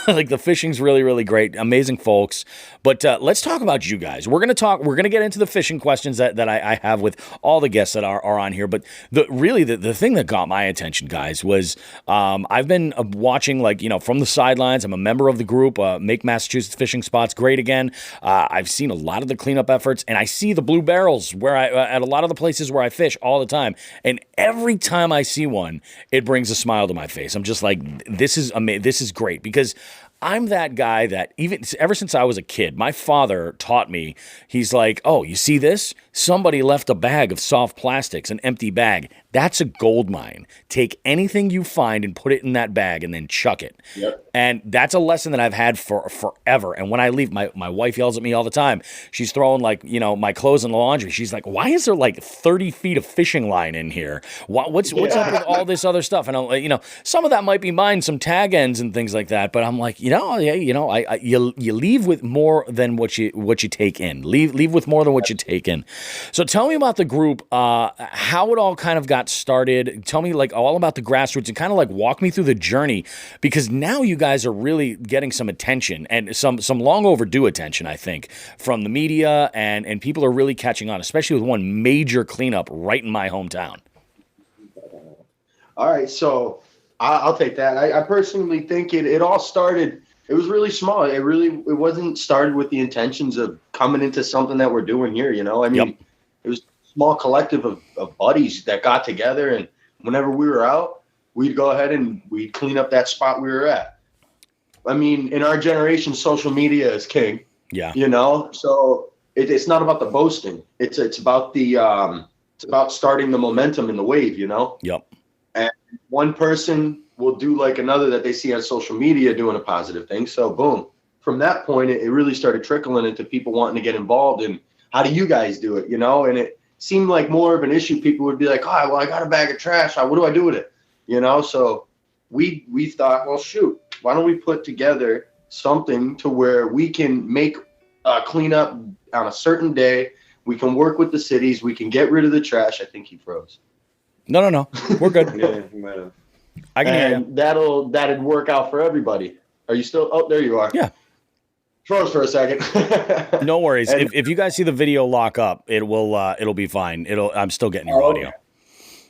Like the fishing's really, really great. Amazing folks. But let's talk about you guys. We're going to get into the fishing questions that I have with all the guests that are on here. But the thing that got my attention, guys, was I've been watching from the sidelines. I'm a member of the group, Make Massachusetts Fishing Spots Great Again. I've seen a lot of the cleanup efforts, and I see the blue barrels at a lot of the places where I fish all the time. And every time I see one, it brings a smile to my face. I'm just like, this is amazing. This is great because I'm that guy that ever since I was a kid, my father taught me, he's like, oh, you see this? Somebody left a bag of soft plastics, an empty bag. That's a gold mine. Take anything you find and put it in that bag and then chuck it. Yep. And that's a lesson that I've had for forever. And when I leave, my wife yells at me all the time. She's throwing my clothes in the laundry. She's like, why is there like 30 feet of fishing line in here? What's up with all this other stuff? And I'm some of that might be mine, some tag ends and things like that. But I'm like, you leave with more than what you take in. Leave with more than what you take in. So tell me about the group, how it all kind of got started. Tell me all about the grassroots and kind of walk me through the journey, because now you guys are really getting some attention and some long overdue attention, I think, from the media, and people are really catching on, especially with one major cleanup right in my hometown. All right, so I'll take that. I personally think it all started. It was really small. It wasn't started with the intentions of coming into something that we're doing here. I mean, Yep. It was a small collective of buddies that got together, and whenever we were out, we'd go ahead and we'd clean up that spot we were at. I mean, in our generation, social media is king. Yeah. You know, so it's not about the boasting. It's about it's about starting the momentum in the wave, you know? Yep. And one person will do like another that they see on social media doing a positive thing. So boom. From that point, it really started trickling into people wanting to get involved in how do you guys do it, you know? And it seemed like more of an issue. People would be like, oh, well, I got a bag of trash. What do I do with it? You know? So we thought, well, shoot, why don't we put together something to where we can make a cleanup on a certain day. We can work with the cities. We can get rid of the trash. I think he froze. No. We're good. Yeah, you might have. I can hear you. That'd work out for everybody. Are you still? Oh, there you are. Yeah. Froze for a second. No worries. And, if you guys see the video lock up, it'll be fine. I'm still getting your audio.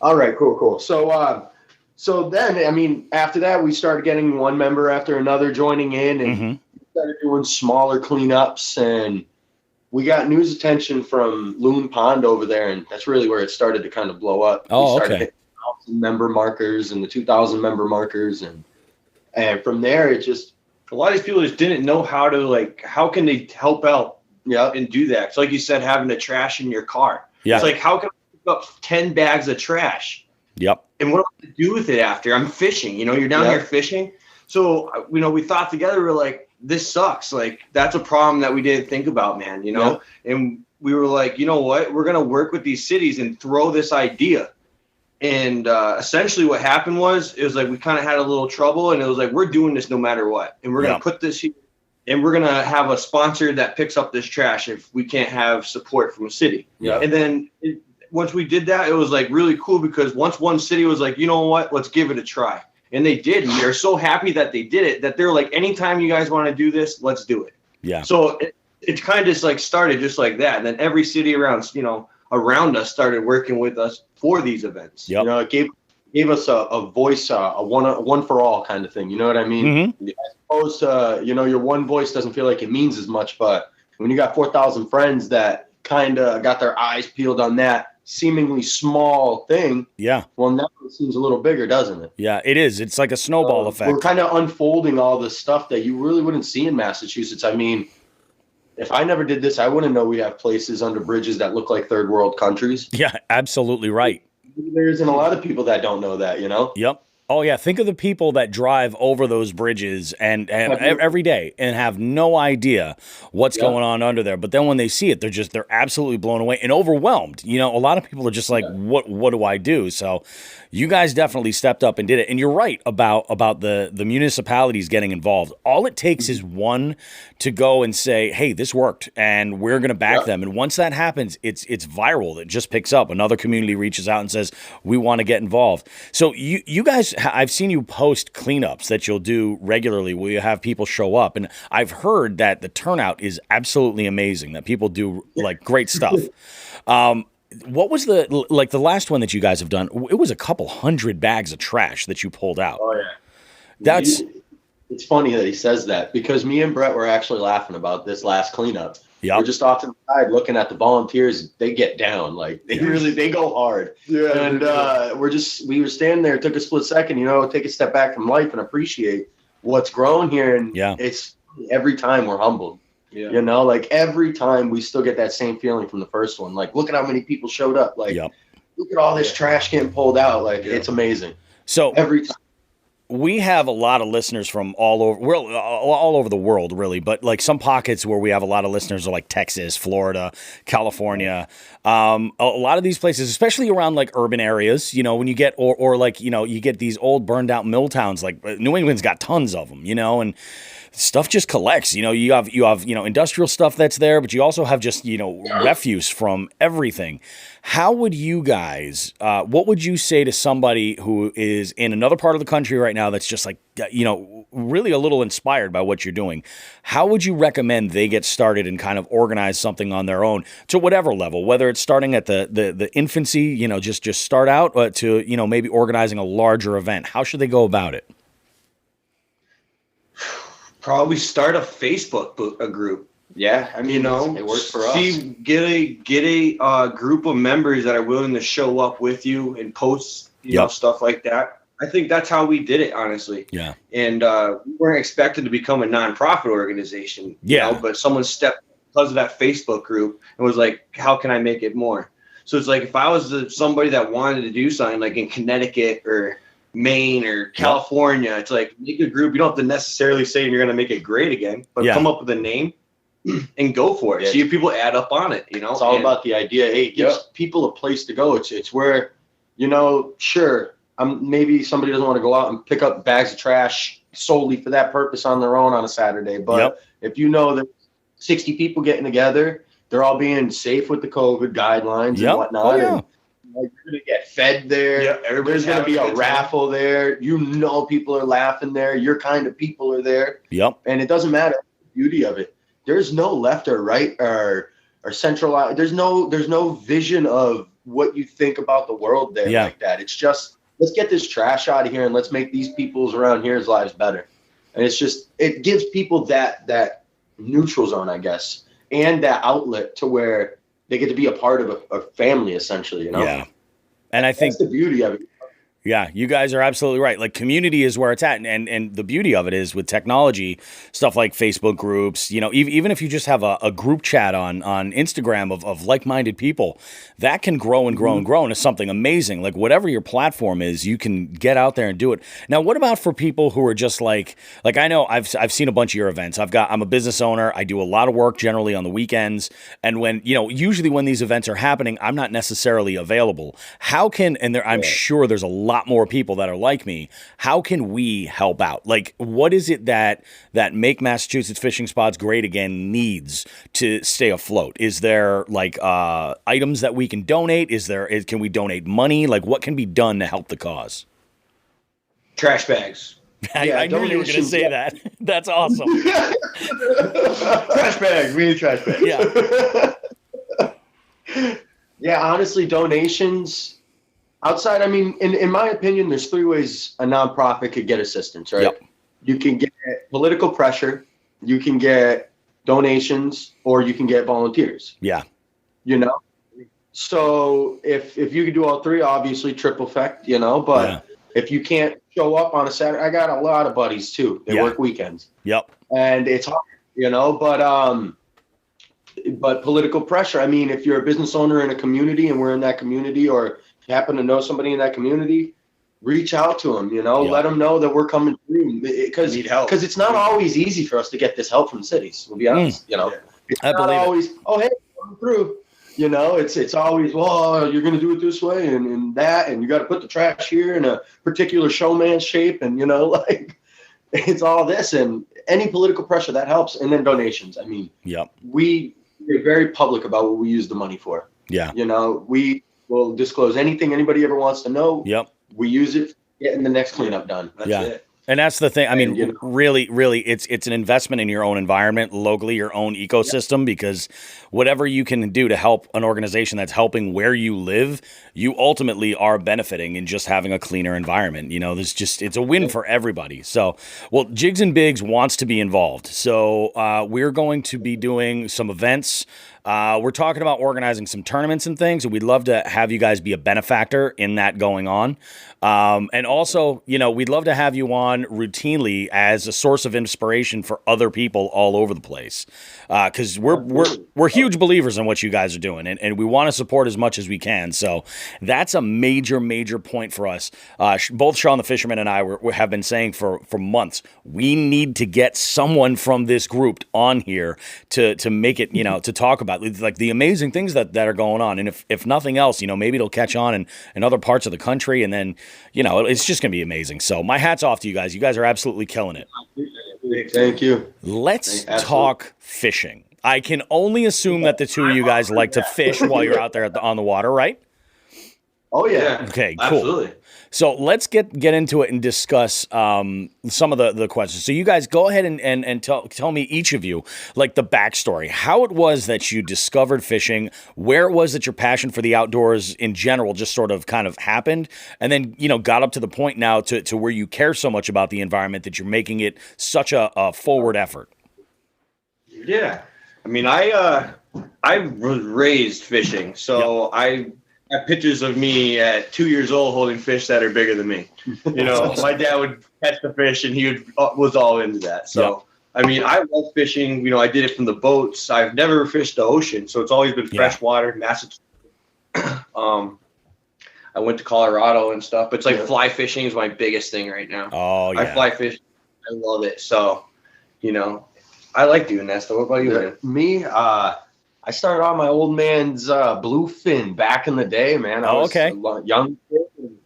All right, cool. So then, I mean, after that, we started getting one member after another joining in, and started doing smaller cleanups, and we got news attention from Loon Pond over there, and that's really where it started to kind of blow up. Oh, we started okay. hitting the 1,000 member markers and the 2,000 member markers, and from there it just a lot of these people just didn't know how to how can they help out and do that. So like you said, having the trash in your car. Yeah. It's like, how can I pick up 10 bags of trash? Yep. And what do I do with it after? I'm fishing, you're down here fishing. So, we thought together, we're like, this sucks. Like, that's a problem that we didn't think about, man, And we were like, you know what? We're going to work with these cities and throw this idea. And essentially what happened was, it was like we kind of had a little trouble, and it was like, we're doing this no matter what. And we're going to put this here, and we're going to have a sponsor that picks up this trash if we can't have support from a city. Yeah. And then once we did that, it was like really cool, because once one city was like, you know what, let's give it a try. And they did. And they're so happy that they did it, that they're like, anytime you guys want to do this, let's do it. Yeah. So it kind of just started just like that. And then every city around, around us started working with us for these events. Yep. it gave us a voice, a one for all kind of thing. You know what I mean? As opposed to, your one voice doesn't feel like it means as much, but when you got 4,000 friends that kind of got their eyes peeled on that seemingly small thing, well, now it seems a little bigger, doesn't it? Yeah, it is. It's like a snowball effect. We're kind of unfolding all this stuff that you really wouldn't see in Massachusetts. I mean, if I never did this, I wouldn't know we have places under bridges that look like third world countries. Yeah, absolutely right. There isn't a lot of people that don't know that, Yep. Oh, yeah. Think of the people that drive over those bridges and every day and have no idea what's going on under there. But then when they see it, they're absolutely blown away and overwhelmed. A lot of people are just like, what do I do? So you guys definitely stepped up and did it. And you're right about the municipalities getting involved. All it takes is one to go and say, hey, this worked, and we're going to back them. And once that happens, it's viral. It just picks up. Another community reaches out and says, we want to get involved. So you guys, I've seen you post cleanups that you'll do regularly where you have people show up. And I've heard that the turnout is absolutely amazing, that people do great stuff. What was the last one that you guys have done? It was a couple hundred bags of trash that you pulled out. Oh, yeah. It's funny that he says that, because me and Brett were actually laughing about this last cleanup. Yep. We're just off to the side looking at the volunteers. They get down. They go hard. Yeah. And we were standing there, took a split second, take a step back from life and appreciate what's grown here. And it's every time we're humbled. Yeah. Every time we still get that same feeling from the first one. Look at how many people showed up. Look at all this trash getting pulled out. It's amazing. So every time. We have a lot of listeners from all over the world, really, but some pockets where we have a lot of listeners are like Texas, Florida, California. A lot of these places, especially around urban areas, when you get you get these old burned out mill towns, New England's got tons of them, and stuff just collects. You have industrial stuff that's there, but you also have just refuse from everything. How would you guys? What would you say to somebody who is in another part of the country right now that's just really a little inspired by what you're doing? How would you recommend they get started and kind of organize something on their own to whatever level, whether it's starting at the infancy, just start out, to maybe organizing a larger event? How should they go about it? Probably start a Facebook group. Yeah, I mean, it works for us. Get a group of members that are willing to show up with you and post, stuff like that. I think that's how we did it, honestly. Yeah. And we weren't expected to become a nonprofit organization. Yeah. But someone stepped because of that Facebook group and was like, how can I make it more? So it's like if I was somebody that wanted to do something like in Connecticut or Maine or California, it's like make a group. You don't have to necessarily say you're going to make it great again, but come up with a name and go for it. Yeah. See if people add up on it. It's all about the idea. Hey, it gives people a place to go. It's where, sure, maybe somebody doesn't want to go out and pick up bags of trash solely for that purpose on their own on a Saturday. But if you know that 60 people getting together, they're all being safe with the COVID guidelines and whatnot. Oh, yeah. And you're going to get fed there. Yeah, there's going to be a raffle there. People are laughing there. Your kind of people are there. Yep. And it doesn't matter the beauty of it. There's no left or right or centralized. There's no vision of what you think about the world there like that. It's just, let's get this trash out of here and let's make these people's around here's lives better. And it's just, it gives people that neutral zone, I guess, and that outlet to where they get to be a part of a family, essentially, Yeah. And I think that's the beauty of it. Yeah, you guys are absolutely right. Like, community is where it's at. And the beauty of it is with technology, stuff like Facebook groups, even if you just have a group chat on Instagram of like-minded people, that can grow and grow and grow into something amazing. Like, whatever your platform is, you can get out there and do it. Now, what about for people who are just like I know I've seen a bunch of your events. I'm a business owner. I do a lot of work generally on the weekends. And when, usually when these events are happening, I'm not necessarily available. I'm sure there's a lot more people that are like me. How can we help out? Like, what is it that Make Massachusetts Fishing Spots Great Again needs to stay afloat? Is there items that we can donate? Can we donate money? Like, what can be done to help the cause? Trash bags. I knew you were going to say that. That's awesome. Trash bags. We need trash bags. Yeah. Yeah, honestly, donations. Outside, in my opinion, there's 3 ways a nonprofit could get assistance, right? Yep. You can get political pressure, you can get donations, or you can get volunteers. Yeah. So if you could do all 3, obviously triple effect, but if you can't show up on a Saturday, I got a lot of buddies too. They work weekends. Yep. And it's hard, but political pressure. If you're a business owner in a community and we're in that community, or happen to know somebody in that community, reach out to them, let them know that we're coming through, because it's not always easy for us to get this help from cities. We'll be honest, It's I not always, oh, hey, come through. It's always, well, you're going to do it this way and that, and you got to put the trash here in a particular showman shape. And, it's all this, and any political pressure that helps. And then donations. We're very public about what we use the money for. Yeah. We will disclose anything anybody ever wants to know. Yep. We use it, getting the next cleanup done. That's it. And that's the thing. Really, it's an investment in your own environment, locally, your own ecosystem, because whatever you can do to help an organization that's helping where you live, you ultimately are benefiting in just having a cleaner environment. It's a win for everybody. So, Jigs and Bigs wants to be involved. So we're going to be doing some events. We're talking about organizing some tournaments and things, and we'd love to have you guys be a benefactor in that going on. And also, we'd love to have you on routinely as a source of inspiration for other people all over the place. Because we're huge believers in what you guys are doing, and we want to support as much as we can. So that's a major, major point for us. Both Sean the Fisherman and I have been saying for months, we need to get someone from this group on here to make it, to talk about like the amazing things that are going on. And if nothing else, maybe it'll catch on in other parts of the country, and then, it's just going to be amazing. So my hat's off to you guys. You guys are absolutely killing it. Thank you. Let's talk fishing. I can only assume that the two of you guys like to fish while you're out there on the water, right? Oh, yeah. Okay, cool. Absolutely. So let's get into it and discuss some of the questions. So you guys go ahead and tell me, each of you, like the backstory, how it was that you discovered fishing, where it was that your passion for the outdoors in general just sort of kind of happened, and then, got up to the point now to where you care so much about the environment that you're making it such a forward effort. Yeah. I was raised fishing, so I I have pictures of me at 2 years old holding fish that are bigger than me. You know, my dad would catch the fish and he was all into that. So, I mean, I love fishing. You know, I did it from the boats. I've never fished the ocean, so it's always been freshwater, Massachusetts. I went to Colorado and stuff, but it's like fly fishing is my biggest thing right now. Oh, yeah. I fly fish. I love it. So, you know, I like doing that stuff. What about you, man? Me, I started on my old man's bluefin back in the day, man. I was a young kid. And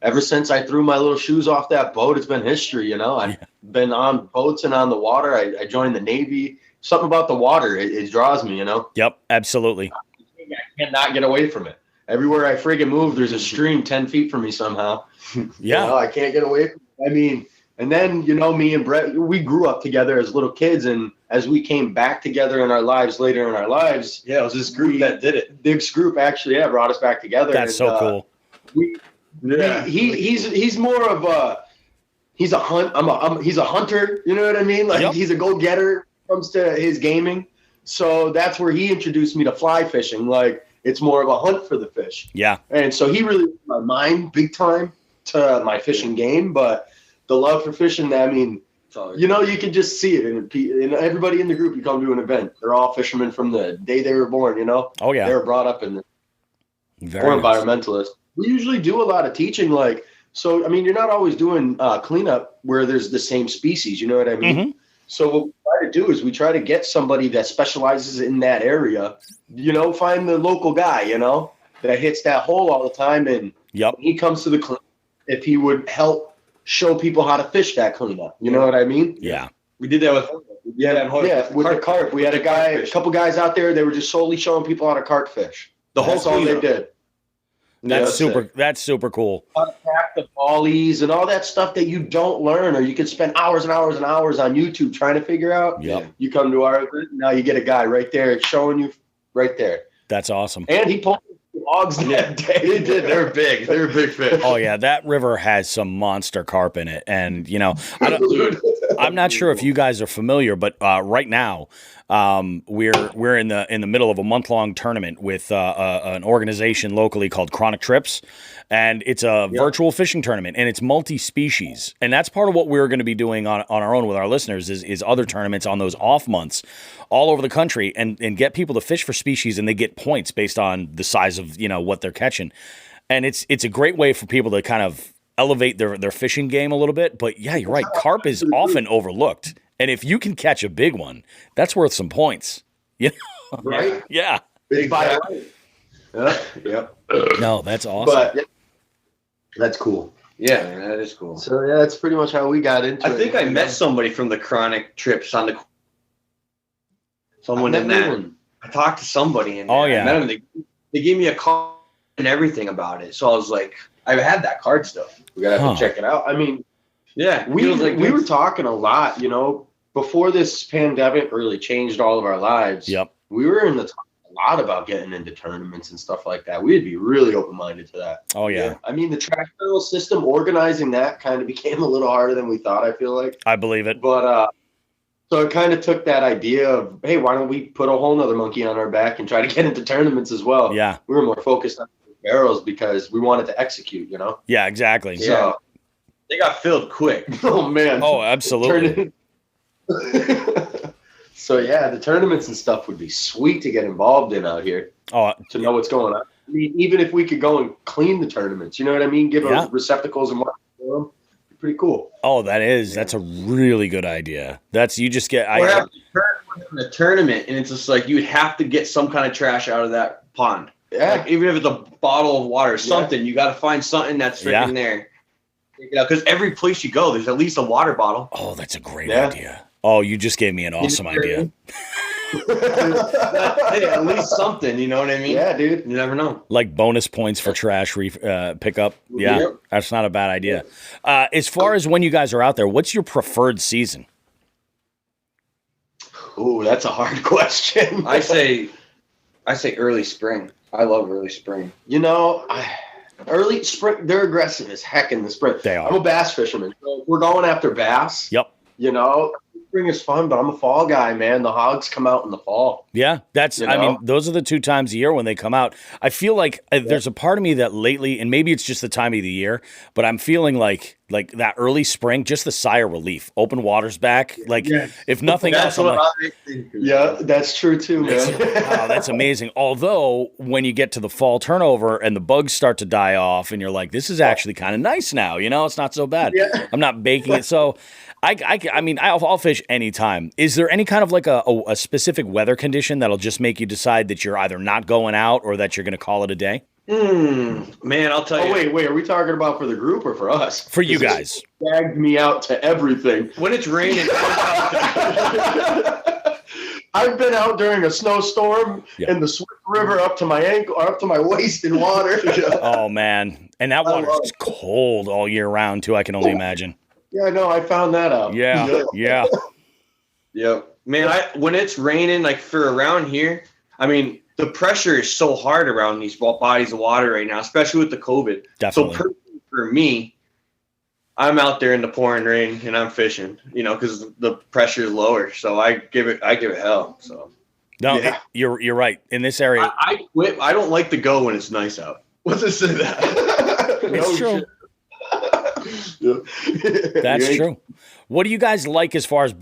ever since I threw my little shoes off that boat, it's been history, you know. I've been on boats and on the water. I joined the Navy. Something about the water, it draws me, you know. Yep, absolutely. I cannot get away from it. Everywhere I friggin' move, there's a stream 10 feet from me somehow. Yeah. You know, I can't get away from it. I mean, and then, you know, me and Brett, we grew up together as little kids, and as we came back together in our lives later in our lives. Yeah, it was this group that did it. This group actually, brought us back together. That's so cool. He's more of a, he's a hunter, you know what I mean? Like he's a go-getter when it comes to his gaming. So that's where he introduced me to fly fishing. Like, it's more of a hunt for the fish. Yeah. And so he really opened my mind big time to my fishing game. But the love for fishing, I mean, you know, you can just see it. And everybody in the group, you come to an event, they're all fishermen from the day they were born, you know? Oh, yeah. They were brought up in the or environmentalists. We usually do a lot of teaching. Like, so, I mean, you're not always doing cleanup where there's the same species. You know what I mean? Mm-hmm. So what we try to do is we try to get somebody that specializes in that area, you know, find the local guy, you know, that hits that hole all the time. And he comes to the cleanup if he would help show people how to fish that cleanup. You know what I mean? Yeah. We did that with with the carp. We had a couple guys out there. They were just solely showing people how to carp fish. That's all they did. That's super cool. How to pack the mollies and all that stuff that you don't learn, or you could spend hours and hours and hours on YouTube trying to figure out. Yeah. You come to our event, now you get a guy right there showing you right there. That's awesome. And he pulled logs that day. He did. They're big. They're big fish. Oh yeah, that river has some monster carp in it, and you know, I'm not sure if you guys are familiar, but right now, we're in the middle of a month-long tournament with an organization locally called Chronic Trips, and it's a virtual fishing tournament, and it's multi-species, and that's part of what we're going to be doing on our own with our listeners is other tournaments on those off months all over the country, and get people to fish for species, and they get points based on the size of, you know, what they're catching, and it's a great way for people to kind of elevate their fishing game a little bit. But yeah, you're right, carp is often overlooked. And if you can catch a big one, that's worth some points. Yeah. Right? Yeah. Big bite. Yep. No, that's awesome. But that's cool. Yeah, that is cool. So yeah, that's pretty much how we got into it. I think I met somebody from the Chronic Trips on the someone in that. I talked to somebody and I met them. They gave me a call and everything about it. So I was like, I had that card stuff. We gotta have to check it out. I mean, yeah, we were talking a lot, you know, before this pandemic really changed all of our lives. Yep. We were in the talk a lot about getting into tournaments and stuff like that. We'd be really open-minded to that. Oh, yeah. I mean, the track barrel system, organizing that kind of became a little harder than we thought, I feel like. I believe it. But, so it kind of took that idea of, hey, why don't we put a whole nother monkey on our back and try to get into tournaments as well? Yeah. We were more focused on barrels because we wanted to execute, you know? Yeah, exactly. So, they got filled quick. Oh, man. Oh, absolutely. So, yeah, the tournaments and stuff would be sweet to get involved in out here. Oh, to know what's going on. I mean, even if we could go and clean the tournaments, you know what I mean? Give them receptacles and what for them. Pretty cool. Oh, that's a really good idea. You just get. We're having a tournament, and it's just like you would have to get some kind of trash out of that pond. Yeah. Like, even if it's a bottle of water or something, you got to find something that's freaking there. Because every place you go, there's at least a water bottle. Oh, that's a great idea. Oh, you just gave me an awesome idea. Hey, at least something, you know what I mean? Yeah, dude. You never know. Like bonus points for trash pickup. Yeah, that's not a bad idea. As far as when you guys are out there, what's your preferred season? Ooh, that's a hard question. I say early spring. I love early spring. You know, early spring, they're aggressive as heck in the spring. They are. I'm a bass fisherman. So we're going after bass. Yep. You know, spring is fun, but I'm a fall guy, man. The hogs come out in the fall. Yeah, that's, You I mean, know? those are the 2 times a year when they come out. I feel like there's a part of me that lately, and maybe it's just the time of the year, but I'm feeling like that early spring, just the sigh of relief. Open water's back. Like, if nothing else, I'm like, Yeah, that's true too, man. wow, that's amazing. Although, when you get to the fall turnover and the bugs start to die off, and you're like, this is actually kind of nice now, you know, it's not so bad. Yeah. I'm not baking it. So, I mean, I'll fish anytime. Is there any kind of like a specific weather condition that'll just make you decide that you're either not going out or that you're going to call it a day? Man, I'll tell you. Wait, are we talking about for the group or for us? For you guys. Dragged me out to everything. When it's raining, I've been out during a snowstorm in the Swift River up to my ankle, or up to my waist in water. Oh, man. And that water's cold all year round, too, I can only imagine. Yeah, no, I found that out. Yeah. Yep. Man, when it's raining, like for around here, I mean, the pressure is so hard around these bodies of water right now, especially with the COVID. Definitely. So for me, I'm out there in the pouring rain and I'm fishing, you know, because the pressure is lower. So I give it hell. So No, Yeah. you're right. In this area, I quit. I don't like to go when it's nice out. What's it say that? it's true. shit. That's true. What do you guys like as far as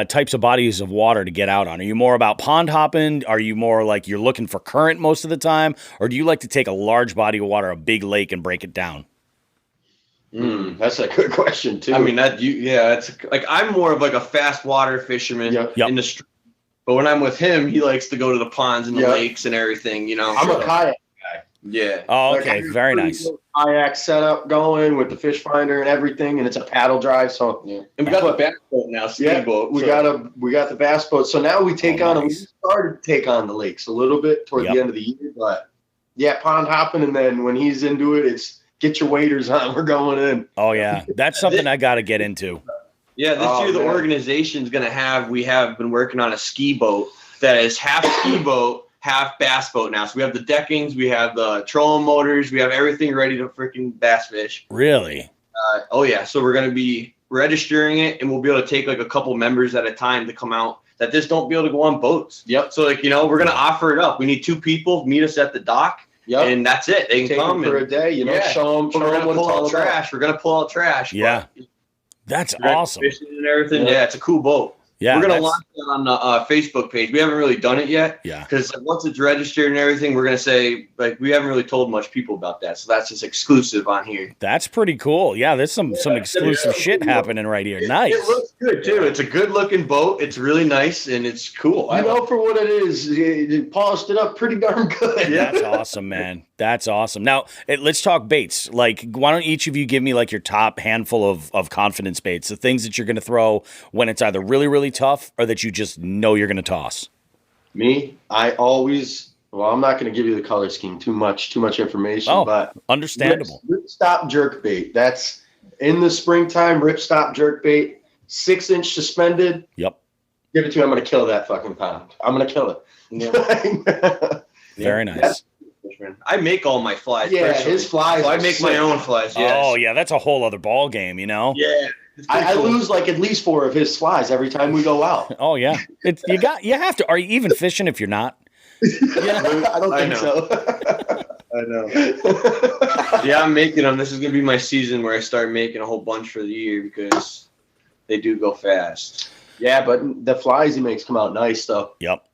types of bodies of water to get out on? Are you more about pond hopping? Are you more like you're looking for current most of the time? Or do you like to take a large body of water, a big lake, and break it down? That's a good question too. I mean, it's like I'm more of like a fast water fisherman Yep. in the street. But when I'm with him, he likes to go to the ponds and the Yep. lakes and everything, you know. I'm a kayak. Yeah. Oh, Like, okay. I have a Very pretty nice. good kayak setup going with the fish finder and everything, and it's a paddle drive. So And we got the bass boat now, speedboat. we got the bass boat. So now we take on. We nice. started to take on the lakes a little bit toward Yep. the end of the year, but yeah, pond hopping, and then when he's into it, it's get your waders on. We're going in. Oh, yeah. That's something I got to get into. Yeah, this year the man. organization's we have been working on a ski boat that is half ski boat, half bass boat now. So we have the deckings, we have the trolling motors, we have everything ready to freaking bass fish. Really? Oh yeah, so we're going to be registering it, and we'll be able to take like a couple members at a time to come out that just don't be able to go on boats. Yep. So like, you know, we're going to offer it up. We need 2 people, meet us at the dock, Yep. and that's it. They can Take come them for a and day. You know, Yeah. show them we're going to what it's pull all out about. trash. We're going to pull out trash. but Yeah. That's we're gonna awesome. Fishing and everything. Yeah. Yeah, it's a cool boat. Yeah. We're gonna that's- launch that on the Facebook page. We haven't really done it yet. Yeah. Because once it's registered and everything, we're gonna say like we haven't really told much people about that. So that's just exclusive on here. That's pretty cool. Yeah, there's some exclusive shit happening right here. Nice. It looks good too. It's a good looking boat. It's really nice and it's cool. You know, for what it is, it polished it up pretty darn good. That's awesome, man. That's awesome. Now, let's talk baits. Like, why don't each of you give me like your top handful of confidence baits, the things that you're going to throw when it's either really, really tough or that you just know you're going to toss? Me, I always. Well, I'm not going to give you the color scheme. Too much information. Oh, but understandable. Ripstop jerkbait. That's in the springtime. Ripstop jerkbait, 6-inch suspended. Yep. Give it to me. I'm going to kill that fucking pound. I'm going to kill it. Very nice. I make all my flies. Yeah, personally. his flies So I are make my sick. own flies. Yes. Oh, yeah, that's a whole other ball game, you know? Yeah. It's pretty I cool. lose like at least 4 of his flies every time we go out. Oh, yeah. You have to. Are you even fishing if you're not? Yeah, I don't I think know. so. I know. Yeah, I'm making them. This is gonna be my season where I start making a whole bunch for the year because they do go fast. Yeah, but the flies he makes come out nice though. Yep.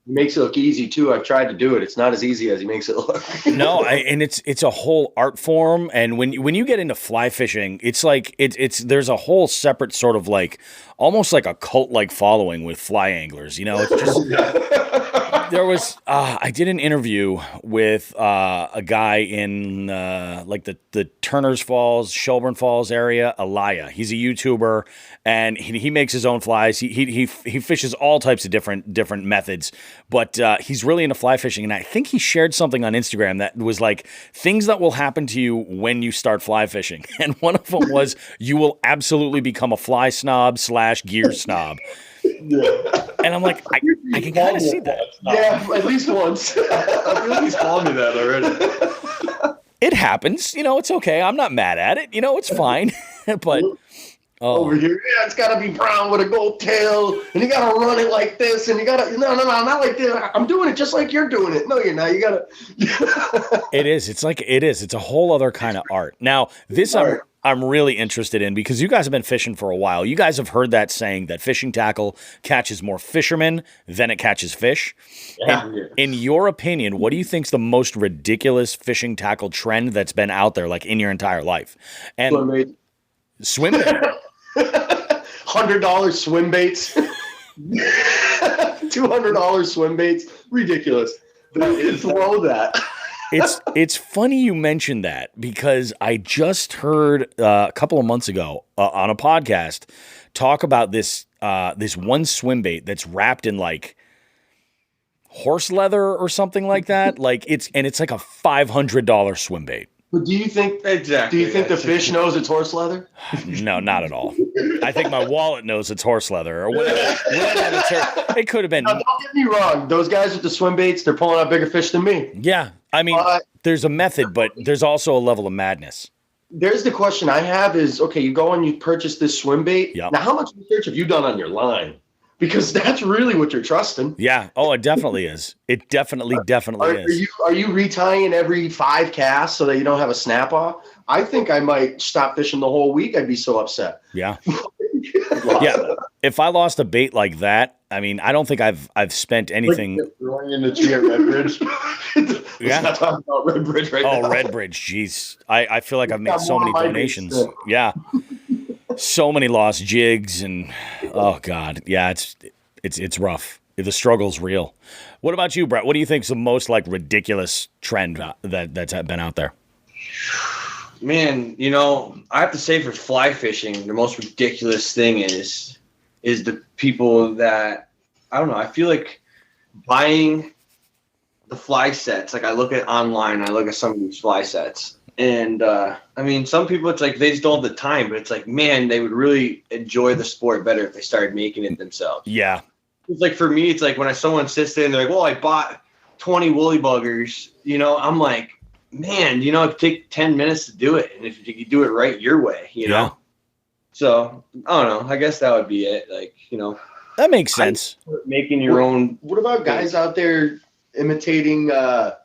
He makes it look easy too. I've tried to do it. It's not as easy as he makes it look. No, and it's a whole art form. And when you get into fly fishing, it's like there's a whole separate sort of like almost like a cult like following with fly anglers. You know, it's just there was I did an interview with a guy in like the Turners Falls, Shelburne Falls area, Elia. He's a YouTuber and he makes his own flies. He fishes all types of different methods, but he's really into fly fishing. And I think he shared something on Instagram that was like things that will happen to you when you start fly fishing. And one of them was you will absolutely become a fly snob / gear snob. And I'm like, I can kind of see that. Yeah, at least once. I feel like he's called me that already. It happens. You know, it's okay. I'm not mad at it. You know, it's fine. But over here. Yeah, it's got to be brown with a gold tail, and you got to run it like this, and you got to no, not like this. I'm doing it just like you're doing it. No, you're not. You got to. It is. It's a whole other kind of art. Now, this I'm really interested in because you guys have been fishing for a while. You guys have heard that saying that fishing tackle catches more fishermen than it catches fish. Yeah. In your opinion, what do you think's the most ridiculous fishing tackle trend that's been out there, like in your entire life? And swim bait. $100 swim baits. $200 swim baits. Ridiculous. Throw that. It's funny you mentioned that because I just heard a couple of months ago on a podcast talk about this one swim bait that's wrapped in like horse leather or something like that. Like it's like a $500 swim bait. But do you think the fish knows it's horse leather? No, not at all. I think my wallet knows it's horse leather or whatever. It could have been. Now, don't get me wrong. Those guys with the swim baits, they're pulling out bigger fish than me. Yeah. I mean, there's a method, but there's also a level of madness. There's the question I have is, okay, you go and you purchase this swim bait. Yep. Now, how much research have you done on your line? Because that's really what you're trusting. Yeah. Oh, it definitely is. It definitely is. Are you retying every 5 casts so that you don't have a snap off? I think I might stop fishing the whole week. I'd be so upset. Yeah. Yeah. If I lost a bait like that, I mean, I don't think I've spent anything. Like throwing in the tree at Redbridge. Yeah. Let's not talking about Redbridge right now. Oh, Redbridge. Jeez. I feel like I've made so many donations. Yeah. So many lost jigs and oh God. Yeah, it's rough. The struggle's real. What about you, Brett? What do you think's the most like ridiculous trend that's been out there? Man, I have to say for fly fishing, the most ridiculous thing is the people that, I don't know, I feel like buying the fly sets. Like I look at online, I look at some of these fly sets. And, I mean, some people, it's like they just don't have the time, but it's like, man, they would really enjoy the sport better if they started making it themselves. Yeah. It's like, for me, it's like when someone sits there and they're like, well, I bought 20 woolly buggers, I'm like, man, it could take 10 minutes to do it. And if you do it right your way, you know? So, I don't know. I guess that would be it. Like, That makes sense. Making your own. What about guys out there imitating the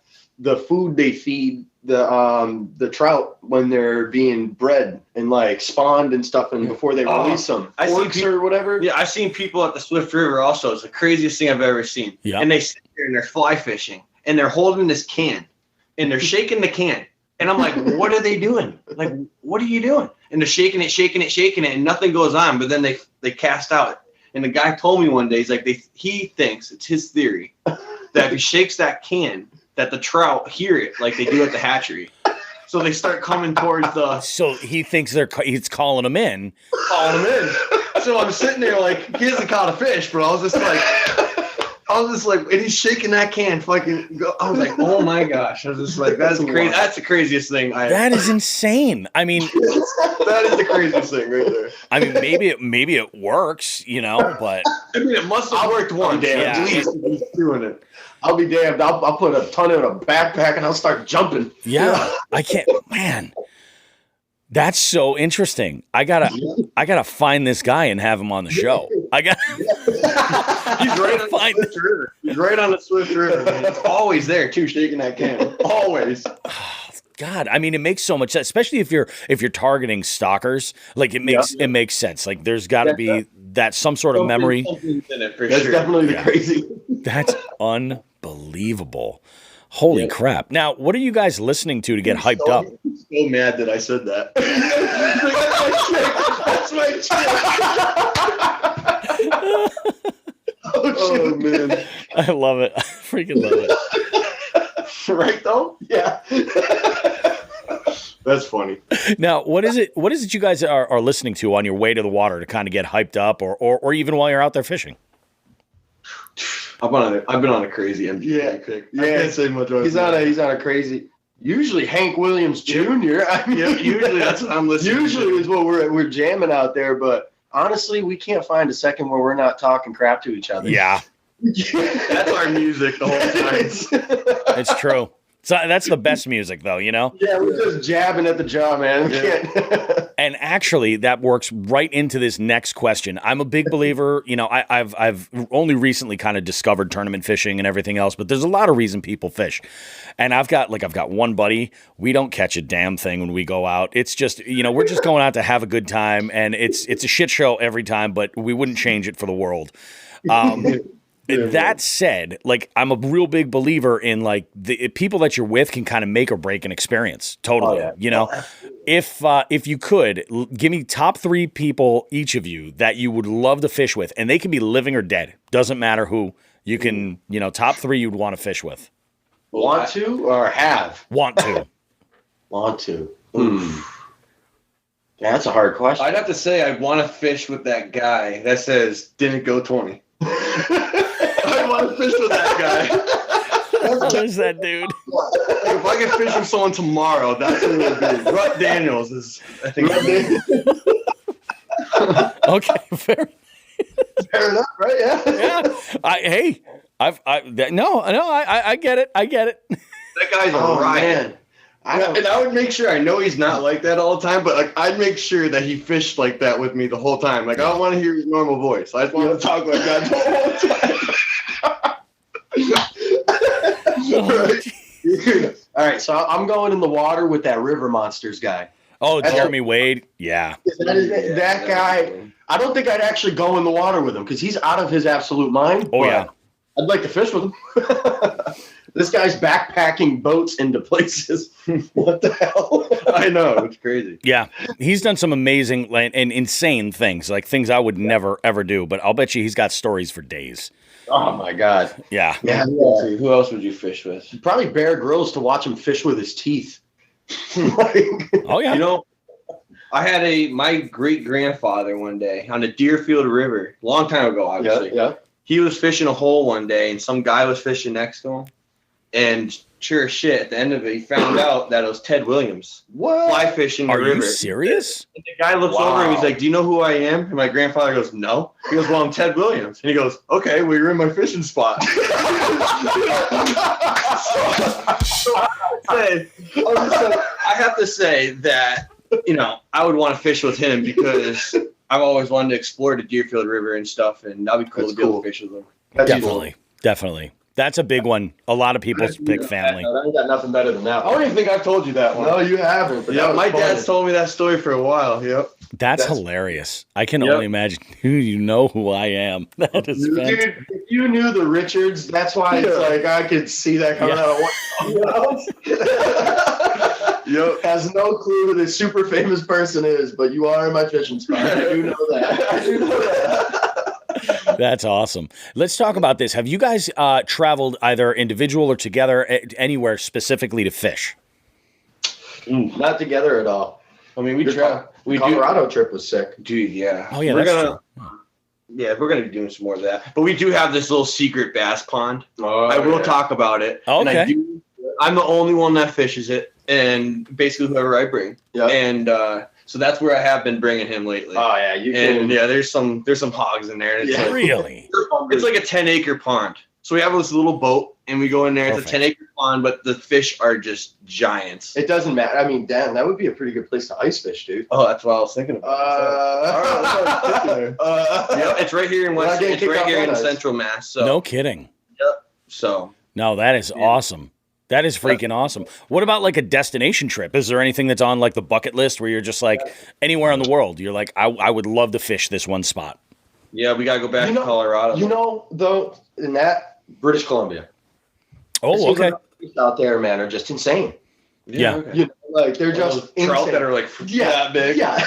food they feed the trout when they're being bred and like spawned and stuff and before they release them? Forks or whatever? Yeah, I've seen people at the Swift River also. It's the craziest thing I've ever seen. Yeah. And they sit there and they're fly fishing and they're holding this can and they're shaking the can. And I'm like, what are they doing? Like, what are you doing? And they're shaking it, and nothing goes on. But then they cast out. And the guy told me one day, he's like, he thinks, it's his theory, that if he shakes that can, that the trout hear it like they do at the hatchery. So they start coming towards the... So he thinks he's calling them in. So I'm sitting there like, he hasn't caught a fish, bro. I was just like, and he's shaking that can. I was like, oh my gosh. I was just like, that's crazy. That's the craziest thing. That is insane. I mean, that is the craziest thing right there. I mean, maybe it works, but I mean, it must have worked once. At least he's doing it. I'll be damned. I'll put a ton in a backpack and I'll start jumping. Yeah, I can't, man. That's so interesting. I gotta find this guy and have him on the show. He's right on the Swift River. He's right on the Swift River. Man. It's always there too, shaking that can. Always. God, I mean, it makes so much sense, especially if you're targeting stalkers. Like it makes sense. Like there's got to be that some sort of memory. That's definitely the crazy. That's unbelievable. Holy crap. Now, what are you guys listening to get hyped up? I'm so mad that I said that. That's my chick. Oh, man. I love it. I freaking love it. Right, though? Yeah. That's funny. Now, what is it you guys are listening to on your way to the water to kind of get hyped up or even while you're out there fishing? I've been on a crazy MGA kick. I can't say much. He's on a crazy. Usually Hank Williams Jr. I mean, usually that's what I'm listening. Usually is what we're jamming out there, but honestly, we can't find a second where we're not talking crap to each other. Yeah, that's our music the whole time. It's true. So that's the best music, though, you know? Yeah, we're just jabbing at the jaw, man. And actually, that works right into this next question. I'm a big believer, you know, I've only recently kind of discovered tournament fishing and everything else, but there's a lot of reason people fish. And I've got one buddy, we don't catch a damn thing when we go out. It's just, you know, we're just going out to have a good time, and it's a shit show every time, but we wouldn't change it for the world. That said, like, I'm a real big believer in, like, the people that you're with can kind of make or break an experience. Totally. You know, if you could give me top 3 people, each of you, that you would love to fish with, and they can be living or dead. Doesn't matter who. You can, you know, top 3 you'd want to fish with. Want to or have? Want to. Want to. Yeah, that's a hard question. I'd have to say I want to fish with that guy that says didn't go 20. I want to fish with that guy. There's that dude. If I can fish with someone tomorrow, that's what it would be. Rut Daniels is, I think. Okay, fair enough, right? Yeah. I get it. I get it. That guy's a riot. Man. I would make sure, I know he's not like that all the time, but like I'd make sure that he fished like that with me the whole time. Like, I don't want to hear his normal voice. I just want to talk like that the whole time. All right, so I'm going in the water with that River Monsters guy. Oh, Jeremy Wade. Yeah. That guy, I don't think I'd actually go in the water with him because he's out of his absolute mind. Oh, yeah. I'd like to fish with him. This guy's backpacking boats into places. What the hell? I know. It's crazy. Yeah. He's done some amazing and insane things, like things I would never, ever do. But I'll bet you he's got stories for days. Oh, my God. Yeah. Who else would you fish with? Probably Bear Grylls to watch him fish with his teeth. Oh, yeah. You know, I had my great-grandfather one day on the Deerfield River, a long time ago, obviously. Yeah. He was fishing a hole one day, and some guy was fishing next to him. And sure as shit, at the end of it, he found out that it was Ted Williams. What? Fly fishing the river. Are you serious? And the guy looks over and he's like, "Do you know who I am?" And my grandfather goes, "No." He goes, "Well, I'm Ted Williams." And he goes, "Okay, well, you're in my fishing spot." I have to say that, you know, I would want to fish with him because I've always wanted to explore the Deerfield River and stuff, and that'd be cool to be able to fish with him. Definitely. That's a big one. A lot of people pick family. I ain't got nothing better than that. I don't even think I've told you that one. No, you haven't. But yeah, my dad's told me that story for a while. Yep. That's hilarious. I can only imagine you know who I am. That is fantastic. Dude, if you knew the Richards, that's why it's like I could see that coming out of one. Yep. Has no clue who this super famous person is, but you are in my fishing spot. I do know that. That's awesome. Let's talk about this. Have you guys traveled either individual or together anywhere specifically to fish? Not together at all. I mean, we Colorado trip was sick. Dude, yeah. Oh, yeah, we're going to be doing some more of that. But we do have this little secret bass pond. I will talk about it. Okay. And I'm the only one that fishes it, and basically whoever I bring. Yeah. And so that's where I have been bringing him lately. Oh yeah, there's some hogs in there. And it's really? It's like a 10-acre pond. So we have this little boat, and we go in there. It's a 10-acre pond, but the fish are just giants. It doesn't matter. I mean, damn, that would be a pretty good place to ice fish, dude. Oh, that's what I was thinking about. It's right here in West. It's right here in Central Mass. So. No kidding. Yep. So. No, that is awesome. That is freaking awesome. What about like a destination trip? Is there anything that's on like the bucket list where you're just like anywhere in the world? You're like, I would love to fish this one spot. Yeah, we gotta go back to Colorado. You know, though, in that British Columbia. Oh, okay. Out there, man, are just insane. Yeah. Okay. You know, like they're just trout that are like that big. Yeah.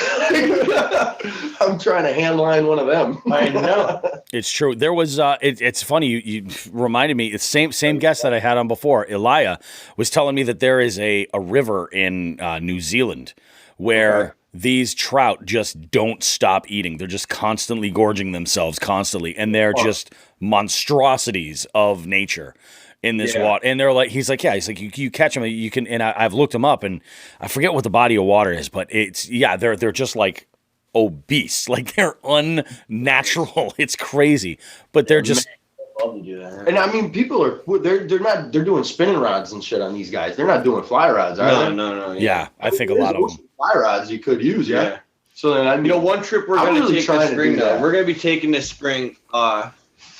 I'm trying to hand line one of them. I know. It's true. There was it's funny you reminded me. It's same guest that I had on before. Elia was telling me that there is a river in New Zealand where these trout just don't stop eating. They're just constantly gorging themselves constantly, and they're just monstrosities of nature in this water. And they're like, he's like, you catch them, you can, and I've looked them up, and I forget what the body of water is, but it's, they're just like obese. Like they're unnatural. It's crazy, but they're just love to do that. And I mean, people are they're doing spinning rods and shit on these guys. They're not doing fly rods, are they? No. Yeah, I think a lot of them. Fly rods you could use, yeah. So then, I mean, one trip we're going to take this spring, though. We're going to be taking this spring. We're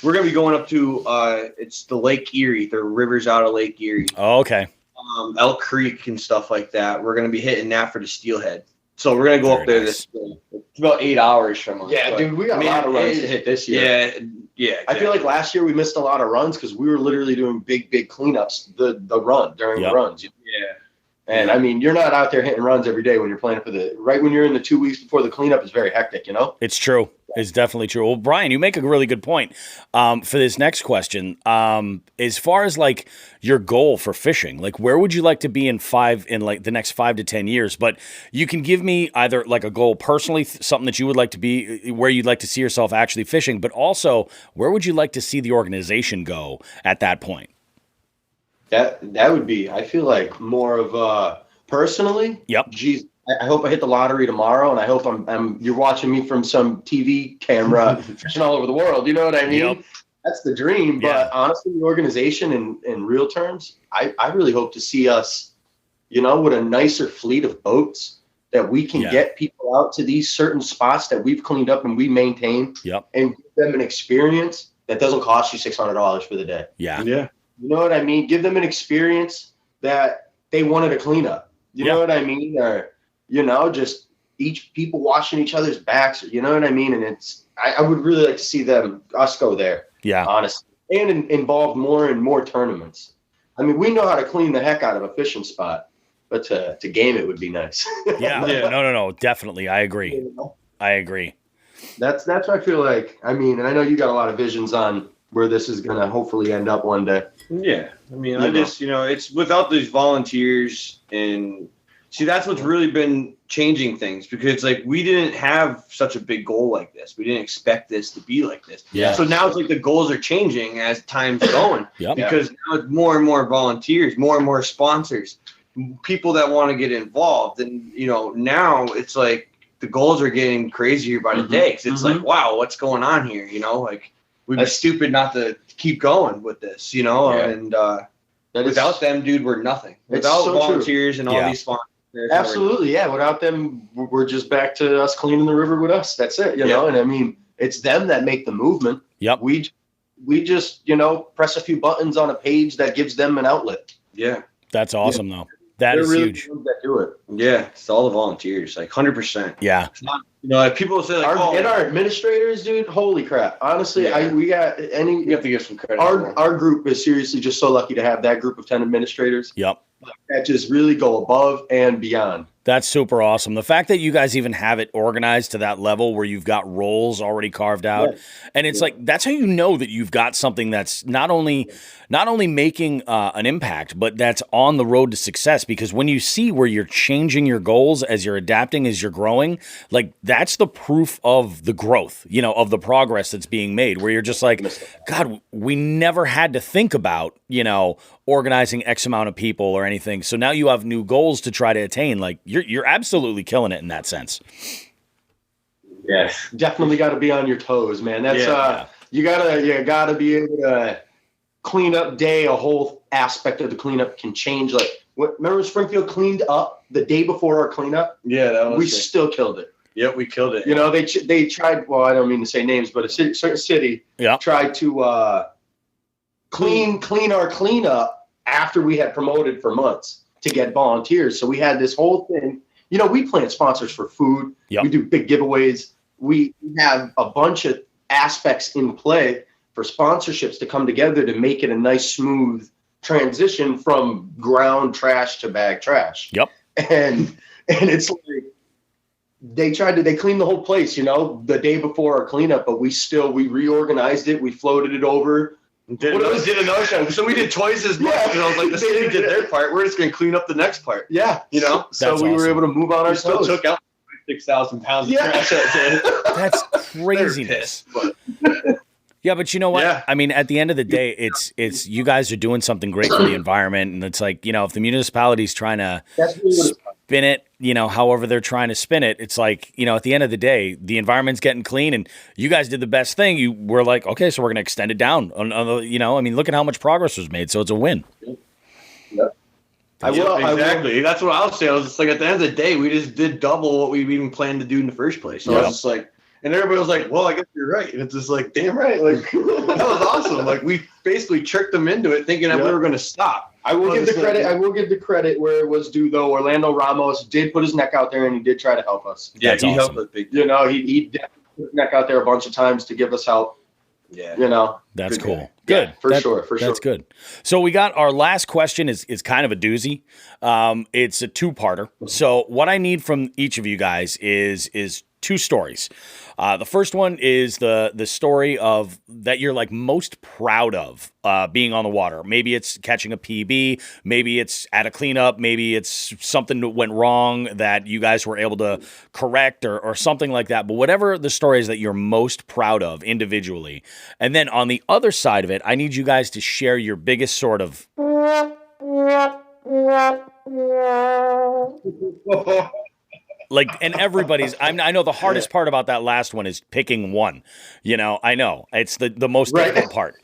going to be going up to it's the Lake Erie. The rivers out of Lake Erie. Oh, okay. Elk Creek and stuff like that. We're going to be hitting that for the steelhead. So we're going to go up there this spring. It's about 8 hours from us. Yeah, dude, we got a lot of runs to hit this year. Yeah, exactly. I feel like last year we missed a lot of runs because we were literally doing big cleanups the run during the runs. Yeah. And I mean, you're not out there hitting runs every day when you're playing for right when you're in the 2 weeks before the cleanup is very hectic, you know? It's true. It's definitely true. Well, Bryan, you make a really good point for this next question. As far as like your goal for fishing, like where would you like to be in like the next 5 to 10 years? But you can give me either like a goal personally, something that you would like to be, where you'd like to see yourself actually fishing, but also where would you like to see the organization go at that point? That would be, I feel like, more of personally. Yep. Geez, I hope I hit the lottery tomorrow, and I hope you're watching me from some TV camera fishing all over the world. You know what I mean? Yep. That's the dream. But honestly, the organization in real terms, I really hope to see us, with a nicer fleet of boats that we can get people out to these certain spots that we've cleaned up and we maintain, and give them an experience that doesn't cost you $600 for the day. Yeah. You know what I mean? Give them an experience that they wanted to clean up. You know what I mean? Or, just each people washing each other's backs. You know what I mean? And I would really like to see us go there. Yeah. Honestly. And involve more and more tournaments. I mean, we know how to clean the heck out of a fishing spot, but to game it would be nice. No. Definitely. I agree. I agree. That's what I feel like. I mean, and I know you got a lot of visions on where this is going to hopefully end up one day. Yeah. I mean, it's without these volunteers and see, that's what's really been changing things because like we didn't have such a big goal like this. We didn't expect this to be like this. Yeah. So now it's like the goals are changing as time's going because now it's more and more volunteers, more and more sponsors, people that want to get involved. And, now it's like the goals are getting crazier by the day. 'Cause it's like, wow, what's going on here? Like, we'd be stupid not to keep going with this, and without them, dude, we're nothing. Without volunteers and all these sponsors. Absolutely, yeah. Without them, we're just back to us cleaning the river with us. That's it, know. And I mean, it's them that make the movement. Yep. We just, press a few buttons on a page that gives them an outlet. Yeah. That's awesome, though. That is really huge. That do it. Yeah, it's all the volunteers, like 100%. Yeah. It's not, like people say, like, and our administrators, dude. Holy crap! Honestly, you have to give some credit. Our group is seriously just so lucky to have that group of 10 administrators. Yep. That just really go above and beyond. That's super awesome. The fact that you guys even have it organized to that level where you've got roles already carved out, and it's like that's how you know that you've got something that's not only making an impact, but that's on the road to success. Because when you see where you're changing your goals as you're adapting, as you're growing, like that's the proof of the growth, of the progress that's being made. Where you're just like, God, we never had to think about, organizing X amount of people or anything. So now you have new goals to try to attain. Like you're absolutely killing it in that sense. Yes, definitely got to be on your toes, man. That's you gotta be able to clean up day. A whole aspect of the cleanup can change. Like remember Springfield cleaned up the day before our cleanup? Yeah, we still killed it. Yep, we killed it. They tried. Well, I don't mean to say names, but a certain city tried to clean our cleanup after we had promoted for months to get volunteers. So we had this whole thing. We plant sponsors for food. Yep. We do big giveaways. We have a bunch of aspects in play for sponsorships to come together to make it a nice, smooth transition from ground trash to bag trash. Yep. And it's like they cleaned the whole place, the day before our cleanup, but we reorganized it. We floated it over. Did another show. So we did twice as much. And I was like, the city did their part. We're just going to clean up the next part. Yeah. So we were able to move on our still toes. Took out 6,000 pounds of trash that day. That's craziness. Yeah, but you know what? Yeah. I mean, at the end of the day, it's you guys are doing something great for the environment, and it's like, if the municipality's trying to spin it, however they're trying to spin it. It's like, at the end of the day, the environment's getting clean and you guys did the best thing. You were like, okay, so we're going to extend it down. Look at how much progress was made. So it's a win. Yep. Exactly. That's what I was saying. I was just like, at the end of the day, we just did double what we even planned to do in the first place. So I was just like, and everybody was like, well, I guess you're right. And it's just like, damn right. Like, that was awesome. Like, we basically tricked them into it thinking that we were going to stop. I will give the credit where it was due, though. Orlando Ramos did put his neck out there, and he did try to help us. Yeah, he helped us big. He definitely put his neck out there a bunch of times to give us help. Yeah. That's good cool. guy. Good. Yeah, for sure. That's good. So we got our last question is kind of a doozy. It's a two-parter. So what I need from each of you guys is two stories. The first one is the story of that you're like most proud of being on the water. Maybe it's catching a PB, maybe it's at a cleanup, maybe it's something that went wrong that you guys were able to correct or something like that. But whatever the story is that you're most proud of individually. And then on the other side of it, I need you guys to share your biggest sort of and everybody's, I know the hardest part about that last one is picking one. I know. It's the most difficult part.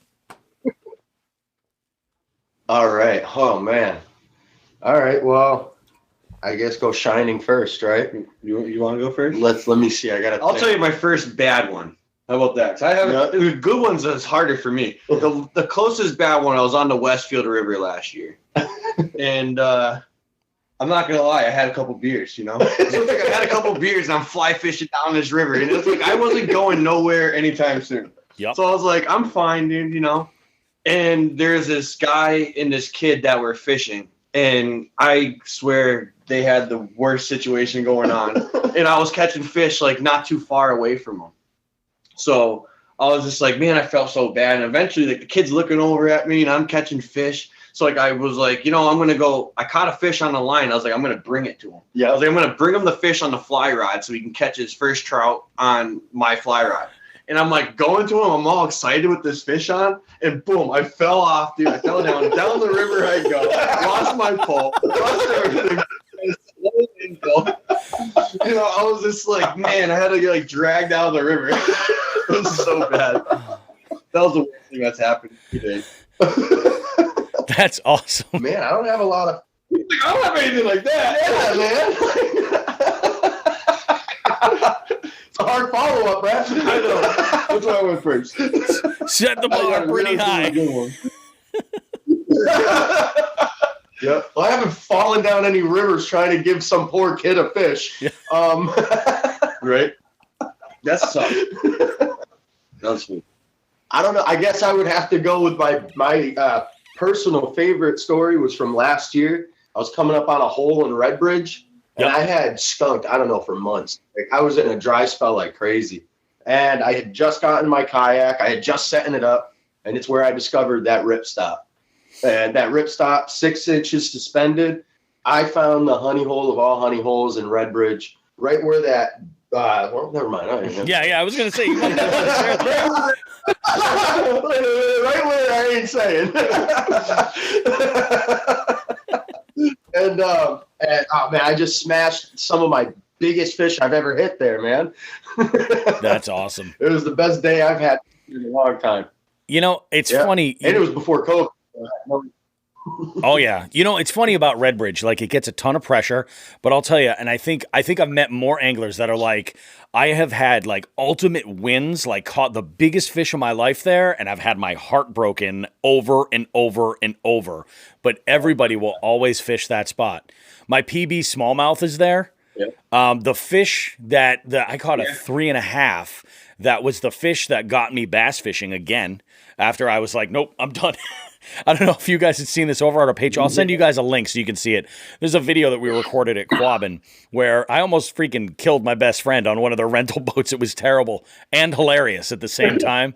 All right. Oh, man. All right. Well, I guess go Shining first, right? You want to go first? Let me see. I'll tell you my first bad one. How about that? 'Cause I have the good ones that's harder for me. The closest bad one, I was on the Westfield River last year. And I'm not gonna lie, I had a couple beers, So it's like I had a couple beers and I'm fly fishing down this river. And it's like I wasn't going nowhere anytime soon. Yep. So I was like, I'm fine, dude, And there's this guy and this kid that were fishing. And I swear they had the worst situation going on. And I was catching fish like not too far away from them. So I was just like, man, I felt so bad. And eventually like the kid's looking over at me and I'm catching fish. So like I was like, I'm going to go. I caught a fish on the line. I was like, I'm going to bring it to him. Yeah. I was like, I'm going to bring him the fish on the fly rod so he can catch his first trout on my fly rod. And I'm like going to him. I'm all excited with this fish on. And boom, I fell off, dude. I fell down the river I go. Lost my pole. Lost everything. I was just like, man, I had to get dragged out of the river. It was so bad. That was the worst thing that's happened today. That's awesome. Man, I don't have a lot of. I don't have anything like that. Yeah, man. It's a hard follow-up, Brad. I know. That's why I went first. Set the bar pretty high. Yeah. Well, I haven't fallen down any rivers trying to give some poor kid a fish. Yeah. Right? That's tough. That's me. I don't know. I guess I would have to go with my personal favorite story was from last year. I was coming up on a hole in Redbridge, and I had skunked, I don't know, for months. Like, I was in a dry spell like crazy. And I had just gotten my kayak. I had just setting it up, and it's where I discovered that ripstop. And that ripstop, 6 inches suspended. I found the honey hole of all honey holes in Redbridge, right where that well, never mind. Yeah, I was going to say, you might not want to share that. Right where I ain't saying. and oh man, I just smashed some of my biggest fish I've ever hit there, man. That's awesome. It was the best day I've had in a long time. It's funny. And it was before COVID. Oh yeah. It's funny about Redbridge. Like, it gets a ton of pressure, but I'll tell you, and I think I've met more anglers that are like, I have had like ultimate wins, like caught the biggest fish of my life there, and I've had my heart broken over and over and over. But everybody will always fish that spot. My PB smallmouth is there. Yeah. The fish that I caught a 3.5. That was the fish that got me bass fishing again. After I was like, nope, I'm done. I don't know if you guys had seen this over on our page. I'll send you guys a link so you can see it. There's a video that we recorded at Quabbin where I almost freaking killed my best friend on one of their rental boats. It was terrible and hilarious at the same time.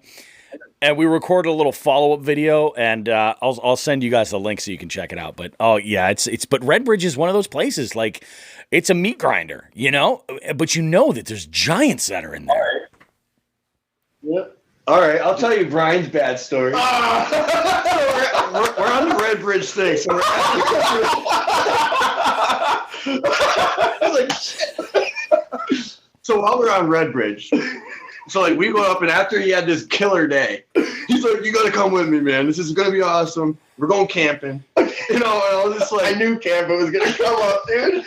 And we recorded a little follow-up video, and I'll send you guys the link so you can check it out. But but Redbridge is one of those places, like, it's a meat grinder, but that there's giants that are in there. Yep. All right, I'll tell you Bryan's bad story. We're on the Redbridge thing, so we're at I was like, shit. So while we're on Redbridge, so like we go up, and after he had this killer day, he's like, "You gotta come with me, man. This is gonna be awesome. We're going camping." You know, and I was just like, I knew camping was gonna come up, dude.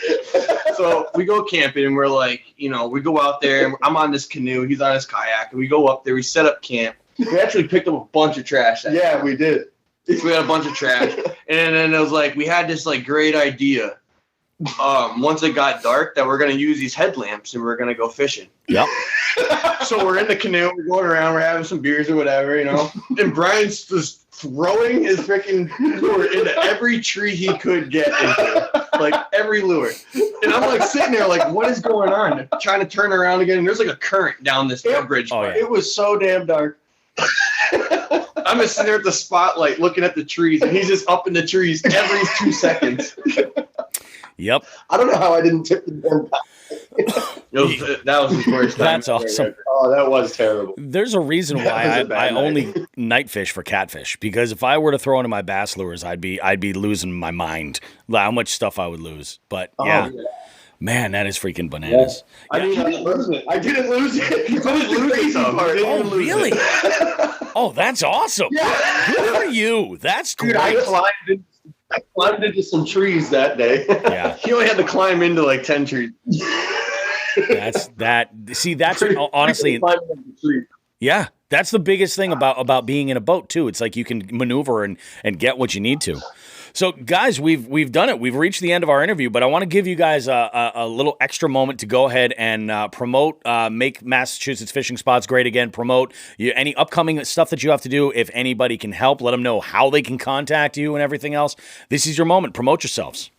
so we go camping, and we're like, you know, we go out there, and I'm on this canoe, he's on his kayak, and we go up there, we set up camp. We actually picked up a bunch of trash. Yeah, we did. So we had a bunch of trash, and then it was like we had this like great idea. Once it got dark, that we're gonna use these headlamps and we're gonna go fishing. Yep. So we're in the canoe, we're going around, we're having some beers or whatever, you know. And Brian's just throwing his freaking lure into every tree he could get into, like every lure. And I'm like sitting there, like, what is going on? Trying to turn around again, and there's like a current down this bridge. Oh, yeah. It was so damn dark. I'm just sitting there at the spotlight, looking at the trees, and he's just up in the trees every 2 seconds. Yep. I don't know how I didn't tip the damn That was the worst time. That's awesome. Oh, that was terrible. There's a reason That why was a bad I night. only night fish for catfish, because if I were to throw into my bass lures, I'd be losing my mind. How much stuff I would lose. But yeah, man, that is freaking bananas. I mean, I didn't lose it. That was the crazy part. Oh, really? Oh, that's awesome. Yeah. Good for you. That's Dude, great. I climbed into some trees that day. Yeah. He only had to climb into like 10 trees. That's that. See, that's honestly, Climbed into the trees. yeah, that's the biggest thing about being in a boat too. It's like you can maneuver and get what you need to. So, guys, we've done it. We've reached the end of our interview, but I want to give you guys a little extra moment to go ahead and promote, make Massachusetts fishing spots great again. Promote any upcoming stuff that you have to do. If anybody can help, let them know how they can contact you and everything else. This is your moment. Promote yourselves.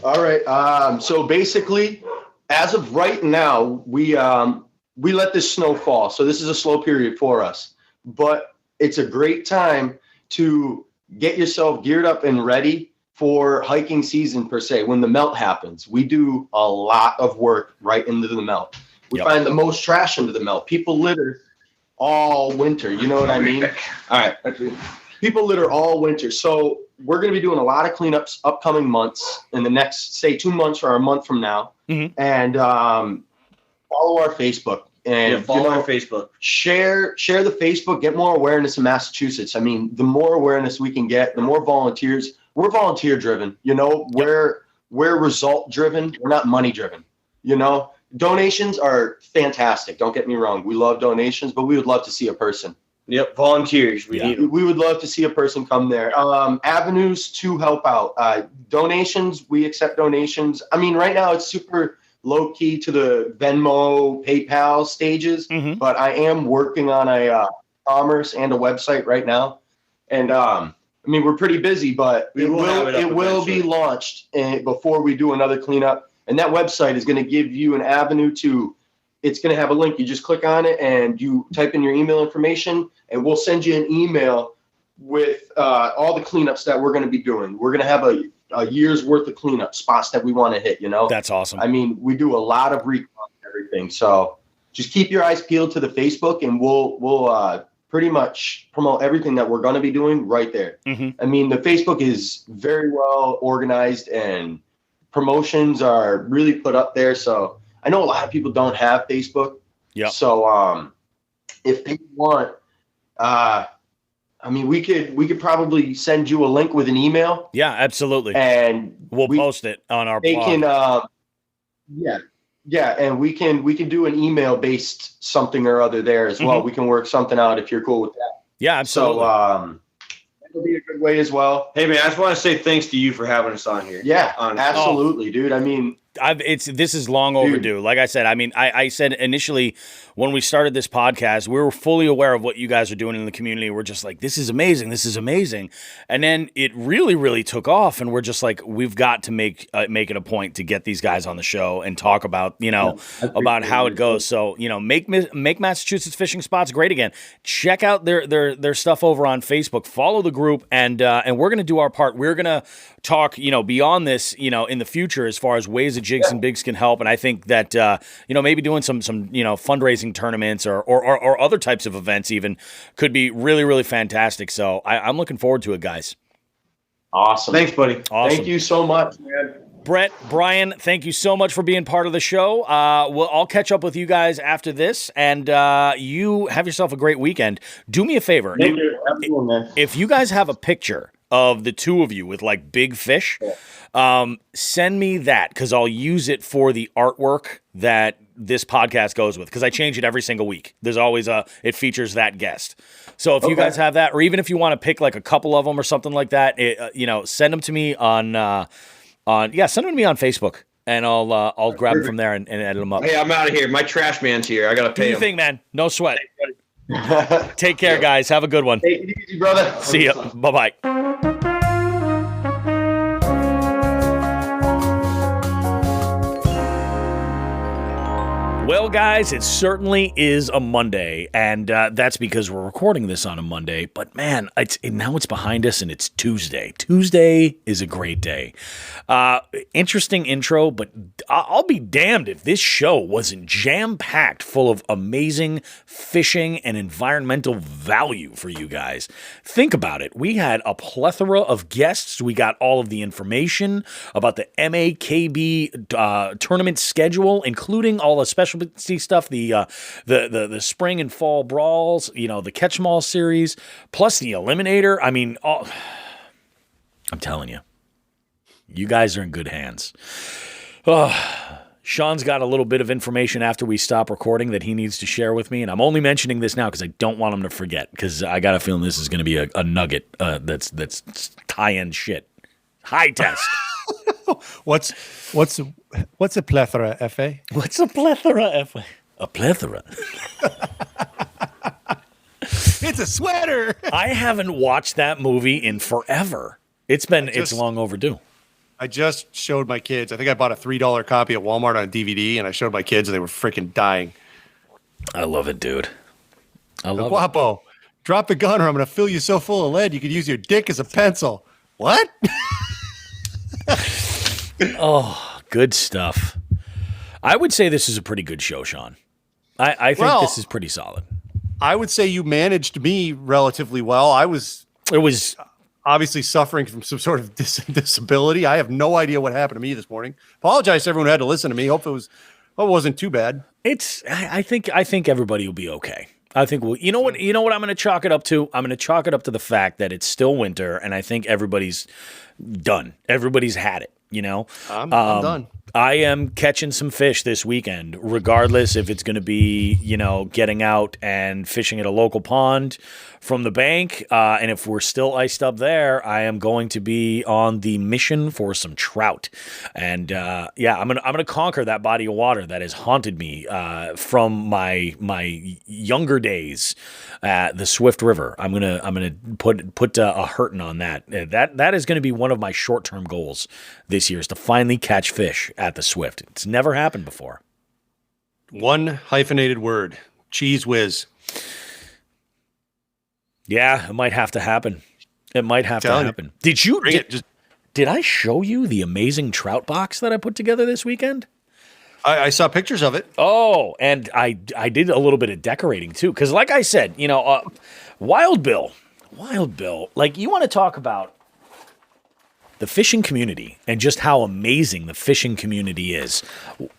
All right. So basically, as of right now, we let this snow fall. So this is a slow period for us, but it's a great time to get yourself geared up and ready for hiking season per se. When the melt happens, we do a lot of work right into the melt. We find the most trash into the melt. People litter all winter. You know what I mean? All right. People litter all winter. So we're going to be doing a lot of cleanups upcoming months in the next, say, 2 months or a month from now. Mm-hmm. And follow our Facebook. And Follow our Facebook. Share the Facebook, get more awareness in Massachusetts. I mean, the more awareness we can get, the more volunteers. We're volunteer driven, you know, we're result driven. We're not money driven, you know. Donations are fantastic. Don't get me wrong. We love donations, but we would love to see a person. Yep, volunteers. We need them. We would love to see a person come there. Avenues to help out. Donations, we accept donations. I mean, right now it's super low key to the Venmo, PayPal stages, but I am working on a commerce and a website right now. And I mean, we're pretty busy, but it will be launched before we do another cleanup. And that website is going to give you an avenue to, it's going to have a link. You just click on it and you type in your email information, and we'll send you an email with all the cleanups that we're going to be doing. We're going to have a year's worth of cleanup spots that we want to hit, you know? That's awesome. I mean, we do a lot of recon and everything. So just keep your eyes peeled to the Facebook, and we'll pretty much promote everything that we're going to be doing right there. I mean, the Facebook is very well organized and promotions are really put up there. So I know a lot of people don't have Facebook. Yeah. So if people want, I mean, we could probably send you a link with an email. Yeah, absolutely. And we'll post it on our they blog. Can, yeah, and we can do an email based something or other there as well. We can work something out if you're cool with that. Yeah, absolutely. So it'll be a good way as well. Hey man, I just want to say thanks to you for having us on here. Yeah, absolutely, dude. I mean, this is long overdue. Like I said, I mean, I said initially when we started this podcast, we were fully aware of what you guys are doing in the community. We're just like, this is amazing. This is amazing. And then it really, really took off. And we're just like, we've got to make it a point to get these guys on the show and talk about, about how it goes. So, make Massachusetts fishing spots great again. Check out their stuff over on Facebook. Follow the group, and we're going to do our part. We're going to talk, beyond this, in the future as far as ways that Jigs and Bigs can help. And I think that, maybe doing some fundraising tournaments or other types of events even could be really, really fantastic. So I'm looking forward to it, guys. Awesome. Thanks, buddy. Awesome. Thank you so much, man. Brett, Bryan, thank you so much for being part of the show. I'll catch up with you guys after this, and you have yourself a great weekend. Do me a favor. If you guys have a picture of the two of you with like big fish, send me that because I'll use it for the artwork that this podcast goes with because I change it every single week. There's always it features that guest. So if you guys have that, or even if you want to pick like a couple of them or something like that, send them to me send them to me on Facebook, and I'll grab them from there and edit them up. Hey, I'm out of here. My trash man's here. I gotta pay him. Do your thing, man. No sweat. Take care, guys. Have a good one. Take it easy, brother. See ya. Bye-bye. Well, guys, it certainly is a Monday, and that's because we're recording this on a Monday. But man, now it's behind us, and it's Tuesday. Tuesday is a great day. Interesting intro, but I'll be damned if this show wasn't jam-packed full of amazing fishing and environmental value for you guys. Think about it. We had a plethora of guests. We got all of the information about the MAKB tournament schedule, including all the specialty stuff, the spring and fall brawls, the catch 'em all series, plus the eliminator. I mean, I'm telling you, you guys are in good hands. Sean's got a little bit of information after we stop recording that he needs to share with me, and I'm only mentioning this now because I don't want him to forget, because I got a feeling this is going to be a nugget that's tie-in shit. High test. What's a plethora, F.A.? What's a plethora, F.A.? A plethora. It's a sweater. I haven't watched that movie in forever. It's long overdue. I just showed my kids. I think I bought a $3 copy at Walmart on DVD, and I showed my kids, and they were freaking dying. I love it, dude. I love Guapo, drop the gun, or I'm going to fill you so full of lead you could use your dick as a pencil. What? Oh, good stuff. I would say this is a pretty good show, Sean. I think this is pretty solid. I would say you managed me relatively well. It was obviously suffering from some sort of disability. I have no idea what happened to me this morning. Apologize to everyone who had to listen to me. Hope it wasn't too bad. I think everybody will be okay. I think you know what I'm going to chalk it up to? I'm going to chalk it up to the fact that it's still winter, and I think everybody's done. Everybody's had it, I'm done. I am catching some fish this weekend, regardless if it's going to be, getting out and fishing at a local pond from the bank. And if we're still iced up there, I am going to be on the mission for some trout. And I'm gonna conquer that body of water that has haunted me from my younger days at the Swift River. I'm gonna put a hurting on that. That is going to be one of my short-term goals this year, is to finally catch fish at the Swift. It's never happened before. One hyphenated word: cheese whiz. Yeah, it might have to happen. It might have to happen. Did I show you the amazing trout box that I put together this weekend? I saw pictures of it. Oh, and I did a little bit of decorating too, because like I said, Wild Bill, like, you want to talk about the fishing community and just how amazing the fishing community is.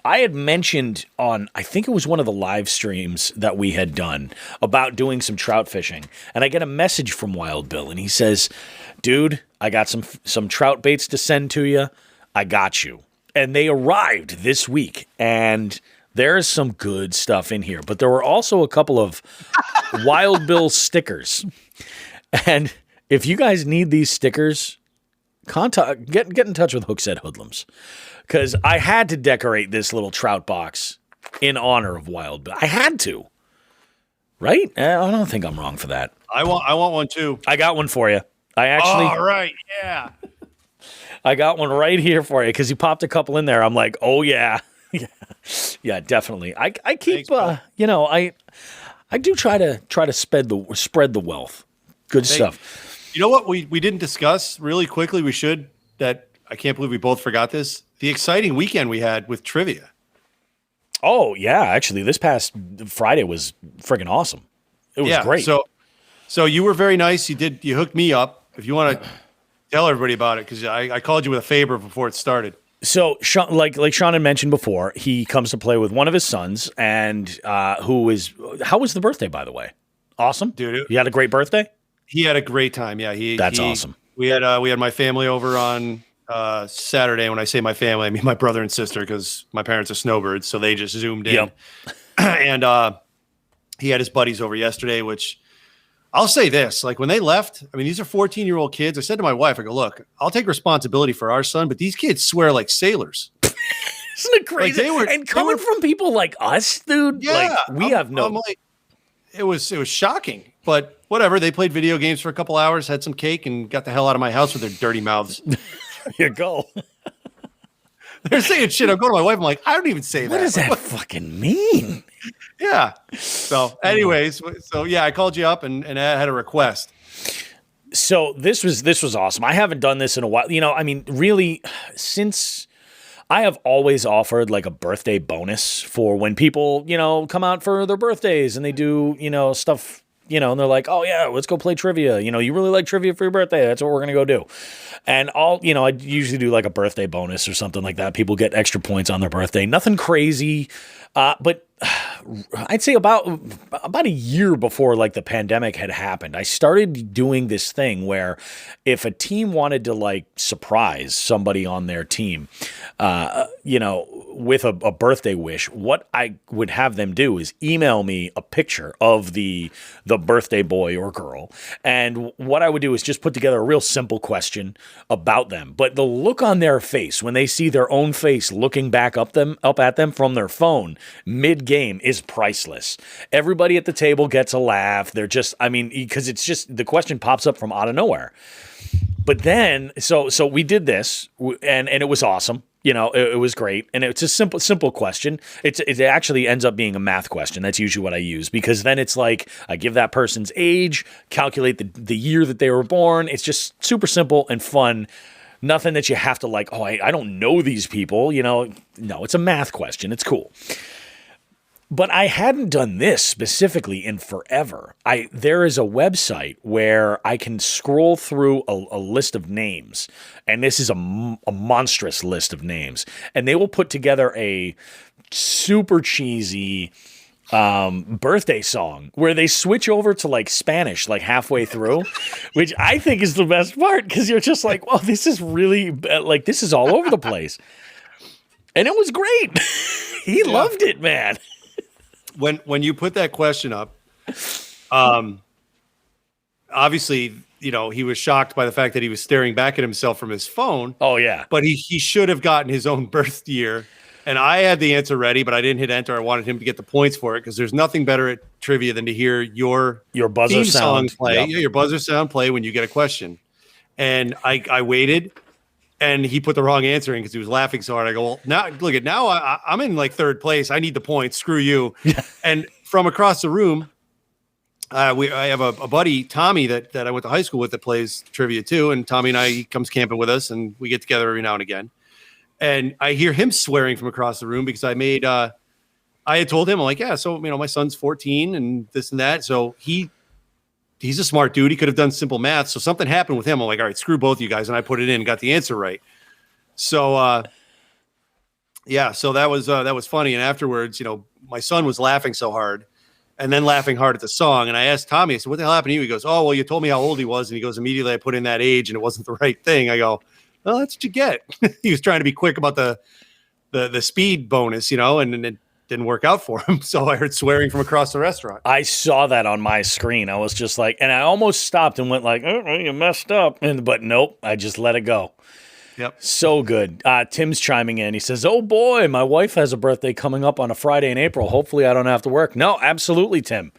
I had mentioned on, I think it was one of the live streams that we had done about doing some trout fishing, and I get a message from Wild Bill, and he says, dude, I got some trout baits to send to you. I got you. And they arrived this week, and there's some good stuff in here, but there were also a couple of Wild Bill stickers. And if you guys need these stickers, get in touch with Hookset Hoodlums, because I had to decorate this little trout box in honor of Wild Bill. I had to, right? I don't think I'm wrong for that. I want one too. I got one for you. All right, yeah. I got one right here for you because you popped a couple in there. I'm like, oh yeah, yeah, definitely. I keep, I do try to spread the wealth. Good stuff. You know what we didn't discuss really quickly? We should. That I can't believe we both forgot this. The exciting weekend we had with trivia. Oh yeah, actually, this past Friday was friggin' awesome. It was great. So you were very nice. You hooked me up. If you want to tell everybody about it, because I called you with a favor before it started. So, Sean, like Sean had mentioned before, he comes to play with one of his sons, and how was the birthday, by the way? Awesome, Dude. You had a great birthday. He had a great time. Yeah, That's awesome. We had my family over on Saturday. When I say my family, I mean my brother and sister, because my parents are snowbirds, so they just zoomed in. Yep. And he had his buddies over yesterday, which I'll say this, like when they left, I mean, these are 14-year-old kids. I said to my wife, I go, look, I'll take responsibility for our son, but these kids swear like sailors. Isn't it crazy? And coming from people like us, dude, yeah, we have no. Like, it was shocking, but whatever. They played video games for a couple hours, had some cake, and got the hell out of my house with their dirty mouths. There you go. They're saying shit. I'm going to my wife. I'm like, I don't even say that. What does that fucking mean? Yeah. So, anyways, I called you up and I had a request. So this was awesome. I haven't done this in a while. I mean, really, since I have always offered like a birthday bonus for when people, come out for their birthdays and they do, stuff. And they're like, oh, yeah, let's go play trivia. You really like trivia for your birthday. That's what we're going to go do. And I usually do like a birthday bonus or something like that. People get extra points on their birthday. Nothing crazy. But I'd say about a year before like the pandemic had happened, I started doing this thing where if a team wanted to like surprise somebody on their team, with a birthday wish, what I would have them do is email me a picture of the birthday boy or girl. And what I would do is just put together a real simple question about them. But the look on their face when they see their own face looking back up at them from their phone mid-game is priceless. Everybody at the table gets a laugh. They're just, because it's just, the question pops up from out of nowhere. But then, so we did this, and it was awesome. It was great, and it's a simple question. It actually ends up being a math question. That's usually what I use, because then it's like I give that person's age, calculate the year that they were born. It's just super simple and fun. Nothing that you have to like, oh, I don't know these people. No, it's a math question. It's cool. But I hadn't done this specifically in forever. There is a website where I can scroll through a list of names, and this is a monstrous list of names, and they will put together a super cheesy birthday song where they switch over to like Spanish like halfway through, which I think is the best part, because you're just like, well, this is really like, this is all over the place. And it was great. He loved it, man. When you put that question up, obviously, he was shocked by the fact that he was staring back at himself from his phone. Oh, yeah. But he should have gotten his own birth year. And I had the answer ready, but I didn't hit enter. I wanted him to get the points for it, because there's nothing better at trivia than to hear your buzzer theme sound song play. Yep. Yeah, your buzzer sound play when you get a question. And I waited. And he put the wrong answer in because he was laughing so hard. I go, well, now I'm in like third place. I need the points. Screw you. Yeah. And from across the room, I have a buddy, Tommy, that I went to high school with, that plays trivia too. And Tommy and he comes camping with us, and we get together every now and again. And I hear him swearing from across the room, because I had told him, I'm like, yeah, so my son's 14 and this and that. So he's a smart dude. He could have done simple math. So something happened with him. I'm like, all right, screw both of you guys. And I put it in and got the answer right. So, so that was funny. And afterwards, my son was laughing so hard, and then laughing hard at the song. And I asked Tommy, I said, what the hell happened to you? He goes, oh, well, you told me how old he was. And he goes, immediately I put in that age and it wasn't the right thing. I go, well, that's what you get. He was trying to be quick about the speed bonus, and it didn't work out for him. So I heard swearing from across the restaurant. I saw that on my screen. I was just like, and I almost stopped and went like, oh, you messed up. But nope, I just let it go. Yep. So good. Tim's chiming in. He says, oh boy, my wife has a birthday coming up on a Friday in April. Hopefully I don't have to work. No, absolutely, Tim.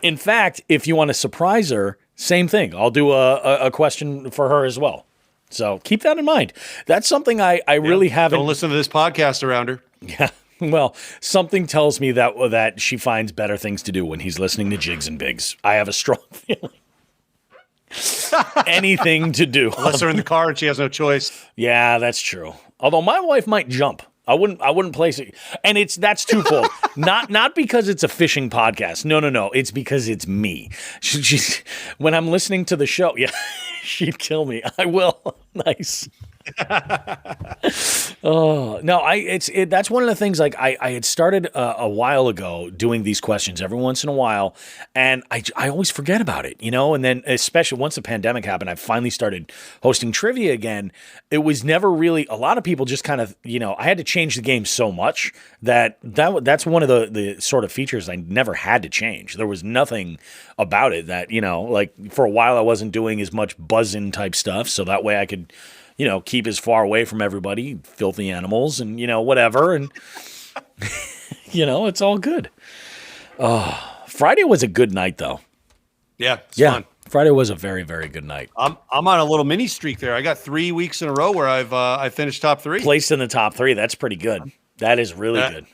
In fact, if you want to surprise her, same thing. I'll do a question for her as well. So keep that in mind. That's something I really haven't. Don't listen to this podcast around her. Yeah. Well, something tells me that she finds better things to do when he's listening to Jigs and Bigs. I have a strong feeling. Anything to do. Unless they're in the car and she has no choice. Yeah, that's true. Although my wife might jump. I wouldn't place it. And that's twofold. not because it's a fishing podcast. No. It's because it's me. She's when I'm listening to the show, yeah, she'd kill me. I will. Nice. Oh no, that's one of the things. Like I had started a while ago doing these questions every once in a while, and I always forget about it, And then especially once the pandemic happened, I finally started hosting trivia again. It was never really a lot of people just kind of I had to change the game so much that's one of the sort of features I never had to change. There was nothing about it that like for a while I wasn't doing as much buzz-in type stuff, so that way I could. Keep as far away from everybody, filthy animals, and whatever, and it's all good. Friday was a good night, though. Yeah, it's fun. Friday was a very, very good night. I'm on a little mini streak there. I got 3 weeks in a row where I finished top 3. Placed in the top 3. That's pretty good. That is really good.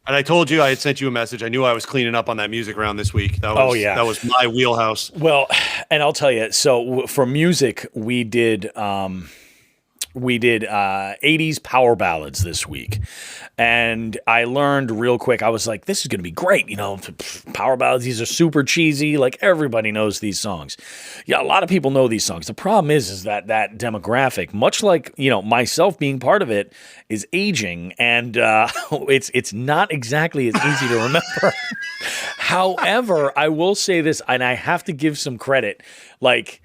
And I told you I had sent you a message. I knew I was cleaning up on that music round this week. That was my wheelhouse. Well, and I'll tell you. So for music, we did 80s power ballads this week. And I learned real quick, I was like, this is going to be great. Power ballads, these are super cheesy. Like everybody knows these songs. Yeah, a lot of people know these songs. The problem is that demographic, much like, myself being part of it, is aging. And it's not exactly as easy to remember. However, I will say this, and I have to give some credit. Like,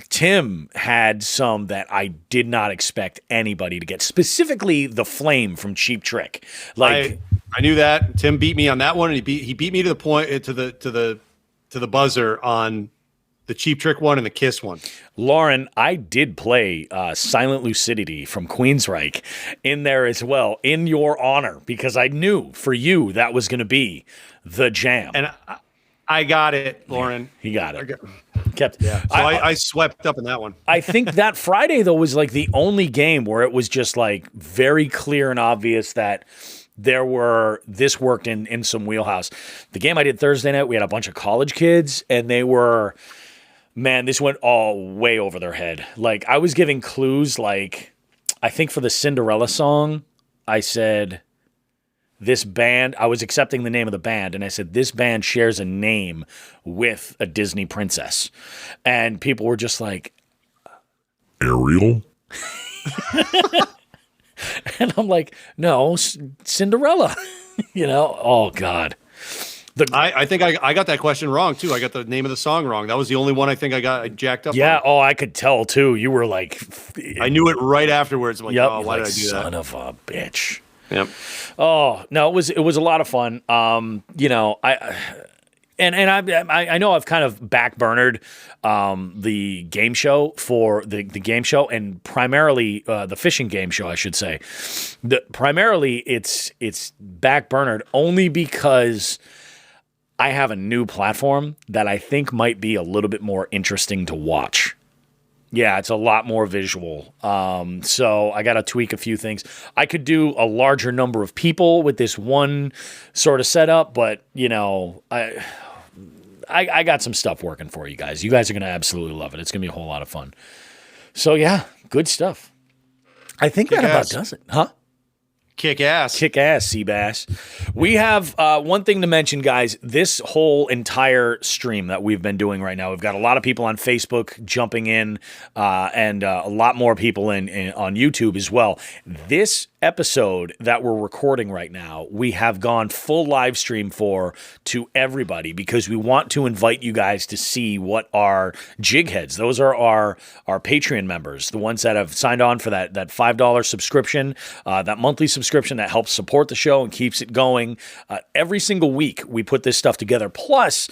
Tim had some that I did not expect anybody to get. Specifically, the Flame from Cheap Trick. Like I knew that Tim beat me on that one, and he beat me to the point to the buzzer on the Cheap Trick one and the Kiss one. Lauren, I did play Silent Lucidity from Queensryche in there as well, in your honor, because I knew for you that was going to be the jam. And I got it, Lauren. He got it. So I swept up in that one. I think that Friday, though, was like the only game where it was just like very clear and obvious that this worked in some wheelhouse. The game I did Thursday night, we had a bunch of college kids, and they were, man, this went all way over their head. Like, I was giving clues, like, I think for the Cinderella song, I said, this band, I was accepting the name of the band, and I said, this band shares a name with a Disney princess. And people were just like, Ariel? And I'm like, no, Cinderella. Oh, God. I think I got that question wrong, too. I got the name of the song wrong. That was the only one I think I jacked up. Yeah, on. I could tell, too. You were like... I knew it right afterwards. I'm like, why did I do that? Son of a bitch. Yep. Oh no, it was a lot of fun. I know I've kind of backburnered the game show for the game show, and primarily the fishing game show, I should say. Primarily it's backburnered only because I have a new platform that I think might be a little bit more interesting to watch. Yeah, it's a lot more visual. So I got to tweak a few things. I could do a larger number of people with this one sort of setup, but I got some stuff working for you guys. You guys are going to absolutely love it. It's going to be a whole lot of fun. So yeah, good stuff. I think that about does it, huh? Kick ass. Kick ass, Seabass. We have one thing to mention, guys. This whole entire stream that we've been doing right now, we've got a lot of people on Facebook jumping in and a lot more people on YouTube as well. This episode that we're recording right now, we have gone full live stream to everybody because we want to invite you guys to see what our jig heads, those are our Patreon members, the ones that have signed on for that $5 subscription, that monthly subscription that helps support the show and keeps it going. Every single week we put this stuff together. Plus,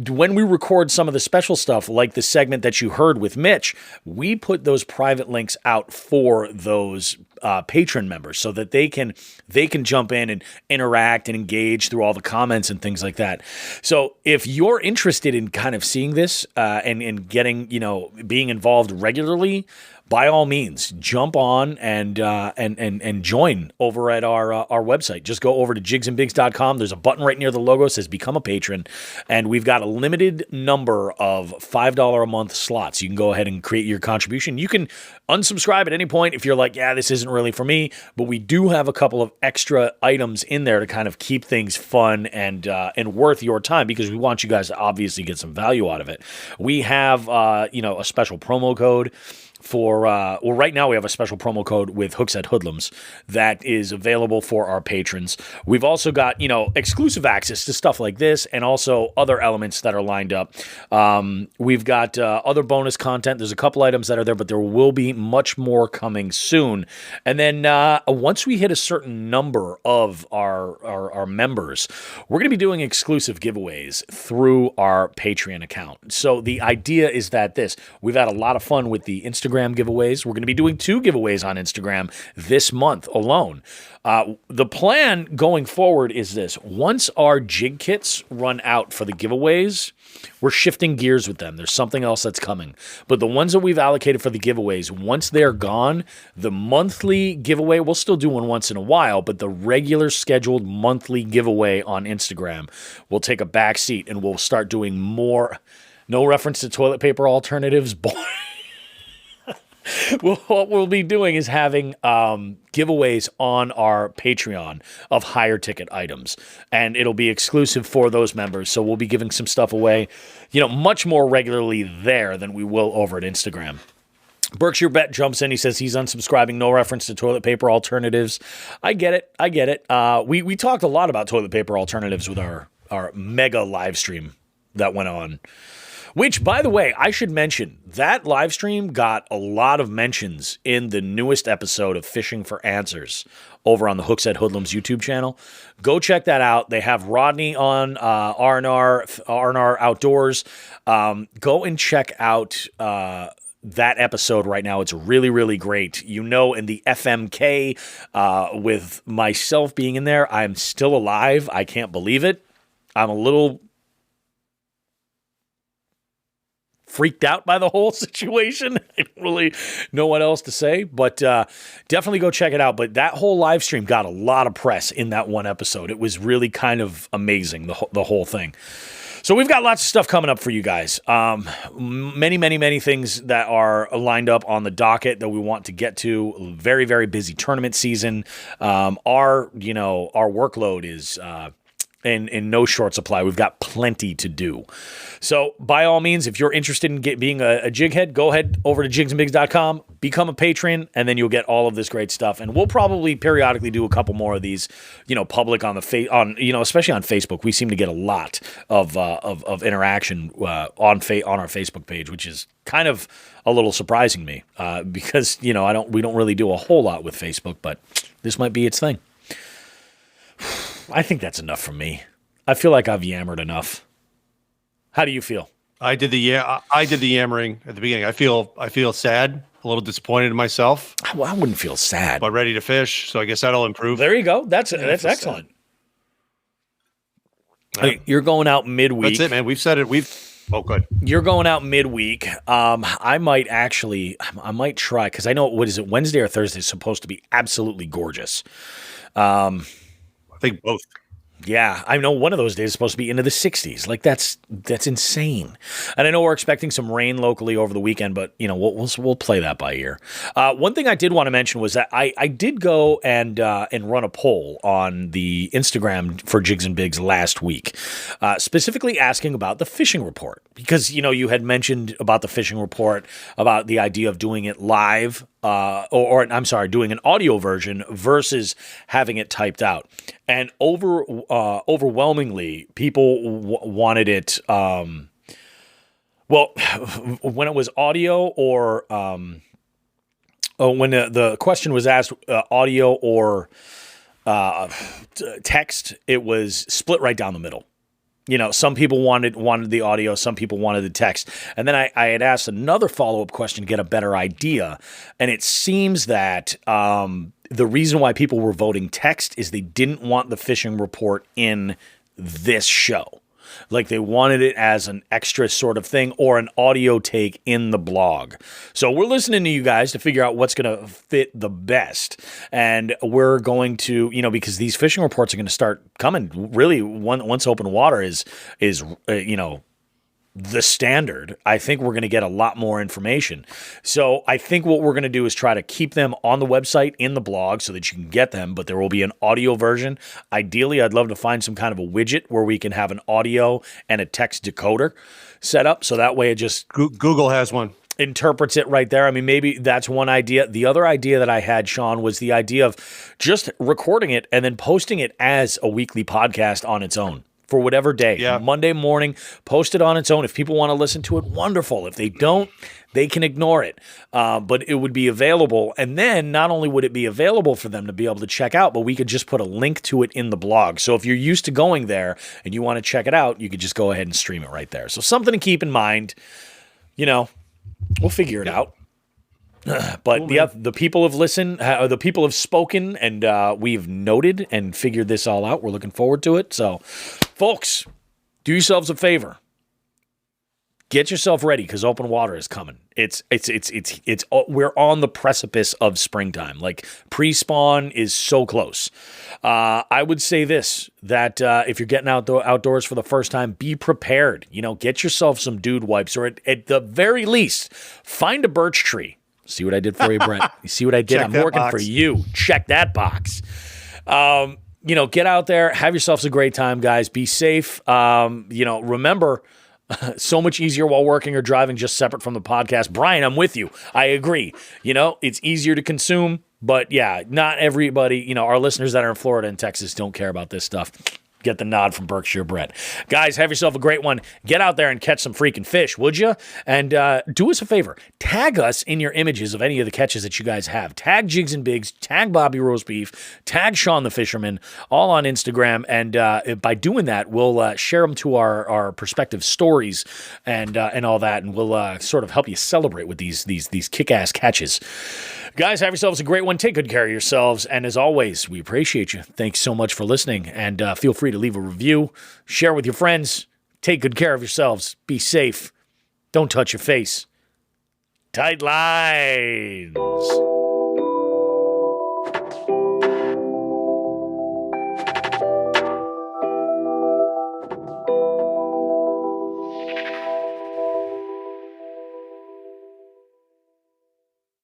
when we record some of the special stuff, like the segment that you heard with Mitch, we put those private links out for those patron members so that they can jump in and interact and engage through all the comments and things like that. So if you're interested in kind of seeing this and getting, being involved regularly, by all means, jump on and join over at our website. Just go over to jigsandbigs.com. There's a button right near the logo that says Become a Patron, and we've got a limited number of $5 a month slots. You can go ahead and create your contribution. You can unsubscribe at any point if you're like, yeah, this isn't really for me, but we do have a couple of extra items in there to kind of keep things fun and worth your time because we want you guys to obviously get some value out of it. We have a special promo code for right now we have a special promo code with Hooks at Hoodlums that is available for our patrons. We've also got exclusive access to stuff like this and also other elements that are lined up. We've got other bonus content. There's a couple items that are there, but there will be much more coming soon. And then once we hit a certain number of our members, we're going to be doing exclusive giveaways through our Patreon account. So the idea is that we've had a lot of fun with the Instagram giveaways. We're going to be doing 2 giveaways on Instagram this month alone. The plan going forward is this. Once our jig kits run out for the giveaways, we're shifting gears with them. There's something else that's coming. But the ones that we've allocated for the giveaways, once they're gone, the monthly giveaway, we'll still do one once in a while, but the regular scheduled monthly giveaway on Instagram will take a back seat and we'll start doing more. No reference to toilet paper alternatives. What we'll be doing is having giveaways on our Patreon of higher ticket items, and it'll be exclusive for those members. So we'll be giving some stuff away, much more regularly there than we will over at Instagram. Berkshire Bet jumps in. He says he's unsubscribing. No reference to toilet paper alternatives. I get it. We talked a lot about toilet paper alternatives with our mega live stream that went on. Which, by the way, I should mention, that live stream got a lot of mentions in the newest episode of Fishing for Answers over on the Hooks at Hoodlums YouTube channel. Go check that out. They have Rodney on R&R Outdoors. Go and check out that episode right now. It's really, really great. In the FMK, with myself being in there, I'm still alive. I can't believe it. I'm a little freaked out by the whole situation. I don't really know what else to say, but definitely go check it out. But that whole live stream got a lot of press in that one episode. It was really kind of amazing, the whole thing. So we've got lots of stuff coming up for you guys. Many things that are lined up on the docket that we want to get to. Very, very busy tournament season. Our workload is in no short supply. We've got plenty to do. So by all means, if you're interested in being a jig head, go ahead over to jigsandbigs.com, become a patron, and then you'll get all of this great stuff. And we'll probably periodically do a couple more of these, public on especially on Facebook. We seem to get a lot of interaction on our Facebook page, which is kind of a little surprising me because we don't really do a whole lot with Facebook, but this might be its thing. I think that's enough from me. I feel like I've yammered enough. How do you feel? I did the yammering at the beginning. I feel sad, a little disappointed in myself. Well, I wouldn't feel sad, but ready to fish. So I guess that'll improve. There you go. That's excellent. Hey, you're going out midweek. That's it, man. We've said it. Oh, good. You're going out midweek. I might try because I know Wednesday or Thursday is supposed to be absolutely gorgeous. I think both. Yeah, I know one of those days is supposed to be into the 60s. Like that's insane. And I know we're expecting some rain locally over the weekend, but we'll play that by ear. One thing I did want to mention was that I did go and run a poll on the Instagram for Jigs and Bigs last week, specifically asking about the fishing report because you had mentioned about the fishing report, about the idea of doing it live. Doing an audio version versus having it typed out. And overwhelmingly, people wanted it, when it was audio or, when the question was asked, audio or text, it was split right down the middle. Some people wanted the audio, some people wanted the text. And then I had asked another follow-up question to get a better idea. And it seems that the reason why people were voting text is they didn't want the fishing report in this show. Like they wanted it as an extra sort of thing or an audio take in the blog. So we're listening to you guys to figure out what's going to fit the best. And we're going to, because these fishing reports are going to start coming really once open water is the standard. I think we're going to get a lot more information. So I think what we're going to do is try to keep them on the website in the blog so that you can get them, but there will be an audio version. Ideally, I'd love to find some kind of a widget where we can have an audio and a text decoder set up. So that way it just... Google has one. interprets it right there. I mean, maybe that's one idea. The other idea that I had, Sean, was the idea of just recording it and then posting it as a weekly podcast on its own for whatever day. Yeah. Monday morning, post it on its own. If people want to listen to it, wonderful. If they don't, they can ignore it. But it would be available. And then not only would it be available for them to be able to check out, but we could just put a link to it in the blog. So if you're used to going there and you want to check it out, you could just go ahead and stream it right there. So something to keep in mind. You know, we'll figure it out. But the people have listened, the people have spoken, and we've noted and figured this all out. We're looking forward to it. So, folks, do yourselves a favor. Get yourself ready because open water is coming. We're on the precipice of springtime. Like pre-spawn is so close. I would say this, that if you're getting outdoors for the first time, be prepared. You know, get yourself some dude wipes, or at the very least, find a birch tree. See what I did for you, Brent? You see what I did? Check I'm that working box. for you. Check that box. You know, get out there, have yourselves a great time, guys. Be safe. You know, remember, so much easier while working or driving, just separate from the podcast. Bryan, I'm with you. I agree. You know, it's easier to consume, but yeah, not everybody, you know, our listeners that are in Florida and Texas don't care about this stuff. Get the nod from Berkshire Bread. Guys, have yourself a great one. Get out there and catch some freaking fish, would you? And do us a favor. Tag us in your images of any of the catches that you guys have. Tag Jigs and Bigs, tag Bobby Roast Beef, tag Sean the Fisherman, all on Instagram. And by doing that, we'll share them to our prospective stories and all that. And we'll sort of help you celebrate with these kick-ass catches. Guys, have yourselves a great one. Take good care of yourselves. And as always, we appreciate you. Thanks so much for listening. And feel free to leave a review, share with your friends. Take good care of yourselves. Be safe. Don't touch your face. Tight lines.